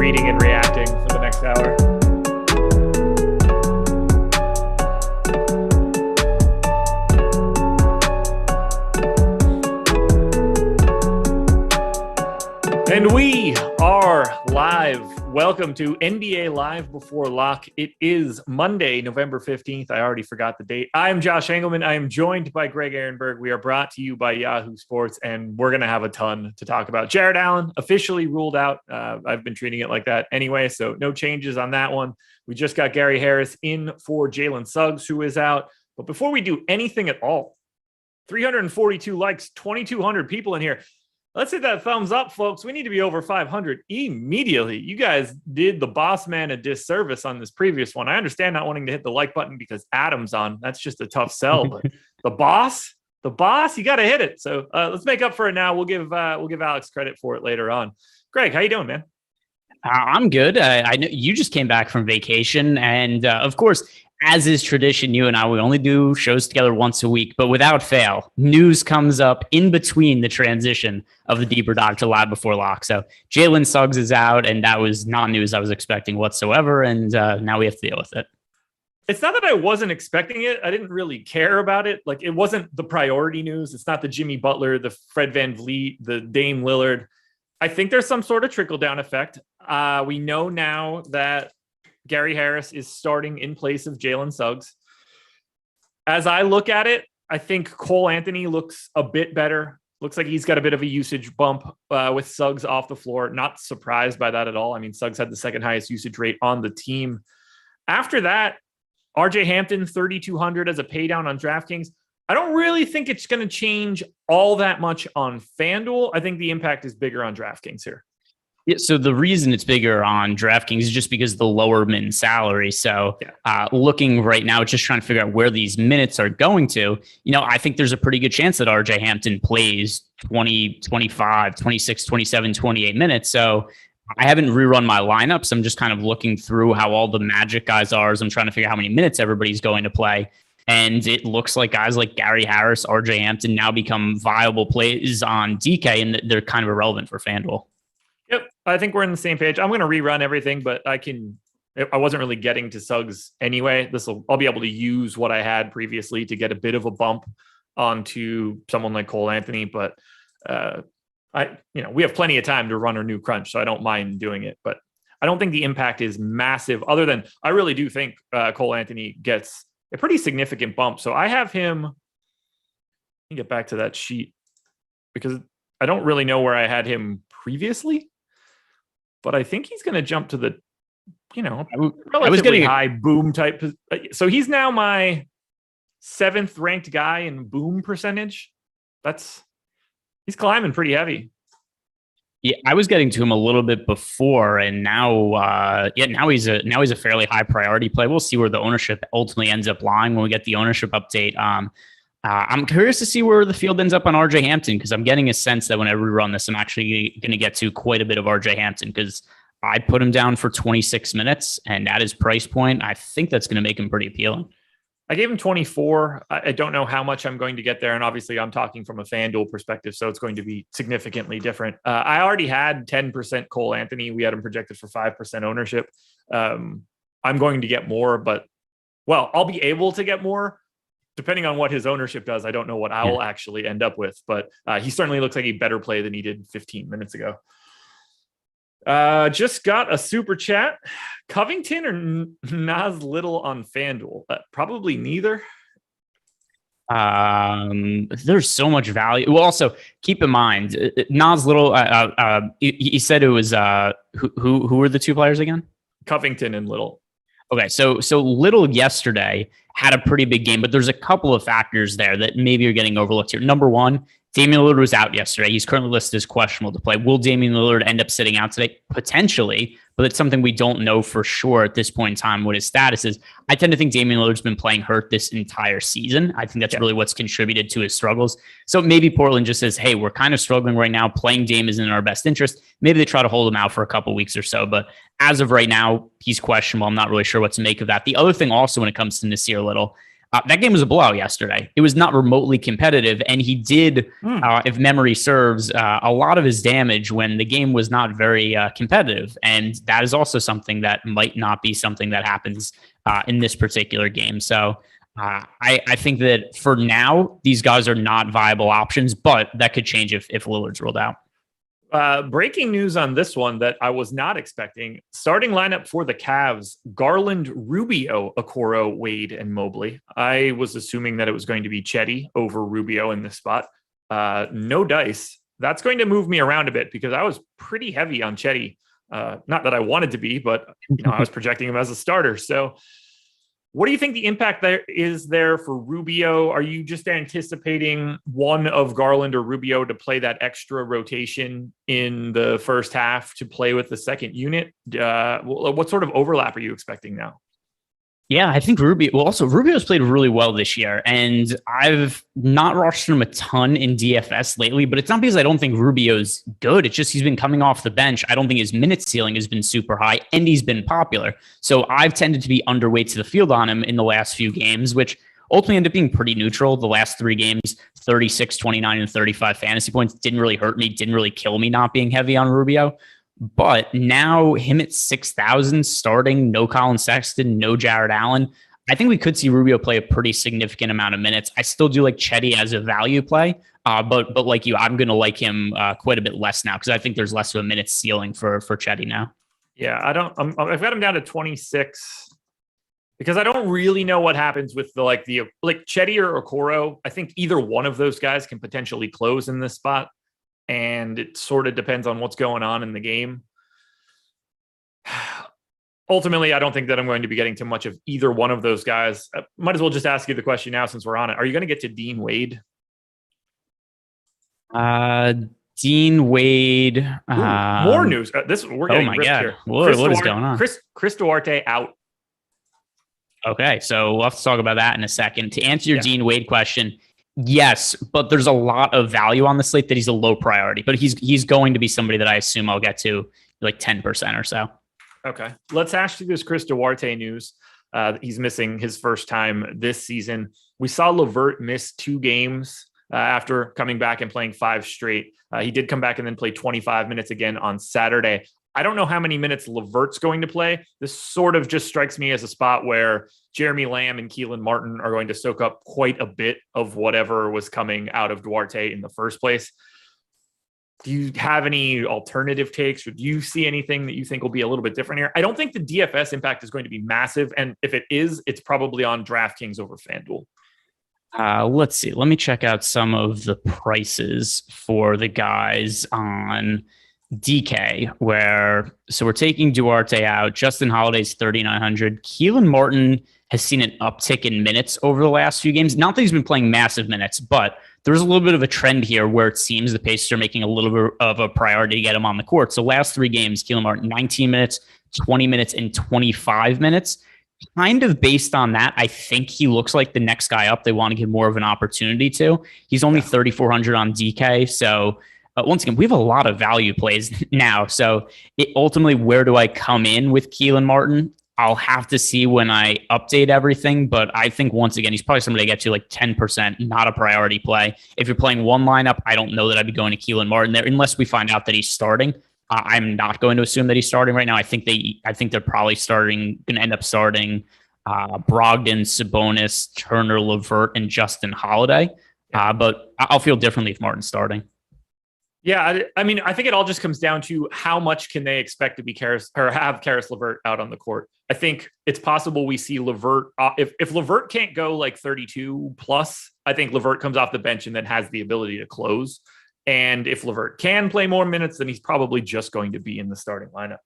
reading and reacting for the next hour. And we are live. Welcome to NBA Live Before Lock. It is Monday, November 15th. I already forgot the date. I'm Josh Engelman. I am joined by Greg Ehrenberg. We are brought to you by Yahoo Sports, and we're going to have a ton to talk about. Jared Allen officially ruled out. I've been treating it like that anyway, so no changes on that one. We just got Gary Harris in for Jalen Suggs, who is out. But before we do anything at all, 342 likes, 2,200 people in here. Let's hit that thumbs up, folks. We need to be over 500 immediately. You guys did the boss man a disservice on this previous one. I understand not wanting to hit the like button because Adam's on. That's just a tough sell. But the boss, you got to hit it. So let's make up for it now. We'll give Alex credit for it later on. Greg, how you doing, man? I'm good. I know you just came back from vacation, and of course, as is tradition, you and I, we only do shows together once a week, but without fail, news comes up in between the transition of the Deeper Dive to Live Before Lock. So Jalen Suggs is out, and that was not news I was expecting whatsoever, and now we have to deal with it. It's not that I wasn't expecting it. I didn't really care about it. Like, it wasn't the priority news. It's not the Jimmy Butler, the Fred VanVleet, the Dame Lillard. I think there's some sort of trickle-down effect. We know now that Gary Harris is starting in place of Jalen Suggs. As I look at it, I think Cole Anthony looks a bit better. Looks like he's got a bit of a usage bump with Suggs off the floor. Not surprised by that at all. I mean, Suggs had the second highest usage rate on the team. After that, RJ Hampton, 3,200 as a pay down on DraftKings. I don't really think it's going to change all that much on FanDuel. I think the impact is bigger on DraftKings here. Yeah, so the reason it's bigger on DraftKings is just because of the lower min salary. So looking right now, just trying to figure out where these minutes are going to, I think there's a pretty good chance that RJ Hampton plays 20, 25, 26, 27, 28 minutes. So I haven't rerun my lineups. I'm just kind of looking through how all the Magic guys are as I'm trying to figure out how many minutes everybody's going to play. And it looks like guys like Gary Harris, RJ Hampton now become viable plays on DK, and they're kind of irrelevant for FanDuel. Yep, I think we're on the same page. I'm going to rerun everything, but I wasn't really getting to Suggs anyway. I'll be able to use what I had previously to get a bit of a bump onto someone like Cole Anthony, but we have plenty of time to run our new crunch, so I don't mind doing it. But I don't think the impact is massive. Other than I really do think Cole Anthony gets a pretty significant bump. So I have him. Let me get back to that sheet because I don't really know where I had him previously. But I think he's going to jump to the, relatively high boom type. So he's now my 7th ranked guy in boom percentage. He's climbing pretty heavy. Yeah, I was getting to him a little bit before, and now he's a fairly high priority play. We'll see where the ownership ultimately ends up lying when we get the ownership update. I'm curious to see where the field ends up on RJ Hampton, because I'm getting a sense that whenever we run this, I'm actually going to get to quite a bit of RJ Hampton, because I put him down for 26 minutes, and at his price point, I think that's going to make him pretty appealing. I gave him 24. I don't know how much I'm going to get there. And obviously I'm talking from a FanDuel perspective, so it's going to be significantly different. I already had 10% Cole Anthony. We had him projected for 5% ownership. I'm going to get more, I'll be able to get more depending on what his ownership does. I don't know what I will actually end up with, but he certainly looks like a better play than he did 15 minutes ago. Just got a super chat. Covington or Nas Little on FanDuel? Probably neither. There's so much value. Well, also keep in mind, Nas Little. He said it was who were the two players again? Covington and Little. Okay, so Little yesterday had a pretty big game, but there's a couple of factors there that maybe are getting overlooked here. Number one, Damian Lillard was out yesterday. He's currently listed as questionable to play. Will Damian Lillard end up sitting out today? Potentially, but it's something we don't know for sure at this point in time what his status is. I tend to think Damian Lillard's been playing hurt this entire season. I think that's really what's contributed to his struggles. So maybe Portland just says, hey, we're kind of struggling right now. Playing Dame isn't in our best interest. Maybe they try to hold him out for a couple weeks or so. But as of right now, he's questionable. I'm not really sure what to make of that. The other thing also when it comes to Nasir Little, that game was a blowout yesterday. It was not remotely competitive, and he did, if memory serves, a lot of his damage when the game was not very competitive. And that is also something that might not be something that happens in this particular game. So I think that for now, these guys are not viable options, but that could change if Lillard's ruled out. Breaking news on this one that I was not expecting. Starting lineup for the Cavs: Garland, Rubio, Okoro, Wade, and Mobley. I was assuming that it was going to be Chetty over Rubio in this spot. No dice. That's going to move me around a bit because I was pretty heavy on Chetty. Not that I wanted to be, but I was projecting him as a starter. So What do you think the impact there is there for Rubio? Are you just anticipating one of Garland or Rubio to play that extra rotation in the first half to play with the second unit? What sort of overlap are you expecting now? Yeah, I think Rubio's played really well this year, and I've not rushed him a ton in DFS lately, but it's not because I don't think Rubio's good. It's just he's been coming off the bench. I don't think his minute ceiling has been super high, and he's been popular. So I've tended to be underweight to the field on him in the last few games, which ultimately ended up being pretty neutral. The last 3 games, 36, 29, and 35 fantasy points didn't really hurt me, didn't really kill me not being heavy on Rubio. But now him at 6,000 starting, no Colin Sexton, no Jared Allen. I think we could see Rubio play a pretty significant amount of minutes. I still do like Chetty as a value play, but like you, I'm going to like him quite a bit less now because I think there's less of a minute ceiling for Chetty now. Yeah, I've got him down to 26 because I don't really know what happens with the Chetty or Okoro. I think either one of those guys can potentially close in this spot. And it sort of depends on what's going on in the game. Ultimately, I don't think that I'm going to be getting too much of either one of those guys. I might as well just ask you the question now since we're on it. Are you going to get to Dean Wade? Dean Wade. More news. We're getting ripped here. What is going on? Chris Duarte out. Okay, so we'll have to talk about that in a second. To answer your Dean Wade question, yes, but there's a lot of value on the slate that he's a low priority. But he's going to be somebody that I assume I'll get to like 10% or so. Okay, let's hash through this Chris Duarte news. He's missing his first time this season. We saw LeVert miss 2 games after coming back and playing 5 straight. He did come back and then play 25 minutes again on Saturday. I don't know how many minutes LeVert's going to play. This sort of just strikes me as a spot where Jeremy Lamb and Keelan Martin are going to soak up quite a bit of whatever was coming out of Duarte in the first place. Do you have any alternative takes, or do you see anything that you think will be a little bit different here? I don't think the DFS impact is going to be massive. And if it is, it's probably on DraftKings over FanDuel. Let's see. Let me check out some of the prices for the guys on DK, so we're taking Duarte out. Justin Holiday's 3,900. Keelan Martin has seen an uptick in minutes over the last few games. Not that he's been playing massive minutes, but there's a little bit of a trend here where it seems the Pacers are making a little bit of a priority to get him on the court. So last 3 games, Keelan Martin, 19 minutes, 20 minutes, and 25 minutes. Kind of based on that, I think he looks like the next guy up they want to give more of an opportunity to. He's only 3,400 on DK, so once again, we have a lot of value plays now. So ultimately, where do I come in with Keelan Martin? I'll have to see when I update everything. But I think, once again, he's probably somebody to get to like 10%, not a priority play. If you're playing one lineup, I don't know that I'd be going to Keelan Martin there unless we find out that he's starting. I'm not going to assume that he's starting right now. I think they're probably going to end up starting Brogdon, Sabonis, Turner, LeVert, and Justin Holiday. But I'll feel differently if Martin's starting. Yeah, I mean, I think it all just comes down to how much can they expect to be have Caris LeVert out on the court. I think it's possible we see LeVert if LeVert can't go like 32 plus. I think LeVert comes off the bench and then has the ability to close. And if LeVert can play more minutes, then he's probably just going to be in the starting lineup.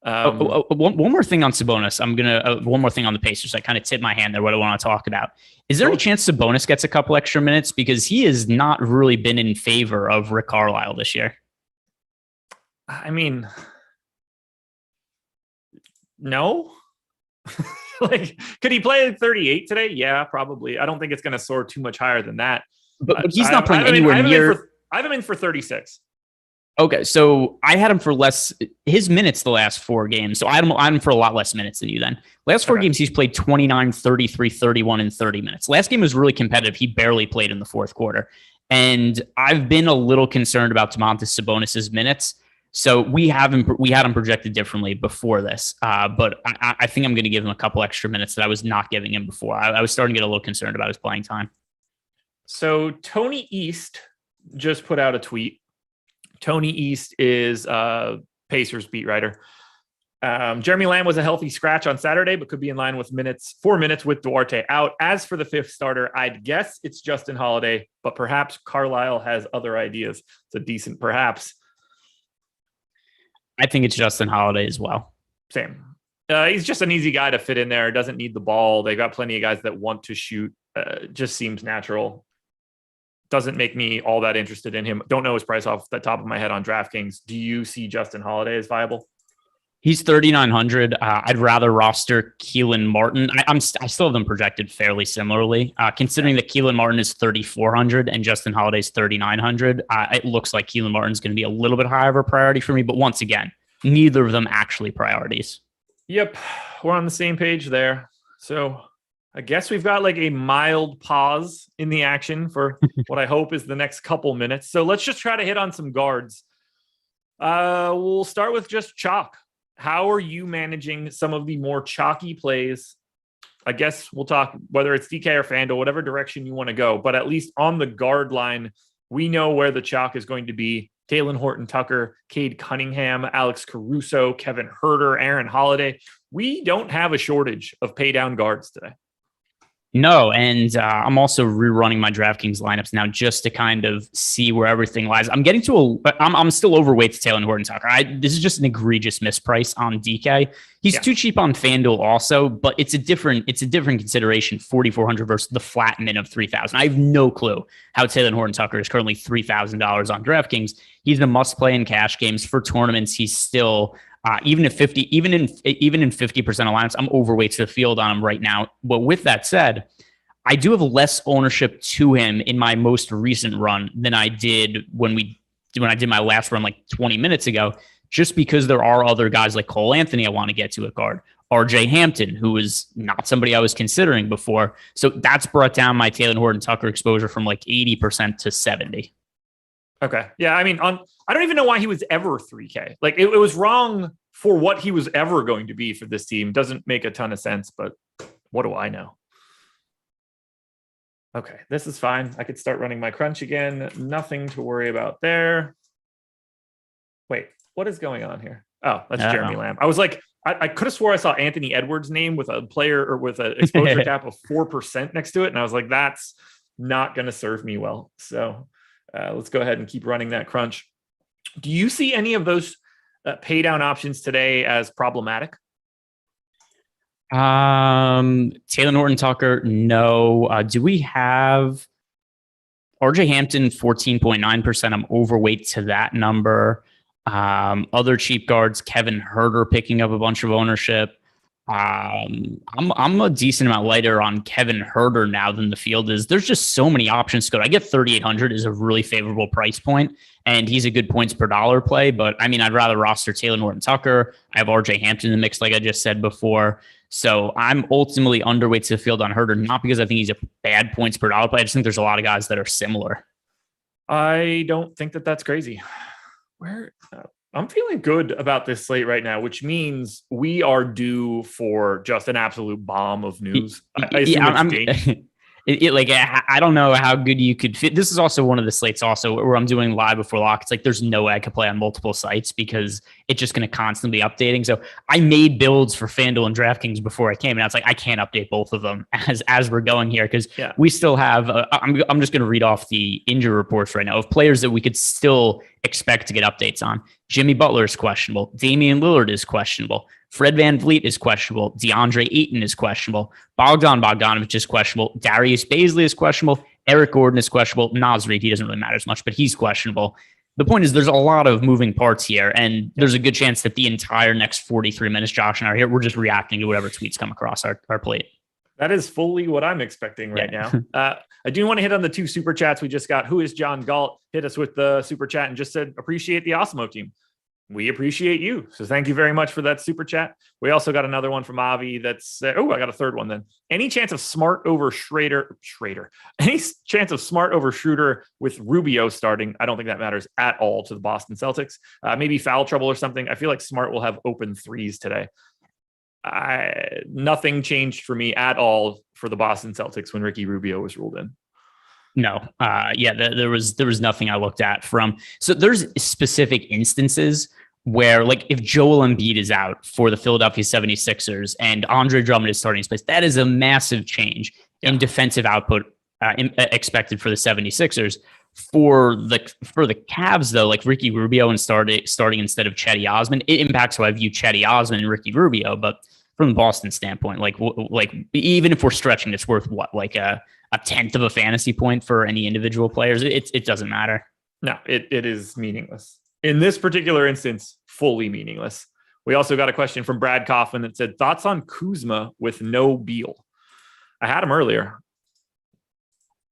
One more thing on Sabonis. I'm gonna one more thing on the Pacers. I kind of tipped my hand there. What I want to talk about. Is there any chance Sabonis gets a couple extra minutes, because he has not really been in favor of Rick Carlisle this year? I mean, no. Like, could he play 38 today? Yeah, probably. I don't think it's going to soar too much higher than that. But he's not playing anywhere near. I have him in for 36. Okay, so I had him for less his minutes the last 4 games. So I had him for a lot less minutes than you then. Last 4 games, he's played 29, 33, 31, and 30 minutes. Last game was really competitive. He barely played in the fourth quarter. And I've been a little concerned about Domantas Sabonis' minutes. So we had him projected differently before this. But I think I'm going to give him a couple extra minutes that I was not giving him before. I was starting to get a little concerned about his playing time. So Tony East just put out a tweet. Tony East is Pacers beat writer. Jeremy Lamb was a healthy scratch on Saturday, but could be in line with 4 minutes with Duarte out. As for the 5th starter, I'd guess it's Justin Holiday, but perhaps Carlisle has other ideas. It's a decent perhaps. I think it's Justin Holiday as well. Same. He's just an easy guy to fit in there. Doesn't need the ball. They've got plenty of guys that want to shoot. Just seems natural. Doesn't make me all that interested in him. Don't know his price off the top of my head on DraftKings. Do you see Justin Holiday as viable? He's 3,900. I'd rather roster Keelan Martin. I still have them projected fairly similarly. Considering that Keelan Martin is 3,400 and Justin Holiday's 3,900, it looks like Keelan Martin's going to be a little bit higher of a priority for me. But once again, neither of them actually priorities. Yep, we're on the same page there. So I guess we've got like a mild pause in the action for what I hope is the next couple minutes. So let's just try to hit on some guards. We'll start with just chalk. How are you managing some of the more chalky plays? I guess we'll talk whether it's DK or FanDuel, whatever direction you want to go. But at least on the guard line, we know where the chalk is going to be. Talen Horton-Tucker, Cade Cunningham, Alex Caruso, Kevin Huerter, Aaron Holiday. We don't have a shortage of pay down guards today. No, and I'm also rerunning my DraftKings lineups now just to kind of see where everything lies. I'm still overweight to Talen Horton-Tucker. This is just an egregious misprice on DK. He's too cheap on FanDuel also, but it's a different consideration. 4,400 versus the flat min of 3,000. I have no clue how Talen Horton-Tucker is currently $3,000 on DraftKings. He's a must play in cash games for tournaments. He's still. Even in 50% of lineups, I'm overweight to the field on him right now. But with that said, I do have less ownership to him in my most recent run than I did when I did my last run like 20 minutes ago, just because there are other guys like Cole Anthony I want to get to at guard. RJ Hampton, who is not somebody I was considering before. So that's brought down my Talen Horton-Tucker exposure from like 80% to 70. Okay. Yeah. I mean, I don't even know why he was ever 3K. Like it was wrong for what he was ever going to be for this team. Doesn't make a ton of sense, but what do I know? Okay. This is fine. I could start running my crunch again. Nothing to worry about there. Wait, what is going on here? Oh, that's Jeremy Lamb. I was like, I could have swore I saw Anthony Edwards' name with a player or with an exposure cap of 4% next to it. And I was like, that's not going to serve me well. So let's go ahead and keep running that crunch. Do you see any of those pay down options today as problematic? Talen Horton-Tucker, no. Do we have RJ Hampton 14.9%? I'm overweight to that number. Other cheap guards, Kevin Huerter picking up a bunch of ownership. I'm a decent amount lighter on Kevin Huerter now than the field is. There's just so many options to go. I get 3,800 is a really favorable price point, and he's a good points per dollar play. But I mean, I'd rather roster Talen Horton-Tucker. I have RJ Hampton in the mix, like I just said before. So I'm ultimately underweight to the field on Huerter, not because I think he's a bad points per dollar play. I just think there's a lot of guys that are similar. I don't think that that's crazy. I'm feeling good about this slate right now, which means we are due for just an absolute bomb of news. I don't know how good you could fit. This is also one of the slates also where I'm doing live before lock. It's like there's no way I could play on multiple sites because it's just going to constantly be updating. So I made builds for FanDuel and DraftKings before I came, and I was like, I can't update both of them as we're going here because we still have. I'm just going to read off the injury reports right now of players that we could still expect to get updates on. Jimmy Butler is questionable. Damian Lillard is questionable. Fred VanVleet is questionable. DeAndre Ayton is questionable. Bogdan Bogdanovic is questionable. Darius Bazley is questionable. Eric Gordon is questionable. Naz Reid, he doesn't really matter as much, but he's questionable. The point is there's a lot of moving parts here, and there's a good chance that the entire next 43 minutes, Josh and I are here, we're just reacting to whatever tweets come across our plate. That is fully what I'm expecting right now. I do want to hit on the two super chats we just got. Who is John Galt? Hit us with the super chat and just said, appreciate the Awesemo team. We appreciate you. So thank you very much for that super chat. We also got another one from Avi that's, I got a third one then. Any chance of Smart over Schrader? Any chance of Smart over Schroeder with Rubio starting? I don't think that matters at all to the Boston Celtics. Maybe foul trouble or something. I feel like Smart will have open threes today. Nothing changed for me at all for the Boston Celtics when Ricky Rubio was ruled in. No. There was nothing I looked at from. So there's specific instances where, like, if Joel Embiid is out for the Philadelphia 76ers and Andre Drummond is starting his place, that is a massive change in defensive output expected for the 76ers. For the Cavs, though, like Ricky Rubio and starting instead of Chetty Osman, it impacts how I view Chetty Osman and Ricky Rubio. But from the Boston standpoint, like even if we're stretching, it's worth what, like a tenth of a fantasy point for any individual players. It doesn't matter. No, it is meaningless. In this particular instance, fully meaningless. We also got a question from Brad Kaufman that said, thoughts on Kuzma with no Beal? I had him earlier.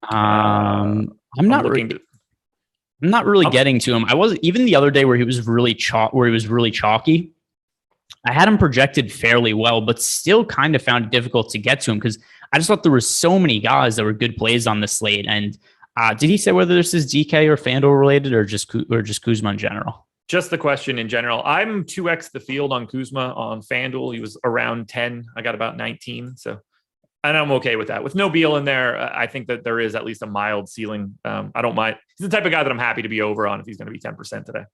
I'm not really getting to him. I wasn't even the other day where he was really chalky. I had him projected fairly well, but still kind of found it difficult to get to him because I just thought there were so many guys that were good plays on the slate. And did he say whether this is DK or FanDuel related or just Kuzma in general? Just the question in general. I'm 2x the field on Kuzma on FanDuel. He was around 10. I got about 19. So. And I'm okay with that. With no Beal in there, I think that there is at least a mild ceiling. I don't mind. He's the type of guy that I'm happy to be over on if he's going to be 10% today.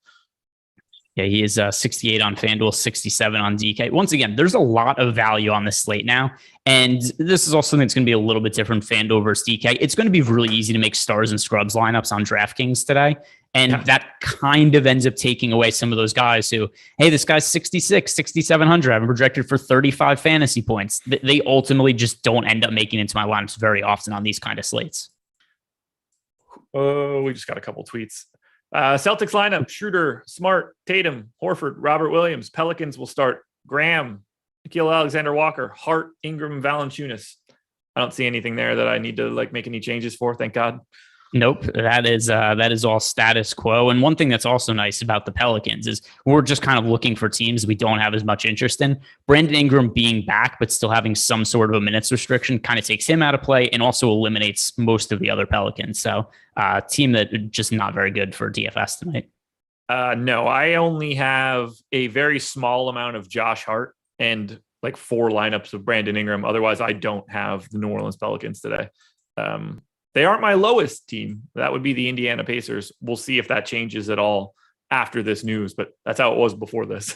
Yeah, he is 68 on FanDuel, 67 on DK. Once again, there's a lot of value on this slate now. And this is also something that's going to be a little bit different, FanDuel versus DK. It's going to be really easy to make stars and scrubs lineups on DraftKings today. And that kind of ends up taking away some of those guys who, hey, this guy's 66, 6,700. I'm projected for 35 fantasy points. They ultimately just don't end up making it into my lineups very often on these kind of slates. Oh, we just got a couple tweets. Celtics lineup: Schroeder, Smart, Tatum, Horford, Robert Williams. Pelicans will start Graham, Nickeil Alexander-Walker, Hart, Ingram, Valanciunas. I don't see anything there that I need to make any changes for. Thank God. Nope, that is all status quo. And one thing that's also nice about the Pelicans is we're just kind of looking for teams we don't have as much interest in. Brandon Ingram being back, but still having some sort of a minutes restriction kind of takes him out of play and also eliminates most of the other Pelicans. So team that just not very good for DFS tonight. No, I only have a very small amount of Josh Hart and 4 lineups of Brandon Ingram. Otherwise, I don't have the New Orleans Pelicans today. They aren't my lowest team. That would be the Indiana Pacers. We'll see if that changes at all after this news, but that's how it was before this.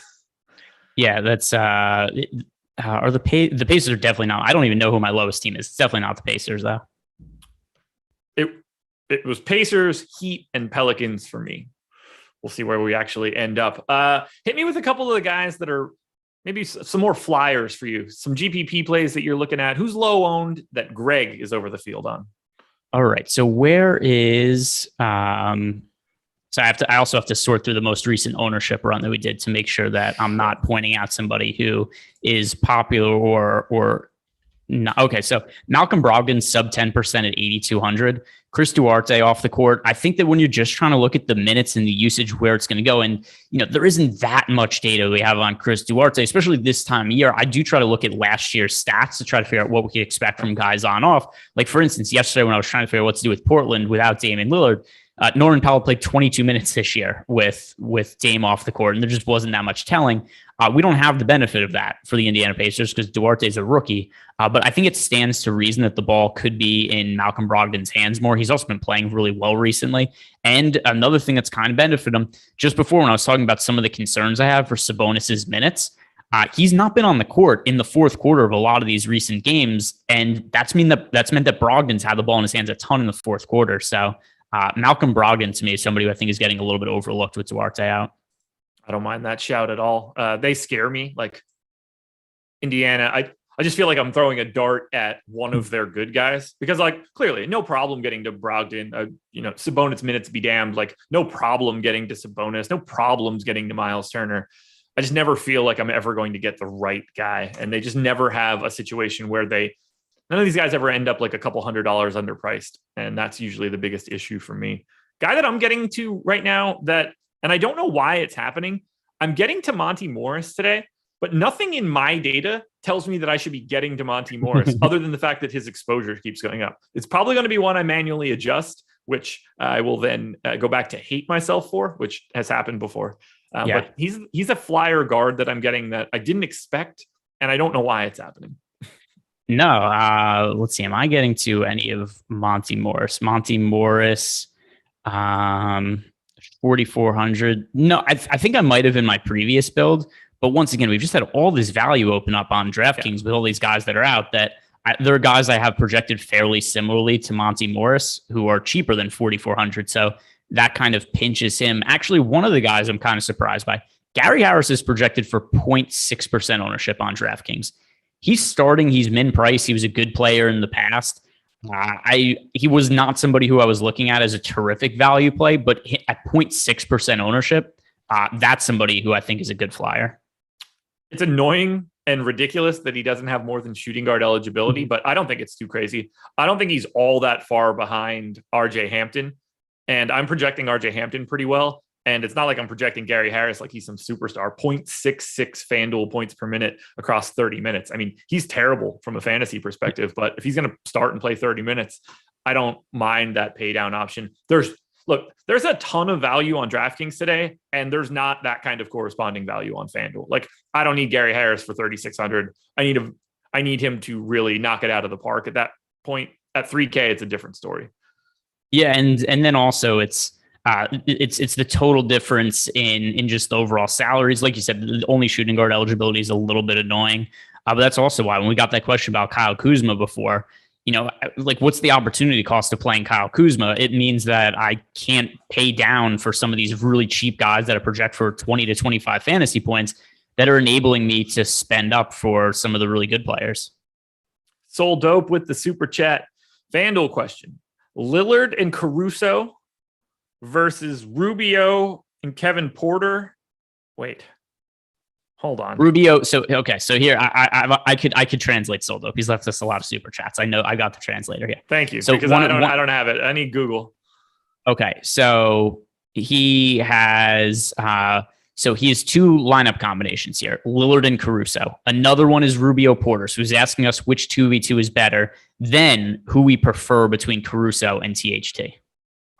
Yeah, that's the Pacers are definitely not. I don't even know who my lowest team is. It's definitely not the Pacers though. It was Pacers, Heat, and Pelicans for me. We'll see where we actually end up. Hit me with a couple of the guys that are maybe some more flyers for you. Some GPP plays that you're looking at. Who's low owned that Greg is over the field on? All right. So where is so I also have to sort through the most recent ownership run that we did to make sure that I'm not pointing out somebody who is popular or not. Okay. So Malcolm Brogdon sub 10% at 8,200. Chris Duarte off the court. I think that when you're just trying to look at the minutes and the usage where it's going to go, and there isn't that much data we have on Chris Duarte, especially this time of year. I do try to look at last year's stats to try to figure out what we could expect from guys on off. Like for instance, yesterday when I was trying to figure out what to do with Portland without Damian Lillard, Norman Powell played 22 minutes this year with Dame off the court, and there just wasn't that much telling. We don't have the benefit of that for the Indiana Pacers because Duarte is a rookie. But I think it stands to reason that the ball could be in Malcolm Brogdon's hands more. He's also been playing really well recently. And another thing that's kind of benefited him, just before when I was talking about some of the concerns I have for Sabonis's minutes, he's not been on the court in the fourth quarter of a lot of these recent games. And that's meant that Brogdon's had the ball in his hands a ton in the fourth quarter. So Malcolm Brogdon to me is somebody who I think is getting a little bit overlooked with Duarte out. I don't mind that shout at all. They scare me. Like Indiana, I just feel like I'm throwing a dart at one of their good guys because, clearly, no problem getting to Brogdon. Sabonis minutes be damned. No problem getting to Sabonis. No problems getting to Miles Turner. I just never feel like I'm ever going to get the right guy, and they just never have a situation where none of these guys ever end up a couple $100 underpriced, and that's usually the biggest issue for me. Guy that I'm getting to right now and I don't know why it's happening. I'm getting to Monty Morris today, but nothing in my data tells me that I should be getting to Monty Morris other than the fact that his exposure keeps going up. It's probably going to be one I manually adjust, which I will then go back to hate myself for, which has happened before. But he's a flyer guard that I'm getting that I didn't expect, and I don't know why it's happening. No, let's see. Am I getting to any of Monty Morris? Monty Morris, 4,400. No, I think I might have in my previous build. But once again, we've just had all this value open up on DraftKings with all these guys that are out that There are guys I have projected fairly similarly to Monty Morris who are cheaper than 4,400. So that kind of pinches him. Actually, one of the guys I'm kind of surprised by, Gary Harris is projected for 0.6% ownership on DraftKings. He's starting. He's min price. He was a good player in the past. He was not somebody who I was looking at as a terrific value play, but at 0.6% ownership, that's somebody who I think is a good flyer. It's annoying and ridiculous that he doesn't have more than shooting guard eligibility, but I don't think it's too crazy. I don't think he's all that far behind RJ Hampton, and I'm projecting RJ Hampton pretty well. And it's not like I'm projecting Gary Harris like he's some superstar. 0.66 FanDuel points per minute across 30 minutes. I mean, he's terrible from a fantasy perspective, but if he's going to start and play 30 minutes, I don't mind that pay down option. There's a ton of value on DraftKings today, and there's not that kind of corresponding value on FanDuel. Like, I don't need Gary Harris for 3,600. I need him to really knock it out of the park at that point. At 3K, it's a different story. Yeah, and then also it's the total difference in just the overall salaries. Like you said, the only shooting guard eligibility is a little bit annoying. But that's also why when we got that question about Kyle Kuzma before, like, what's the opportunity cost of playing Kyle Kuzma? It means that I can't pay down for some of these really cheap guys that I project for 20 to 25 fantasy points that are enabling me to spend up for some of the really good players. Soul Dope with the super chat. FanDuel question. Lillard and Caruso versus Rubio and Kevin Porter. Wait, hold on. Rubio. So here I could translate Soul Dope. He's left us a lot of super chats. I know I got the translator here. Thank you. So because I don't have it. I need Google. Okay, so he has he has two lineup combinations here: Lillard and Caruso. Another one is Rubio Porter. So he's asking us which 2v2 is better, then who we prefer between Caruso and THT.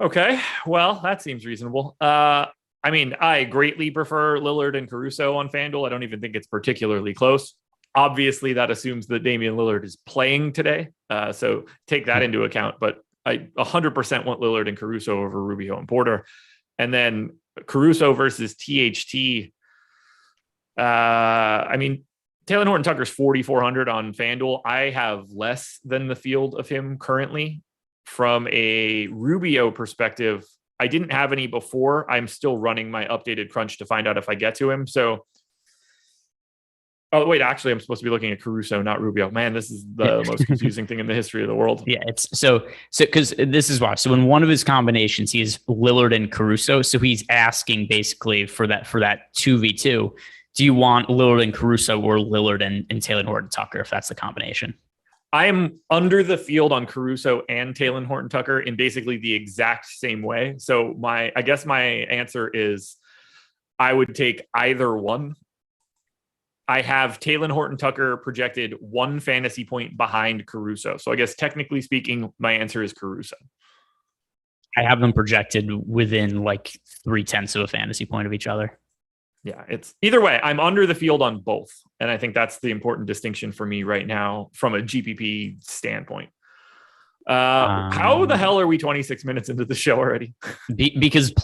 Okay, well, that seems reasonable. I mean, I greatly prefer Lillard and Caruso on FanDuel. I don't even think it's particularly close. Obviously, that assumes that Damian Lillard is playing today. So take that into account. But I 100% want Lillard and Caruso over Rubio and Porter. And then Caruso versus THT. I mean, Taylor Horton Tucker's 4,400 on FanDuel. I have less than the field of him currently. From a Rubio perspective, I didn't have any before. I'm still running my updated crunch to find out if I get to him. So, oh, wait, actually, I'm supposed to be looking at Caruso, not Rubio. Man, this is the most confusing thing in the history of the world. Yeah, it's so because this is why. So in one of his combinations, he's Lillard and Caruso. So he's asking basically for that 2v2. Do you want Lillard and Caruso or Lillard and Taylor Horton Tucker if that's the combination? I'm under the field on Caruso and Taylor Horton Tucker in basically the exact same way. So I guess my answer is I would take either one. I have Taylor Horton Tucker projected 1 fantasy point behind Caruso. So I guess technically speaking, my answer is Caruso. I have them projected within like 0.3 of a fantasy point of each other. Yeah, it's either way. I'm under the field on both. And I think that's the important distinction for me right now from a GPP standpoint. How the hell are we 26 minutes into the show already? Because a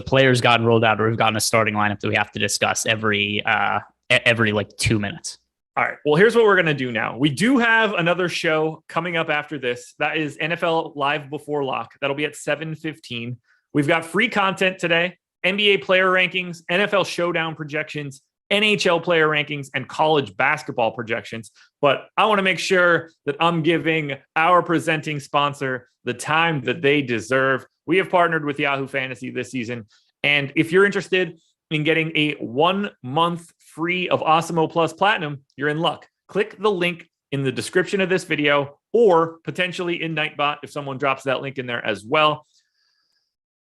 player's gotten rolled out or we've gotten a starting lineup that we have to discuss every like 2 minutes. All right. Well, here's what we're going to do now. We do have another show coming up after this. That is NFL Live Before Lock. That'll be at 7:15. We've got free content today. NBA player rankings, NFL showdown projections, NHL player rankings, and college basketball projections. But I want to make sure that I'm giving our presenting sponsor the time that they deserve. We have partnered with Yahoo Fantasy this season. And if you're interested in getting a 1 month free of Awesemo Plus Platinum, you're in luck. Click the link in the description of this video or potentially in Nightbot if someone drops that link in there as well.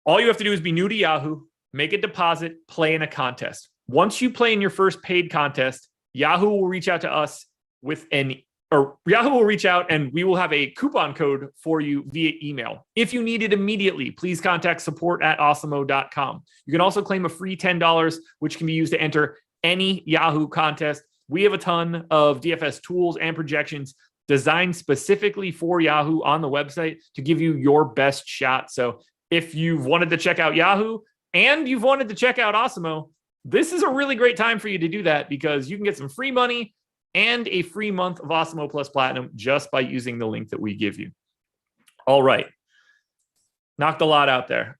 All you have to do is be new to Yahoo. Make a deposit, play in a contest. Once you play in your first paid contest, Yahoo will reach out to us Yahoo will reach out and we will have a coupon code for you via email. If you need it immediately, please contact support@awesemo.com. You can also claim a free $10, which can be used to enter any Yahoo contest. We have a ton of DFS tools and projections designed specifically for Yahoo on the website to give you your best shot. So if you've wanted to check out Yahoo, and you've wanted to check out Awesemo, this is a really great time for you to do that because you can get some free money and a free month of Awesemo Plus Platinum just by using the link that we give you. All right. Knocked a lot out there.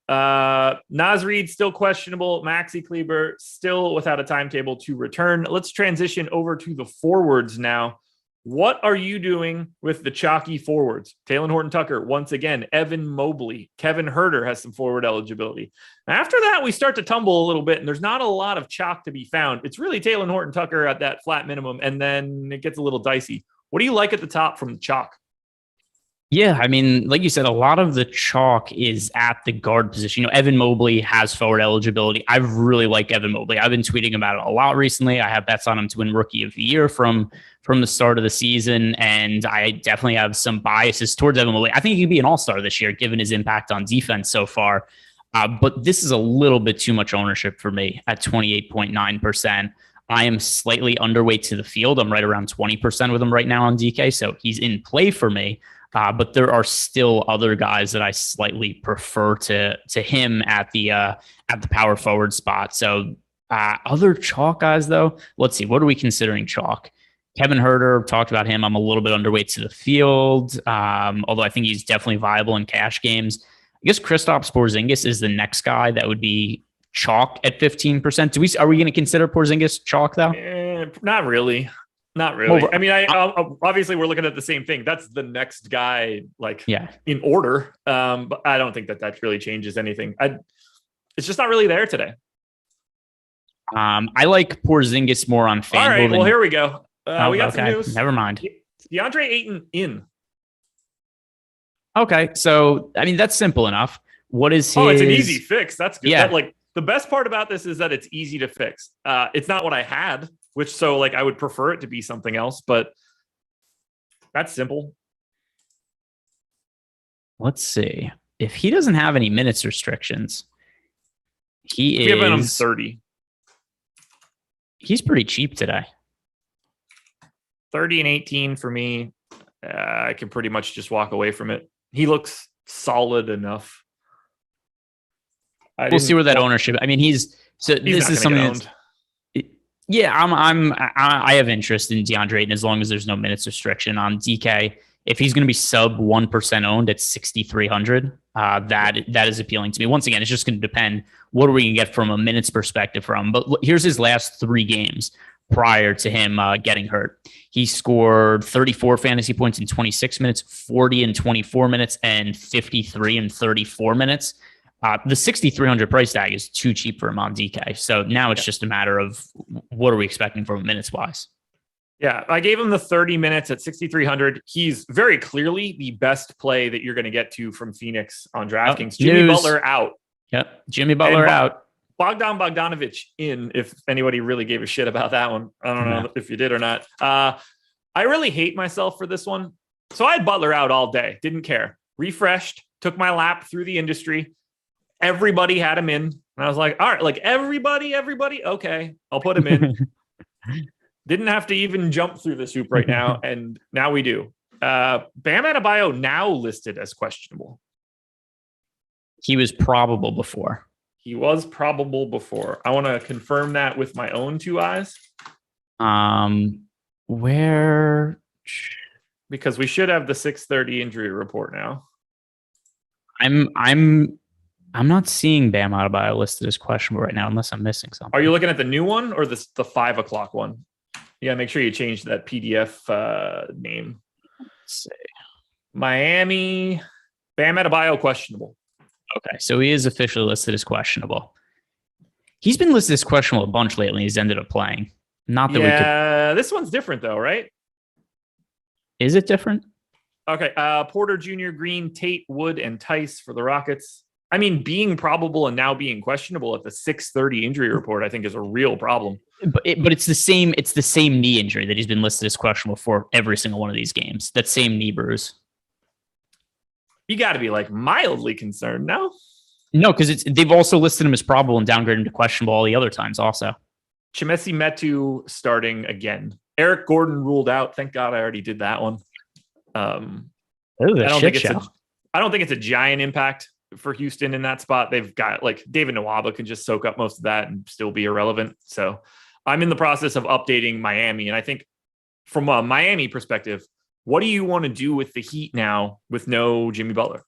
Naz Reid still questionable. Maxi Kleber still without a timetable to return. Let's transition over to the forwards now. What are you doing with the chalky forwards? Talen Horton-Tucker, once again. Evan Mobley. Kevin Huerter has some forward eligibility. After that, we start to tumble a little bit, and there's not a lot of chalk to be found. It's really Talen Horton-Tucker at that flat minimum, and then it gets a little dicey. What do you like at the top from the chalk? Yeah, I mean, like you said, a lot of the chalk is at the guard position. Evan Mobley has forward eligibility. I really like Evan Mobley. I've been tweeting about it a lot recently. I have bets on him to win Rookie of the Year from the start of the season, and I definitely have some biases towards Evan Mobley. I think he could be an all-star this year, given his impact on defense so far. But this is a little bit too much ownership for me at 28.9%. I am slightly underweight to the field. I'm right around 20% with him right now on DK, so he's in play for me. But there are still other guys that I slightly prefer to him at the power forward spot. So other chalk guys, though, let's see. What are we considering chalk? Kevin Huerter, talked about him. I'm a little bit underweight to the field, although I think he's definitely viable in cash games. I guess Kristaps Porzingis is the next guy that would be chalk at 15%. Are we going to consider Porzingis chalk, though? Not really. Not really. Well, I mean, obviously we're looking at the same thing. That's the next guy, in order. But I don't think that really changes anything. It's just not really there today. I like Porzingis more on FanDuel. All right, well, here we go. We got some okay. news. Never mind. DeAndre Ayton in. Okay, so I mean that's simple enough. What is his? Oh, it's an easy fix. That's good. Yeah. The best part about this is that it's easy to fix. It's not what I had. I would prefer it to be something else, but that's simple. Let's see. If he doesn't have any minutes restrictions, he is giving him 30. He's pretty cheap today. 30 and 18 for me. I can pretty much just walk away from it. He looks solid enough. We'll see where that ownership. I mean, this is something that's. Yeah, I have interest in DeAndre Ayton as long as there's no minutes restriction on DK. If he's going to be sub 1% owned at 6,300, that is appealing to me. Once again, it's just going to depend what are we going to get from a minutes perspective from. But here's his last 3 games prior to him getting hurt. He scored 34 fantasy points in 26 minutes, 40 in 24 minutes, and 53 in 34 minutes. The 6,300 price tag is too cheap for him on DK. So now it's just a matter of what are we expecting from minutes wise? Yeah, I gave him the 30 minutes at 6,300. He's very clearly the best play that you're going to get to from Phoenix on DraftKings. Jimmy Butler out. Yep, Jimmy Butler out. Bogdan Bogdanovic in, if anybody really gave a shit about that one. I don't know if you did or not. I really hate myself for this one. So I had Butler out all day. Didn't care. Refreshed. Took my lap through the industry. Everybody had him in. And I was like, all right, everybody. Okay, I'll put him in. Didn't have to even jump through this hoop right now. And now we do. Bam Adebayo now listed as questionable. He was probable before. I want to confirm that with my own 2 eyes. Where? Because we should have the 6:30 injury report now. I'm not seeing Bam Adebayo listed as questionable right now, unless I'm missing something. Are you looking at the new one or the 5 o'clock one? You gotta make sure you change that PDF name. Let's see. Miami, Bam Adebayo questionable. Okay, so he is officially listed as questionable. He's been listed as questionable a bunch lately. He's ended up playing. Not that we could. This one's different though, right? Is it different? Okay, Porter Jr., Green, Tate, Wood, and Tice for the Rockets. I mean, being probable and now being questionable at the 6:30 injury report, I think, is a real problem. But it's the same. It's the same knee injury that he's been listed as questionable for every single one of these games. That same knee bruise. You got to be mildly concerned, no? No, because they've also listed him as probable and downgraded him to questionable all the other times. Also, Chimesi Metu starting again. Eric Gordon ruled out. Thank God I already did that one. I don't think it's a giant impact for Houston in that spot. They've got David Nwaba can just soak up most of that and still be irrelevant. So I'm in the process of updating Miami. And I think from a Miami perspective, what do you want to do with the Heat now with no Jimmy Butler?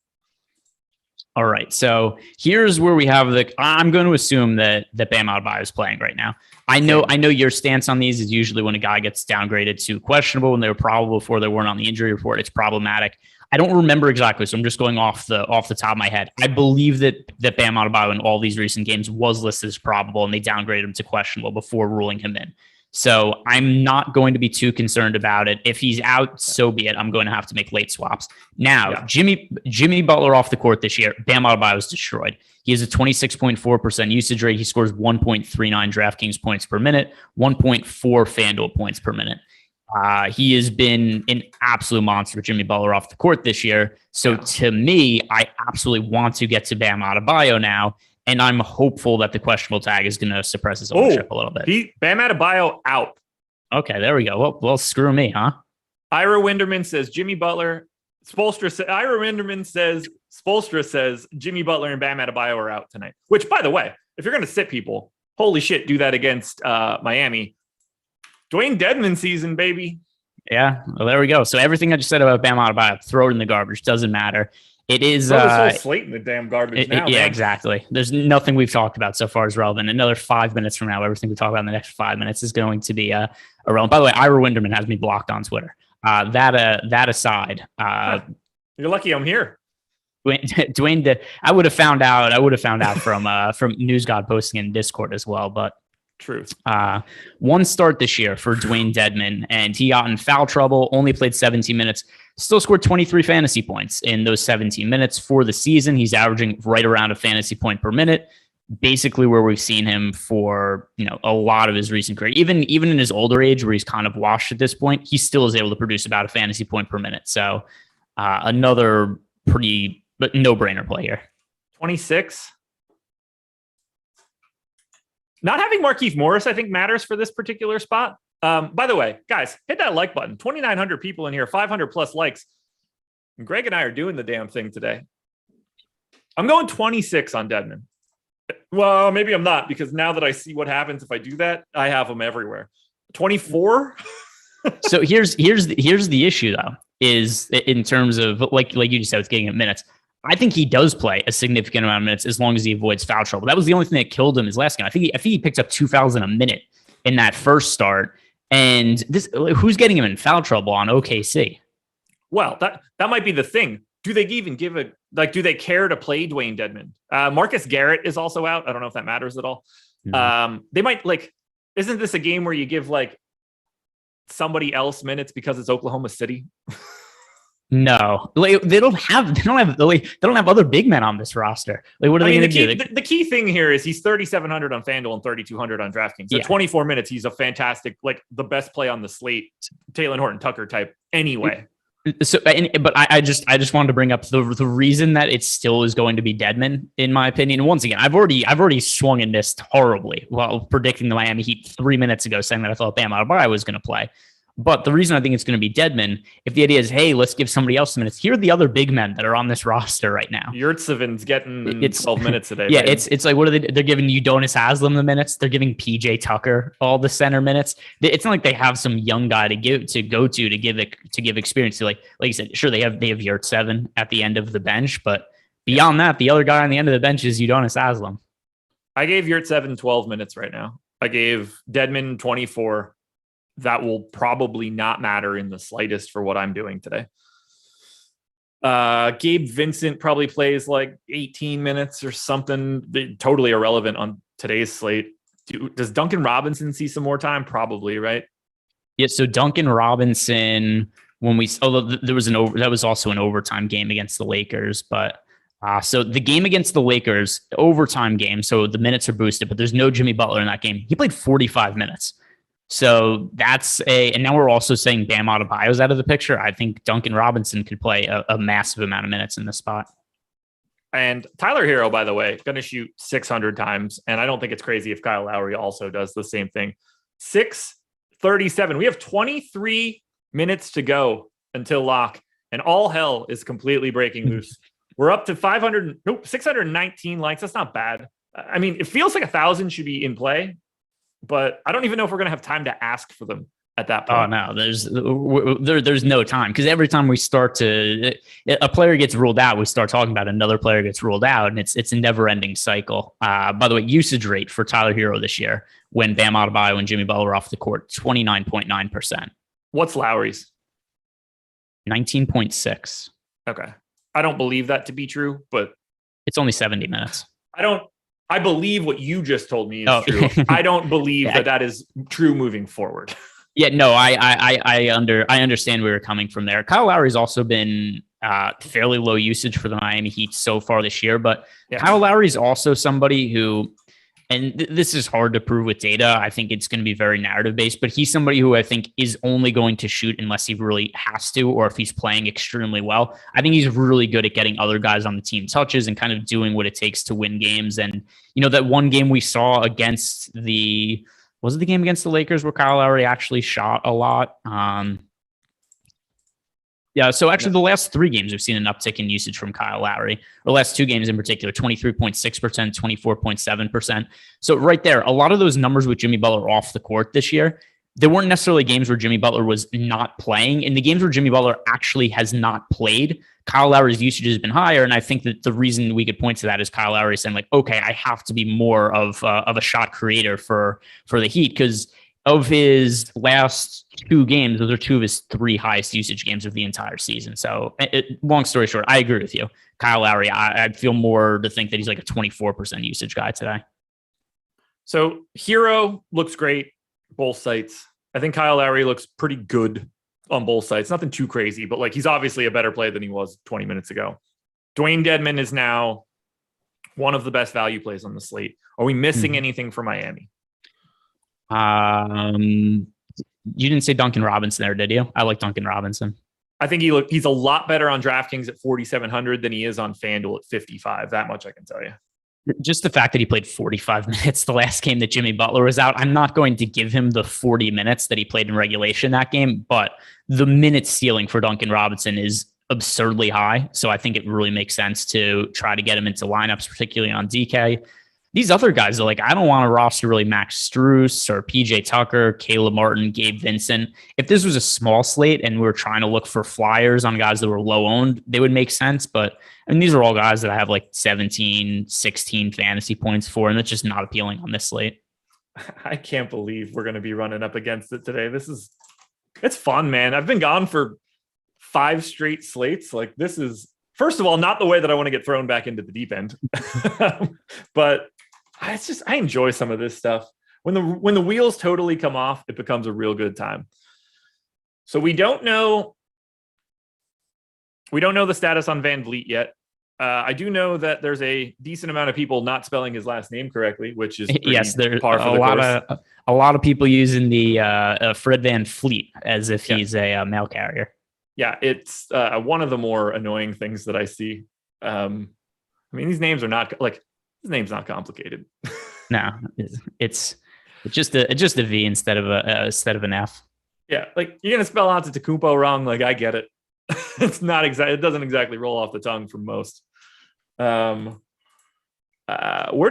All right. So here's where we have I'm going to assume that Bam Adebayo is playing right now. I know your stance on these is usually when a guy gets downgraded to questionable when they were probable before they weren't on the injury report, it's problematic. I don't remember exactly, so I'm just going off the top of my head. I believe that Bam Adebayo in all these recent games was listed as probable, and they downgraded him to questionable before ruling him in. So I'm not going to be too concerned about it. If he's out, so be it. I'm going to have to make late swaps. Now, Jimmy Butler off the court this year, Bam Adebayo is destroyed. He has a 26.4% usage rate. He scores 1.39 DraftKings points per minute, 1.4 FanDuel points per minute. He has been an absolute monster for Jimmy Butler off the court this year. So to me, I absolutely want to get to Bam Adebayo now. And I'm hopeful that the questionable tag is going to suppress his ownership a little bit. Bam Adebayo out. Okay, there we go. Well, screw me, huh? Ira Winderman says Jimmy Butler. Ira Winderman says Spoelstra says Jimmy Butler and Bam Adebayo are out tonight. Which, by the way, if you're going to sit people, holy shit, do that against Miami. Dwayne Dedman season, baby. Yeah, well, there we go. So everything I just said about Bam Adebayo, throw it in the garbage. Doesn't matter. It is this whole slate in the damn garbage now. Yeah, man. Exactly. There's nothing we've talked about so far is relevant. Another 5 minutes from now, everything we talk about in the next 5 minutes is going to be irrelevant. By the way, Ira Winderman has me blocked on Twitter. That aside, you're lucky I'm here. Dwayne, I would have found out from News God posting in Discord as well, but. Truth. One start this year for Dwayne Dedman, and he got in foul trouble, only played 17 minutes, still scored 23 fantasy points in those 17 minutes for the season. He's averaging right around a fantasy point per minute, basically where we've seen him for, a lot of his recent career. Even in his older age where he's kind of washed at this point, he still is able to produce about a fantasy point per minute. So another pretty no-brainer play here. 26. Not having Markieff Morris, I think, matters for this particular spot. By the way, guys, hit that like button. 2,900 people in here, 500 plus likes. And Greg and I are doing the damn thing today. I'm going 26 on Dedman. Well, maybe I'm not, because now that I see what happens if I do that, I have them everywhere. 24. So here's the issue though, is in terms of like you just said, with getting him minutes. I think he does play a significant amount of minutes as long as he avoids foul trouble. That was the only thing that killed him his last game. I think he picked up 2,000 a minute in that first start. And who's getting him in foul trouble on OKC? Well, that might be the thing. Do they even give it? Like, do they care to play Dwayne Dedman? Marcus Garrett is also out. I don't know if that matters at all. Mm-hmm. They might isn't this a game where you give somebody else minutes because it's Oklahoma City? No, they don't have other big men on this roster. What are they going to do? The key thing here is he's 3,700 on FanDuel and 3,200 on DraftKings. At 24 minutes, he's a fantastic, the best play on the slate, Taylor Horton Tucker type. Anyway, so but I just wanted to bring up the reason that it still is going to be Dedman, in my opinion. And once again, I've already swung and missed horribly while predicting the Miami Heat 3 minutes ago, saying that I thought Bam Adebayo was going to play. But the reason I think it's going to be Dedman, if the idea is, hey, let's give somebody else some minutes. Here are the other big men that are on this roster right now. Yurtseven's getting 12 minutes today. Yeah, baby. It's like, what are they? They're giving Udonis Haslem the minutes. They're giving PJ Tucker all the center minutes. It's not like they have some young guy to give experience to. Like you said, sure they have Yurtseven at the end of the bench, but beyond that, the other guy on the end of the bench is Udonis Haslem. I gave Yurtseven 12 minutes right now. I gave Dedman 24. That will probably not matter in the slightest for what I'm doing today. Gabe Vincent probably plays 18 minutes or something. Totally irrelevant on today's slate. Does Duncan Robinson see some more time? Probably, right? Yeah. So Duncan Robinson, that was also an overtime game against the Lakers, but so the game against the Lakers, overtime game. So the minutes are boosted, but there's no Jimmy Butler in that game. He played 45 minutes. So and now we're also saying Bam Adebayo's out of the picture. I think Duncan Robinson could play a massive amount of minutes in this spot. And Tyler Hero, by the way, going to shoot 600 times. And I don't think it's crazy if Kyle Lowry also does the same thing. 6:37. We have 23 minutes to go until lock, and all hell is completely breaking loose. We're up to 619 likes. That's not bad. I mean, it feels like 1,000 should be in play, but I don't even know if we're going to have time to ask for them. at that Oh point. no, there's no time, because every time we start to a player gets ruled out, we start talking about another player gets ruled out, and it's a never ending cycle. By the way, usage rate for Tyler Hero this year when Bam Adebayo and Jimmy Butler are off the court, 29.9%. What's Lowry's? 19.6. Okay. I don't believe that to be true, but It's only 70 minutes. I believe what you just told me is Oh. true. I don't believe Yeah. that is true moving forward. Yeah, no, I understand where you're coming from there. Kyle Lowry's also been fairly low usage for the Miami Heat so far this year, but Yeah. Kyle Lowry's also somebody who, and this is hard to prove with data. I think it's going to be very narrative based, but he's somebody who I think is only going to shoot unless he really has to, or if he's playing extremely well. I think he's really good at getting other guys on the team touches and kind of doing what it takes to win games. And, you know, that one game we saw against was it the game against the Lakers where Kyle Lowry actually shot a lot? Yeah, so actually the last 3 games we've seen an uptick in usage from Kyle Lowry. The last 2 games in particular, 23.6%, 24.7%. So right there, a lot of those numbers with Jimmy Butler off the court this year, there weren't necessarily games where Jimmy Butler was not playing. In the games where Jimmy Butler actually has not played, Kyle Lowry's usage has been higher. And I think that the reason we could point to that is Kyle Lowry saying like, okay, I have to be more of a shot creator for the Heat, because of his last 2 games, those are 2 of his 3 highest usage games of the entire season. So long story short, I agree with you. Kyle Lowry, I'd feel more to think that he's like a 24% usage guy today. So Hero looks great, both sites. I think Kyle Lowry looks pretty good on both sides. Nothing too crazy, but like he's obviously a better player than he was 20 minutes ago. Dwayne Dedmon is now one of the best value plays on the slate. Are we missing anything for Miami? You didn't say Duncan Robinson there, did you? I like Duncan Robinson. I think he's a lot better on DraftKings at 4,700 than he is on FanDuel at 55. That much I can tell you. Just the fact that he played 45 minutes the last game that Jimmy Butler was out, I'm not going to give him the 40 minutes that he played in regulation that game, but the minute ceiling for Duncan Robinson is absurdly high. So I think it really makes sense to try to get him into lineups, particularly on DK. These other guys are like, I don't want to roster really Max Strus or PJ Tucker, Caleb Martin, Gabe Vincent. If this was a small slate and we were trying to look for flyers on guys that were low owned, they would make sense. But I mean, these are all guys that I have like 17, 16 fantasy points for, and that's just not appealing on this slate. I can't believe we're going to be running up against it today. It's fun, man. I've been gone for 5 straight slates. Like this is, first of all, not the way that I want to get thrown back into the deep end, but I enjoy some of this stuff. When the wheels totally come off, it becomes a real good time. So we don't know the status on Van Vliet yet. I do know that there's a decent amount of people not spelling his last name correctly, which is yes, there's par for the course. A lot of people using the Fred Van Fleet as if he's a mail carrier. Yeah, it's one of the more annoying things that I see. I mean, these names are not like, his name's not complicated. No, it's just a V instead of an F. Yeah, like you're gonna spell out Antetokounmpo wrong. Like I get it. It's not exactly. It doesn't exactly roll off the tongue for most. Where do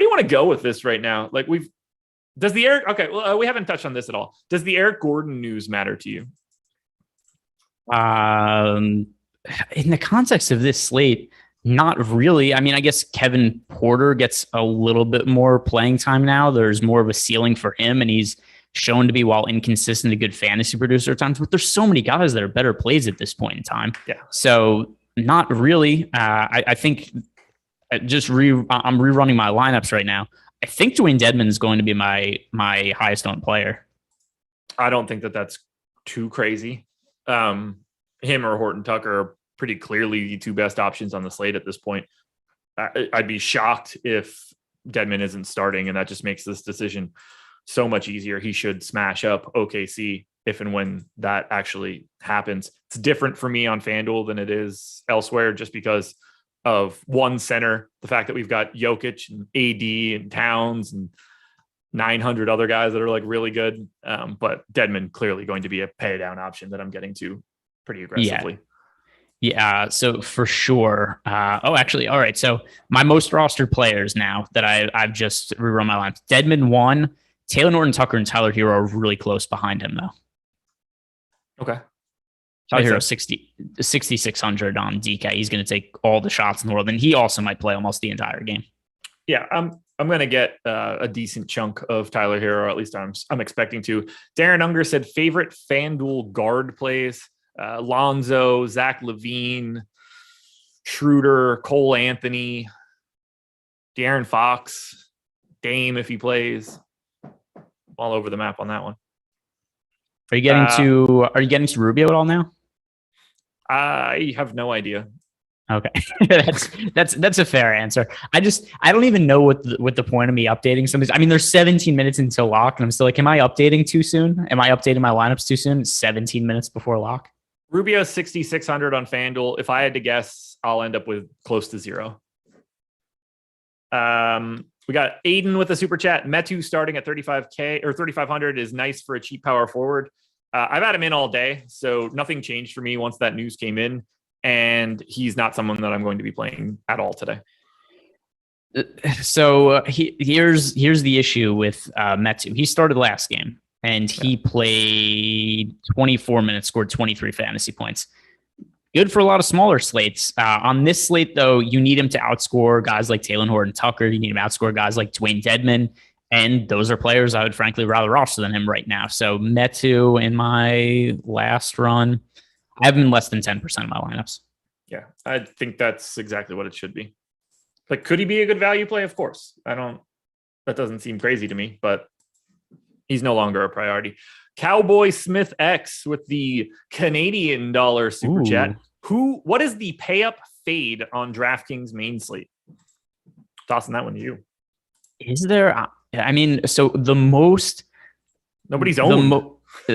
you want to go with this right now? Like we haven't touched on this at all. Does the Eric Gordon news matter to you? In the context of this slate, not really. I mean, I guess Kevin Porter gets a little bit more playing time now. There's more of a ceiling for him, and he's shown to be, while inconsistent, a good fantasy producer at times. But there's so many guys that are better plays at this point in time. Yeah. So not really. I think I'm rerunning my lineups right now. I think Dwayne Dedmon is going to be my highest owned player. I don't think that that's too crazy. Him or Horton Tucker are pretty clearly the 2 best options on the slate at this point. I'd be shocked if Dedmon isn't starting, and that just makes this decision so much easier. He should smash up OKC if and when that actually happens. It's different for me on FanDuel than it is elsewhere, just because of one center, the fact that we've got Jokic and AD and Towns and 900 other guys that are like really good. But Dedmon clearly going to be a pay down option that I'm getting to pretty aggressively. Yeah, so for sure. Actually, all right. So my most rostered players now that I've just rerun my lines. Dedmon 1, Taylor Norton Tucker and Tyler Hero are really close behind him though. Okay. Tyler Hero 6,600 on DK. He's going to take all the shots in the world, and he also might play almost the entire game. Yeah, I'm going to get a decent chunk of Tyler Hero, or at least I'm expecting to. Darren Unger said favorite FanDuel guard plays: Lonzo, Zach LaVine, Schroeder, Cole Anthony, De'Aaron Fox, Dame if he plays. All over the map on that one. Are you getting to Rubio at all now? I have no idea. Okay, that's a fair answer. I don't even know what the point of me updating some of these. I mean, there's 17 minutes until lock, and I'm still like, am I updating too soon? Am I updating my lineups too soon? It's 17 minutes before lock. Rubio 6,600 on FanDuel. If I had to guess, I'll end up with close to 0. We got Aiden with a super chat. Metu starting at 35K or 3,500 is nice for a cheap power forward. I've had him in all day, so nothing changed for me once that news came in, and he's not someone that I'm going to be playing at all today. So here's the issue with Metu. He started last game, and he played 24 minutes, scored 23 fantasy points. Good for a lot of smaller slates. On this slate, though, you need him to outscore guys like Taylor Horton-Tucker. You need him to outscore guys like Dwayne Dedman. And those are players I would frankly rather roster than him right now. So Metu in my last run, I have him in less than 10% of my lineups. Yeah, I think that's exactly what it should be. Like, could he be a good value play? Of course. That doesn't seem crazy to me, but he's no longer a priority. Cowboy Smith X with the Canadian dollar super chat. What is the pay up fade on DraftKings main slate? Tossing that one to you. Is there? I mean, so the most nobody's owned.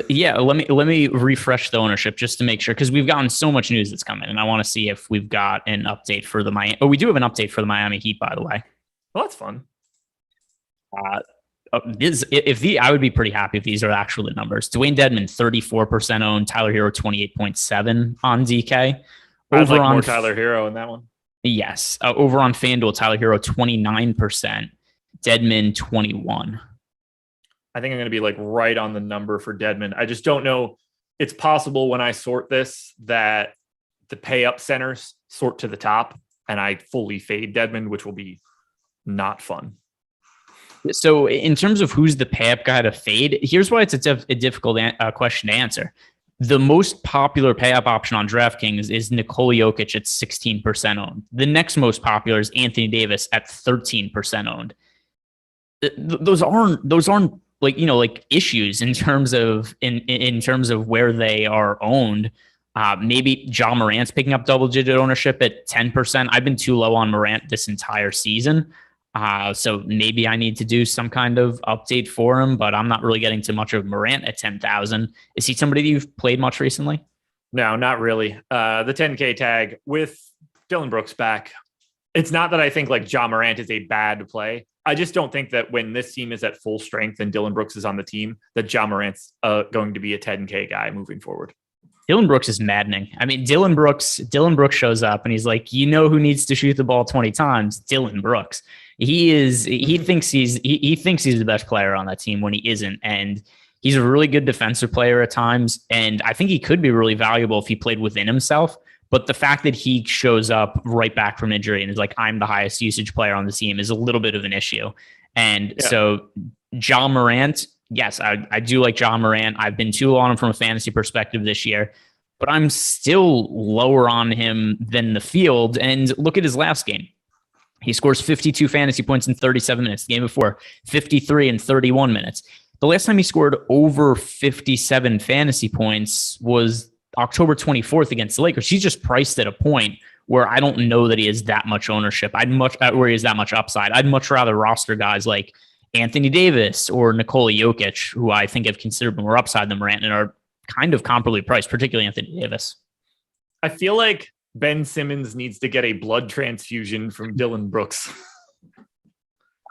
Yeah, let me refresh the ownership just to make sure, because we've gotten so much news that's coming, and I want to see if we've got an update for the Miami. Oh, we do have an update for the Miami Heat, by the way. Well, that's fun. I would be pretty happy if these are actually the numbers. Dwayne Dedman 34% owned, Tyler Hero 28.7 on DK. I'd like more Tyler Hero in that one. Yes, over on FanDuel, Tyler Hero 29%, Dedman 21. I think I'm going to be like right on the number for Dedman. I just don't know. It's possible when I sort this that the pay up centers sort to the top and I fully fade Dedman, which will be not fun. So in terms of who's the pay up guy to fade, here's why it's a difficult question to answer. The most popular pay up option on DraftKings is Nikola Jokic at 16% owned. The next most popular is Anthony Davis at 13% owned. Those aren't like issues in terms of in terms of where they are owned. Maybe John Morant's picking up double-digit ownership at 10%. I've been too low on Morant this entire season. So maybe I need to do some kind of update for him, but I'm not really getting too much of Morant at 10,000. Is he somebody that you've played much recently? No, not really. The 10K tag with Dillon Brooks back. It's not that I think like John Morant is a bad play. I just don't think that when this team is at full strength and Dillon Brooks is on the team, that John Morant's going to be a 10K guy moving forward. Dillon Brooks is maddening. I mean, Dillon Brooks shows up and he's like, you know who needs to shoot the ball 20 times? Dillon Brooks. He thinks he's the best player on that team when he isn't. And he's a really good defensive player at times. And I think he could be really valuable if he played within himself. But the fact that he shows up right back from injury and is like, I'm the highest usage player on the team is a little bit of an issue. And so John Morant, yes, I do like John Morant. I've been too low on him from a fantasy perspective this year, but I'm still lower on him than the field. And look at his last game. He scores 52 fantasy points in 37 minutes. The game before, 53 in 31 minutes. The last time he scored over 57 fantasy points was October 24th against the Lakers. He's just priced at a point where I don't know that he has that much ownership. Where he has that much upside. I'd much rather roster guys like Anthony Davis or Nikola Jokic, who I think have considerably more upside than Morant and are kind of comparably priced, particularly Anthony Davis. I feel like Ben Simmons needs to get a blood transfusion from Dillon Brooks.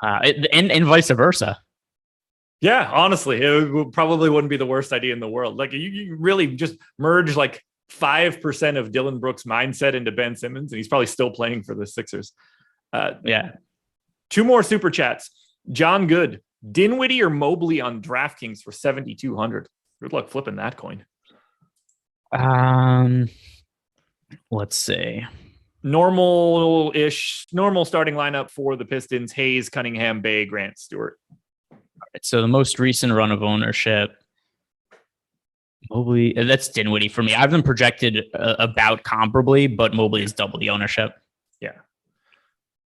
And vice versa. Yeah, honestly, it probably wouldn't be the worst idea in the world. Like you really just merge like 5% of Dillon Brooks' mindset into Ben Simmons, and he's probably still playing for the Sixers. Two more super chats. John Good, Dinwiddie or Mobley on DraftKings for 7,200. Good luck flipping that coin. Let's see. Normal starting lineup for the Pistons: Hayes, Cunningham, Bay, Grant, Stewart. So the most recent run of ownership, Mobley, that's Dinwiddie for me. I've been projected about comparably, but Mobley is double the ownership. Yeah.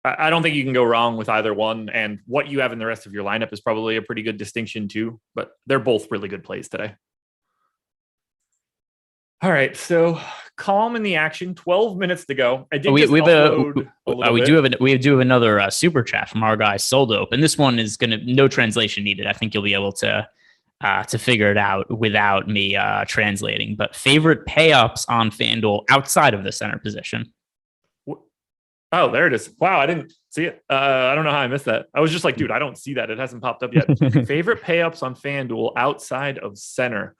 I don't think you can go wrong with either one. And what you have in the rest of your lineup is probably a pretty good distinction too, but they're both really good plays today. All right. So calm in the action, 12 minutes to go. I did we do have another super chat from our guy Soldope, and this one is no translation needed. I think you'll be able to figure it out without me translating. But favorite pay-ups on FanDuel outside of the center position. Oh, there it is. Wow, I didn't see it. I don't know how I missed that. I was just like, dude, I don't see that. It hasn't popped up yet. Favorite pay-ups on FanDuel outside of center.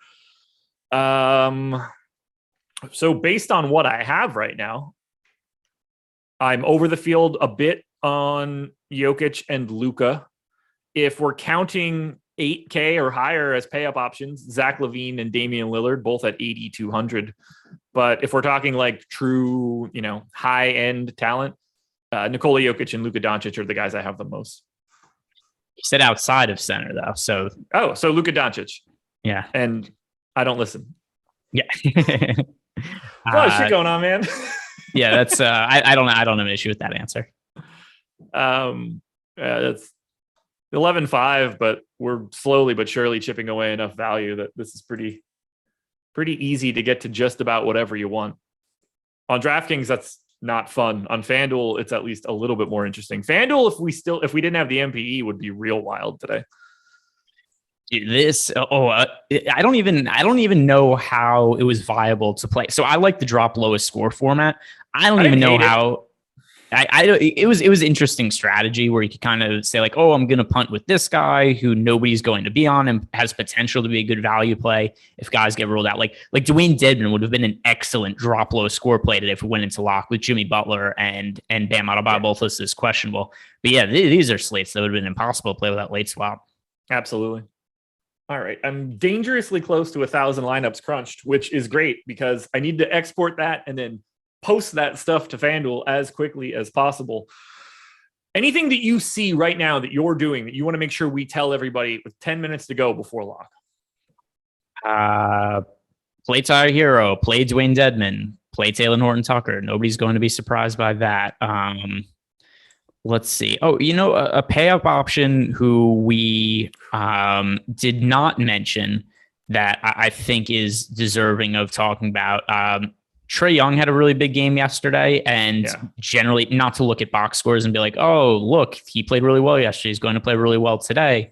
So based on what I have right now, I'm over the field a bit on Jokic and Luka. If we're counting 8K or higher as pay-up options, Zach LaVine and Damian Lillard, both at 8,200. But if we're talking like true, high-end talent, Nikola Jokic and Luka Doncic are the guys I have the most. You said outside of center, though. So Luka Doncic. Yeah. And I don't listen. Yeah. Shit going on, man. Yeah, that's I don't have an issue with that answer. That's 11-5, but we're slowly but surely chipping away enough value that this is pretty easy to get to just about whatever you want. On DraftKings, that's not fun. On FanDuel, it's at least a little bit more interesting. FanDuel, if we didn't have the MPE, would be real wild today. I don't even know how it was viable to play. So I like the drop lowest score format. I don't even know how. It was interesting strategy where you could kind of say like, oh, I'm going to punt with this guy who nobody's going to be on and has potential to be a good value play if guys get ruled out. Like Dwayne Dedmon would have been an excellent drop low score play today if we went into lock with Jimmy Butler and Bam Adebayo both listed as questionable. But yeah, these are slates that would have been impossible to play without late swap. Absolutely. All right. I'm dangerously close to 1,000 lineups crunched, which is great because I need to export that and then post that stuff to FanDuel as quickly as possible. Anything that you see right now that you're doing that you want to make sure we tell everybody with 10 minutes to go before lock? Play Tyler Hero, play Dwayne Dedmon, play Taylor Horton Tucker. Nobody's going to be surprised by that. Let's see. Oh, a pay-up option who we did not mention that I think is deserving of talking about. Trae Young had a really big game yesterday, and generally not to look at box scores and be like, oh, look, he played really well yesterday. He's going to play really well today.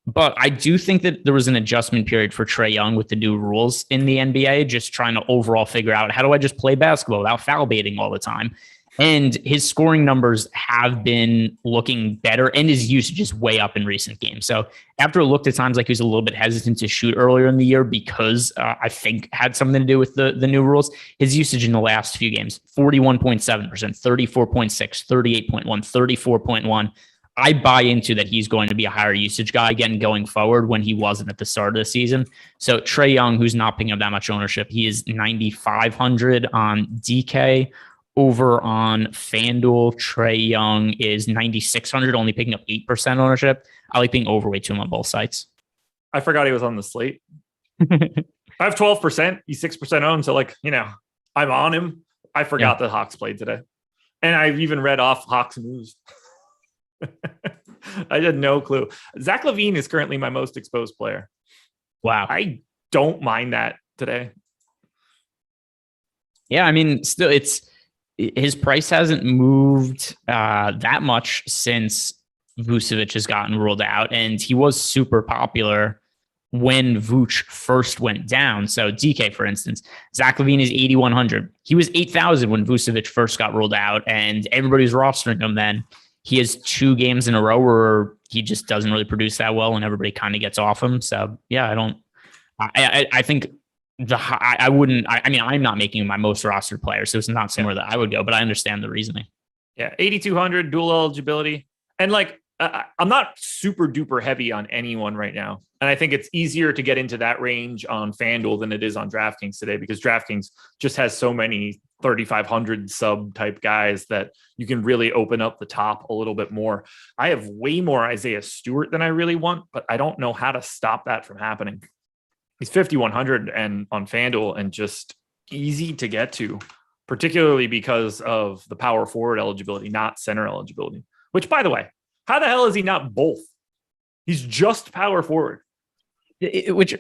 But I do think that there was an adjustment period for Trae Young with the new rules in the NBA, just trying to overall figure out how do I just play basketball without foul baiting all the time. And his scoring numbers have been looking better, and his usage is way up in recent games. So after I looked at times like he was a little bit hesitant to shoot earlier in the year because I think had something to do with the new rules, his usage in the last few games, 41.7%, 34.6, 38.1, 34.1. I buy into that he's going to be a higher usage guy again going forward when he wasn't at the start of the season. So Trae Young, who's not picking up that much ownership, he is 9,500 on DK. Over on FanDuel, Trae Young is 9,600, only picking up 8% ownership. I like being overweight to him on both sites. I forgot he was on the slate. I have 12%. He's 6% owned. So I'm on him. I forgot that Hawks played today. And I've even read off Hawks moves. I had no clue. Zach LaVine is currently my most exposed player. Wow. I don't mind that today. Yeah, I mean, still, his price hasn't moved that much since Vucevic has gotten ruled out, and he was super popular when Vooch first went down. So DK, for instance, Zach LaVine is 8,100. He was 8,000 when Vucevic first got ruled out, and everybody's rostering him then. He has 2 games in a row where he just doesn't really produce that well, and everybody kind of gets off him. So yeah, I think I'm not making my most rostered player, so it's not somewhere that I would go, but I understand the reasoning. Yeah. 8,200 dual eligibility. And I'm not super duper heavy on anyone right now. And I think it's easier to get into that range on FanDuel than it is on DraftKings today, because DraftKings just has so many 3,500 sub type guys that you can really open up the top a little bit more. I have way more Isaiah Stewart than I really want, but I don't know how to stop that from happening. He's 5,100 and on FanDuel and just easy to get to, particularly because of the power forward eligibility, not center eligibility, which, by the way, how the hell is he not both? He's just power forward. Which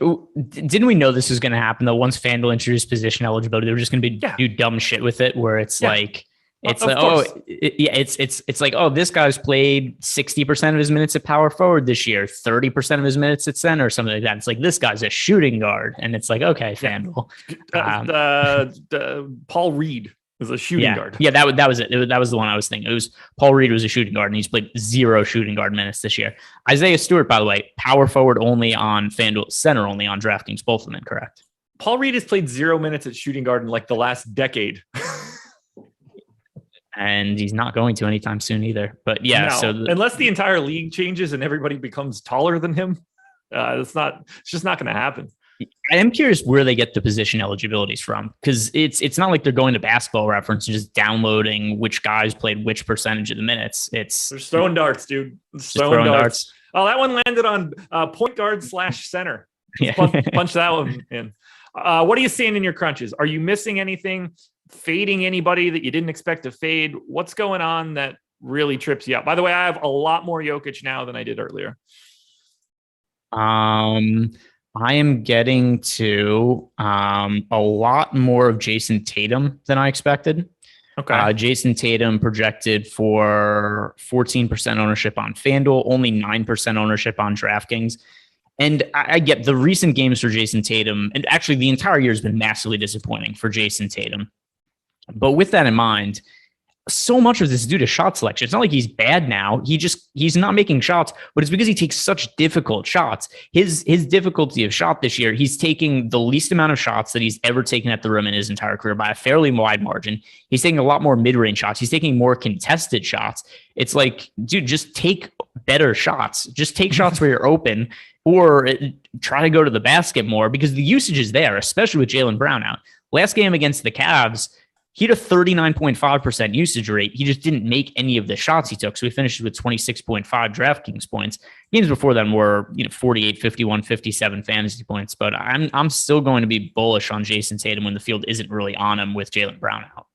didn't we know this was going to happen though? Once FanDuel introduced position eligibility, they were just going to do dumb shit with it, where it's like it's like it's like, oh, this guy's played 60% of his minutes at power forward this year, 30% of his minutes at center, or something like that. It's like, this guy's a shooting guard, and it's like, okay, FanDuel. Paul Reed is a shooting guard. Yeah, that was it. That was the one I was thinking. It was Paul Reed was a shooting guard, and he's played 0 shooting guard minutes this year. Isaiah Stewart, by the way, power forward only on FanDuel, center only on DraftKings, both of them correct. Paul Reed has played 0 minutes at shooting guard in like the last decade. And he's not going to anytime soon either. But yeah, unless the entire league changes and everybody becomes taller than him, it's just not going to happen. I am curious where they get the position eligibilities from, because it's not like they're going to Basketball Reference and just downloading which guys played which percentage of the minutes. They're throwing darts, dude. Throwing darts. Oh, that one landed on point guard / center. Yeah. Punch that one in. What are you seeing in your crunches? Are you missing anything? Fading anybody that you didn't expect to fade? What's going on that really trips you out? By the way, I have a lot more Jokic now than I did earlier. I am getting to a lot more of Jason Tatum than I expected. Okay. Jason Tatum projected for 14% ownership on FanDuel, only 9% ownership on DraftKings. And I get the recent games for Jason Tatum, and actually the entire year has been massively disappointing for Jason Tatum. But with that in mind, so much of this is due to shot selection. It's not like he's bad now. He's not making shots, but it's because he takes such difficult shots. His difficulty of shot this year, he's taking the least amount of shots that he's ever taken at the rim in his entire career by a fairly wide margin. He's taking a lot more mid-range shots. He's taking more contested shots. It's like, dude, just take better shots. Just take shots where you're open, or try to go to the basket more, because the usage is there, especially with Jaylen Brown out. Last game against the Cavs, he had a 39.5% usage rate. He just didn't make any of the shots he took. So he finished with 26.5 DraftKings points. Games before then were 48, 51, 57 fantasy points. But I'm still going to be bullish on Jason Tatum when the field isn't really on him with Jaylen Brown out.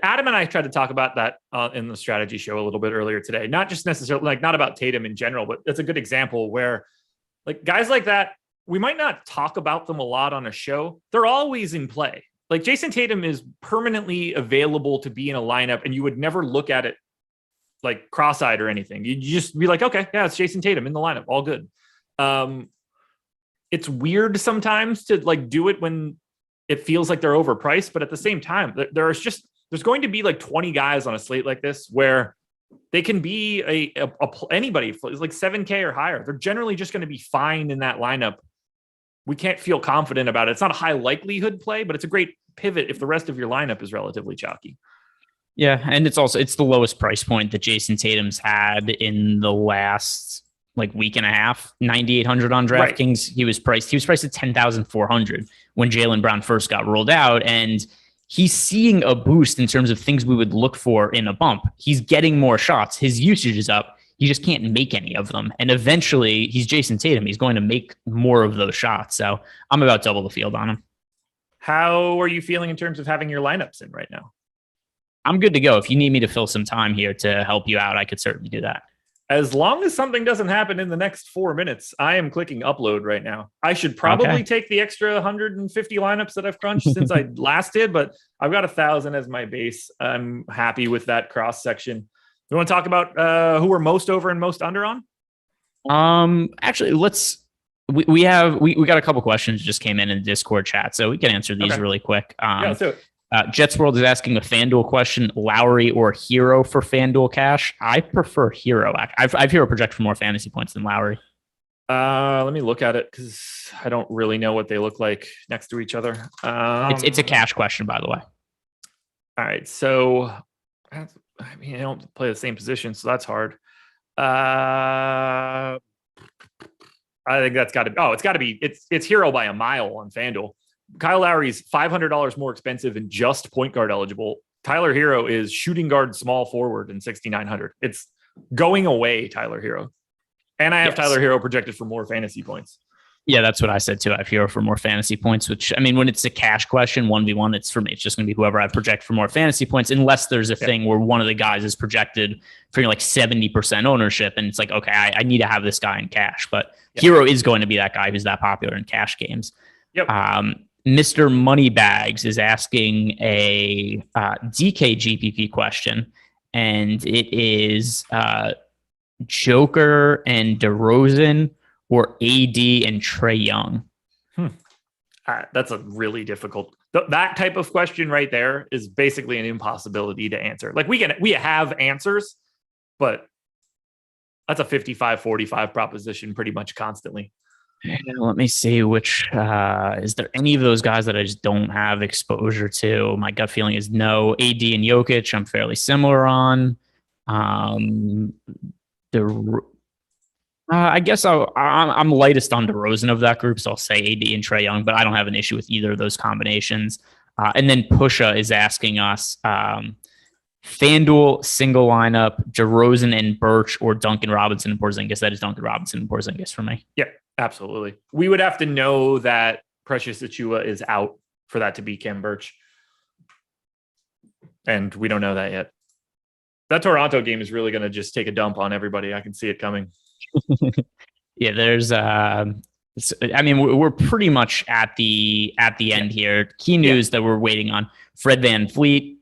Adam and I tried to talk about that in the strategy show a little bit earlier today. Not just necessarily not about Tatum in general, but it's a good example where like guys like that, we might not talk about them a lot on a show. They're always in play. Like Jason Tatum is permanently available to be in a lineup, and you would never look at it like cross-eyed or anything. You just be like, okay, yeah, it's Jason Tatum in the lineup. All good. It's weird sometimes to like do it when it feels like they're overpriced, but at the same time, there's going to be like 20 guys on a slate like this where they can be anybody like 7K or higher. They're generally just going to be fine in that lineup. We can't feel confident about it. It's not a high likelihood play, but it's a great pivot if the rest of your lineup is relatively chalky. Yeah, and it's the lowest price point that Jason Tatum's had in the last like week and a half. 9,800 on DraftKings. Right. He was priced at 10,400 when Jaylen Brown first got rolled out, and he's seeing a boost in terms of things we would look for in a bump. He's getting more shots. His usage is up. He just can't make any of them. And eventually, he's Jason Tatum. He's going to make more of those shots. So I'm about double the field on him. How are you feeling in terms of having your lineups in right now? I'm good to go. If you need me to fill some time here to help you out, I could certainly do that. As long as something doesn't happen in the next 4 minutes, I am clicking upload right now. I should probably take the extra 150 lineups that I've crunched since I last did, but I've got 1,000 as my base. I'm happy with that cross section. You want to talk about who we're most over and most under on? Actually, we got a couple questions that just came in the Discord chat, so we can answer these really quick. Let's do it. Jets World is asking a FanDuel question: Lowry or Hero for FanDuel cash? I prefer Hero. I've Hero project for more fantasy points than Lowry. Let me look at it because I don't really know what they look like next to each other. It's a cash question, by the way. All right, so I mean, I don't play the same position, so that's hard. I think that's got to. Oh, it's got to be. It's Hero by a mile on FanDuel. Kyle Lowry's $500 more expensive and just point guard eligible. Tyler Hero is shooting guard, small forward, and 6,900. It's going away, Tyler Hero. And I have Tyler Hero projected for more fantasy points. Yeah, that's what I said too. I have Hero for more fantasy points, which, I mean, when it's a cash question, 1v1, it's for me. It's just going to be whoever I project for more fantasy points, unless there's a thing where one of the guys is projected for like 70% ownership. And it's like, okay, I need to have this guy in cash. But Hero is going to be that guy who's that popular in cash games. Yep. Mr. Moneybags is asking a DK GPP question, and it is Joker and DeRozan or AD and Trae Young. That's a really difficult. That type of question right there is basically an impossibility to answer. Like we have answers, but that's a 55-45 proposition pretty much constantly. Let me see which is there any of those guys that I just don't have exposure to? My gut feeling is no. AD and Jokic, I'm fairly similar on. I guess I'm lightest on DeRozan of that group, so I'll say AD and Trae Young, but I don't have an issue with either of those combinations. And then Pusha is asking us FanDuel single lineup, DeRozan and Birch or Duncan Robinson and Porzingis. That is Duncan Robinson and Porzingis for me. Yeah, absolutely. We would have to know that Precious Achiuwa is out for that to be Kem Birch. And we don't know that yet. That Toronto game is really going to just take a dump on everybody. I can see it coming. Yeah, there's I mean, we're pretty much at the end here. Key news that we're waiting on: Fred VanVleet,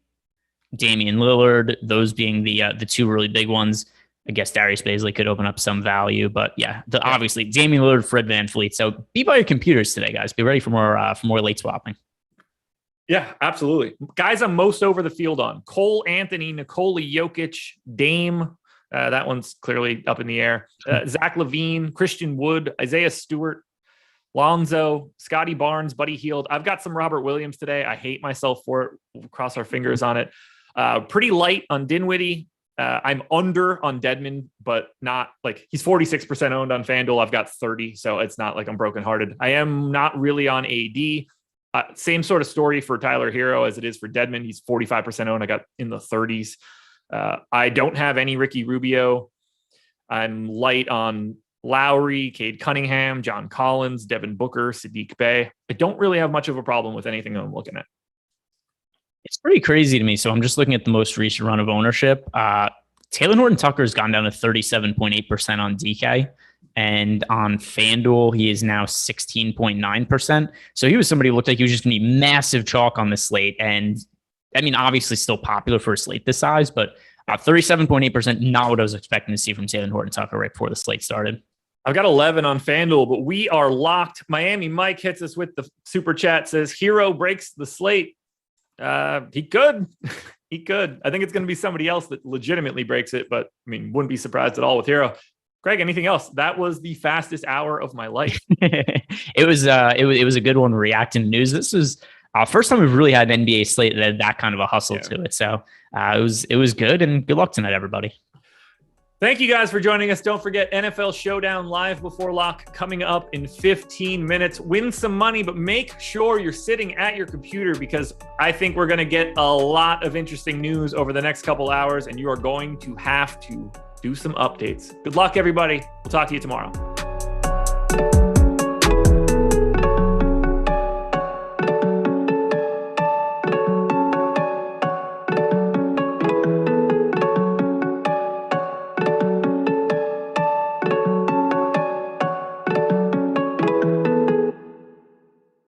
Damian Lillard, those being the two really big ones. I guess Darius Bazley could open up some value, but obviously Damian Lillard, Fred VanVleet. So be by your computers today, guys. Be ready for more late swapping. Yeah, absolutely. Guys I'm most over the field on: Cole Anthony, Nikola Jokic, Dame. That one's clearly up in the air. Zach LaVine, Christian Wood, Isaiah Stewart, Lonzo, Scotty Barnes, Buddy Hield. I've got some Robert Williams today. I hate myself for it. We'll cross our fingers on it. Pretty light on Dinwiddie. I'm under on Dedmon, but not like he's 46% owned on FanDuel. I've got 30, so it's not like I'm brokenhearted. I am not really on AD. Same sort of story for Tyler Hero as it is for Dedmon. He's 45% owned. I got in the 30s. I don't have any Ricky Rubio. I'm light on Lowry, Cade Cunningham, John Collins, Devin Booker, Sadiq Bey. I don't really have much of a problem with anything I'm looking at. It's pretty crazy to me. So I'm just looking at the most recent run of ownership. Taylor Horton-Tucker has gone down to 37.8% on DK. And on FanDuel, he is now 16.9%. So he was somebody who looked like he was just going to be massive chalk on the slate. And I mean, obviously still popular for a slate this size, but 37.8%, not what I was expecting to see from Taylor Horton-Tucker right before the slate started. I've got 11 on FanDuel, but we are locked. Miami Mike hits us with the super chat, says Hero breaks the slate. He could. He could. I think it's going to be somebody else that legitimately breaks it, but I mean, wouldn't be surprised at all with Hero. Greg, anything else? That was the fastest hour of my life. It was a good one reacting to news. This was first time we've really had an NBA slate that had that kind of a hustle to it. So it was good, and good luck tonight, everybody. Thank you guys for joining us. Don't forget NFL Showdown live before lock coming up in 15 minutes. Win some money, but make sure you're sitting at your computer because I think we're going to get a lot of interesting news over the next couple hours, and you are going to have to do some updates. Good luck, everybody. We'll talk to you tomorrow.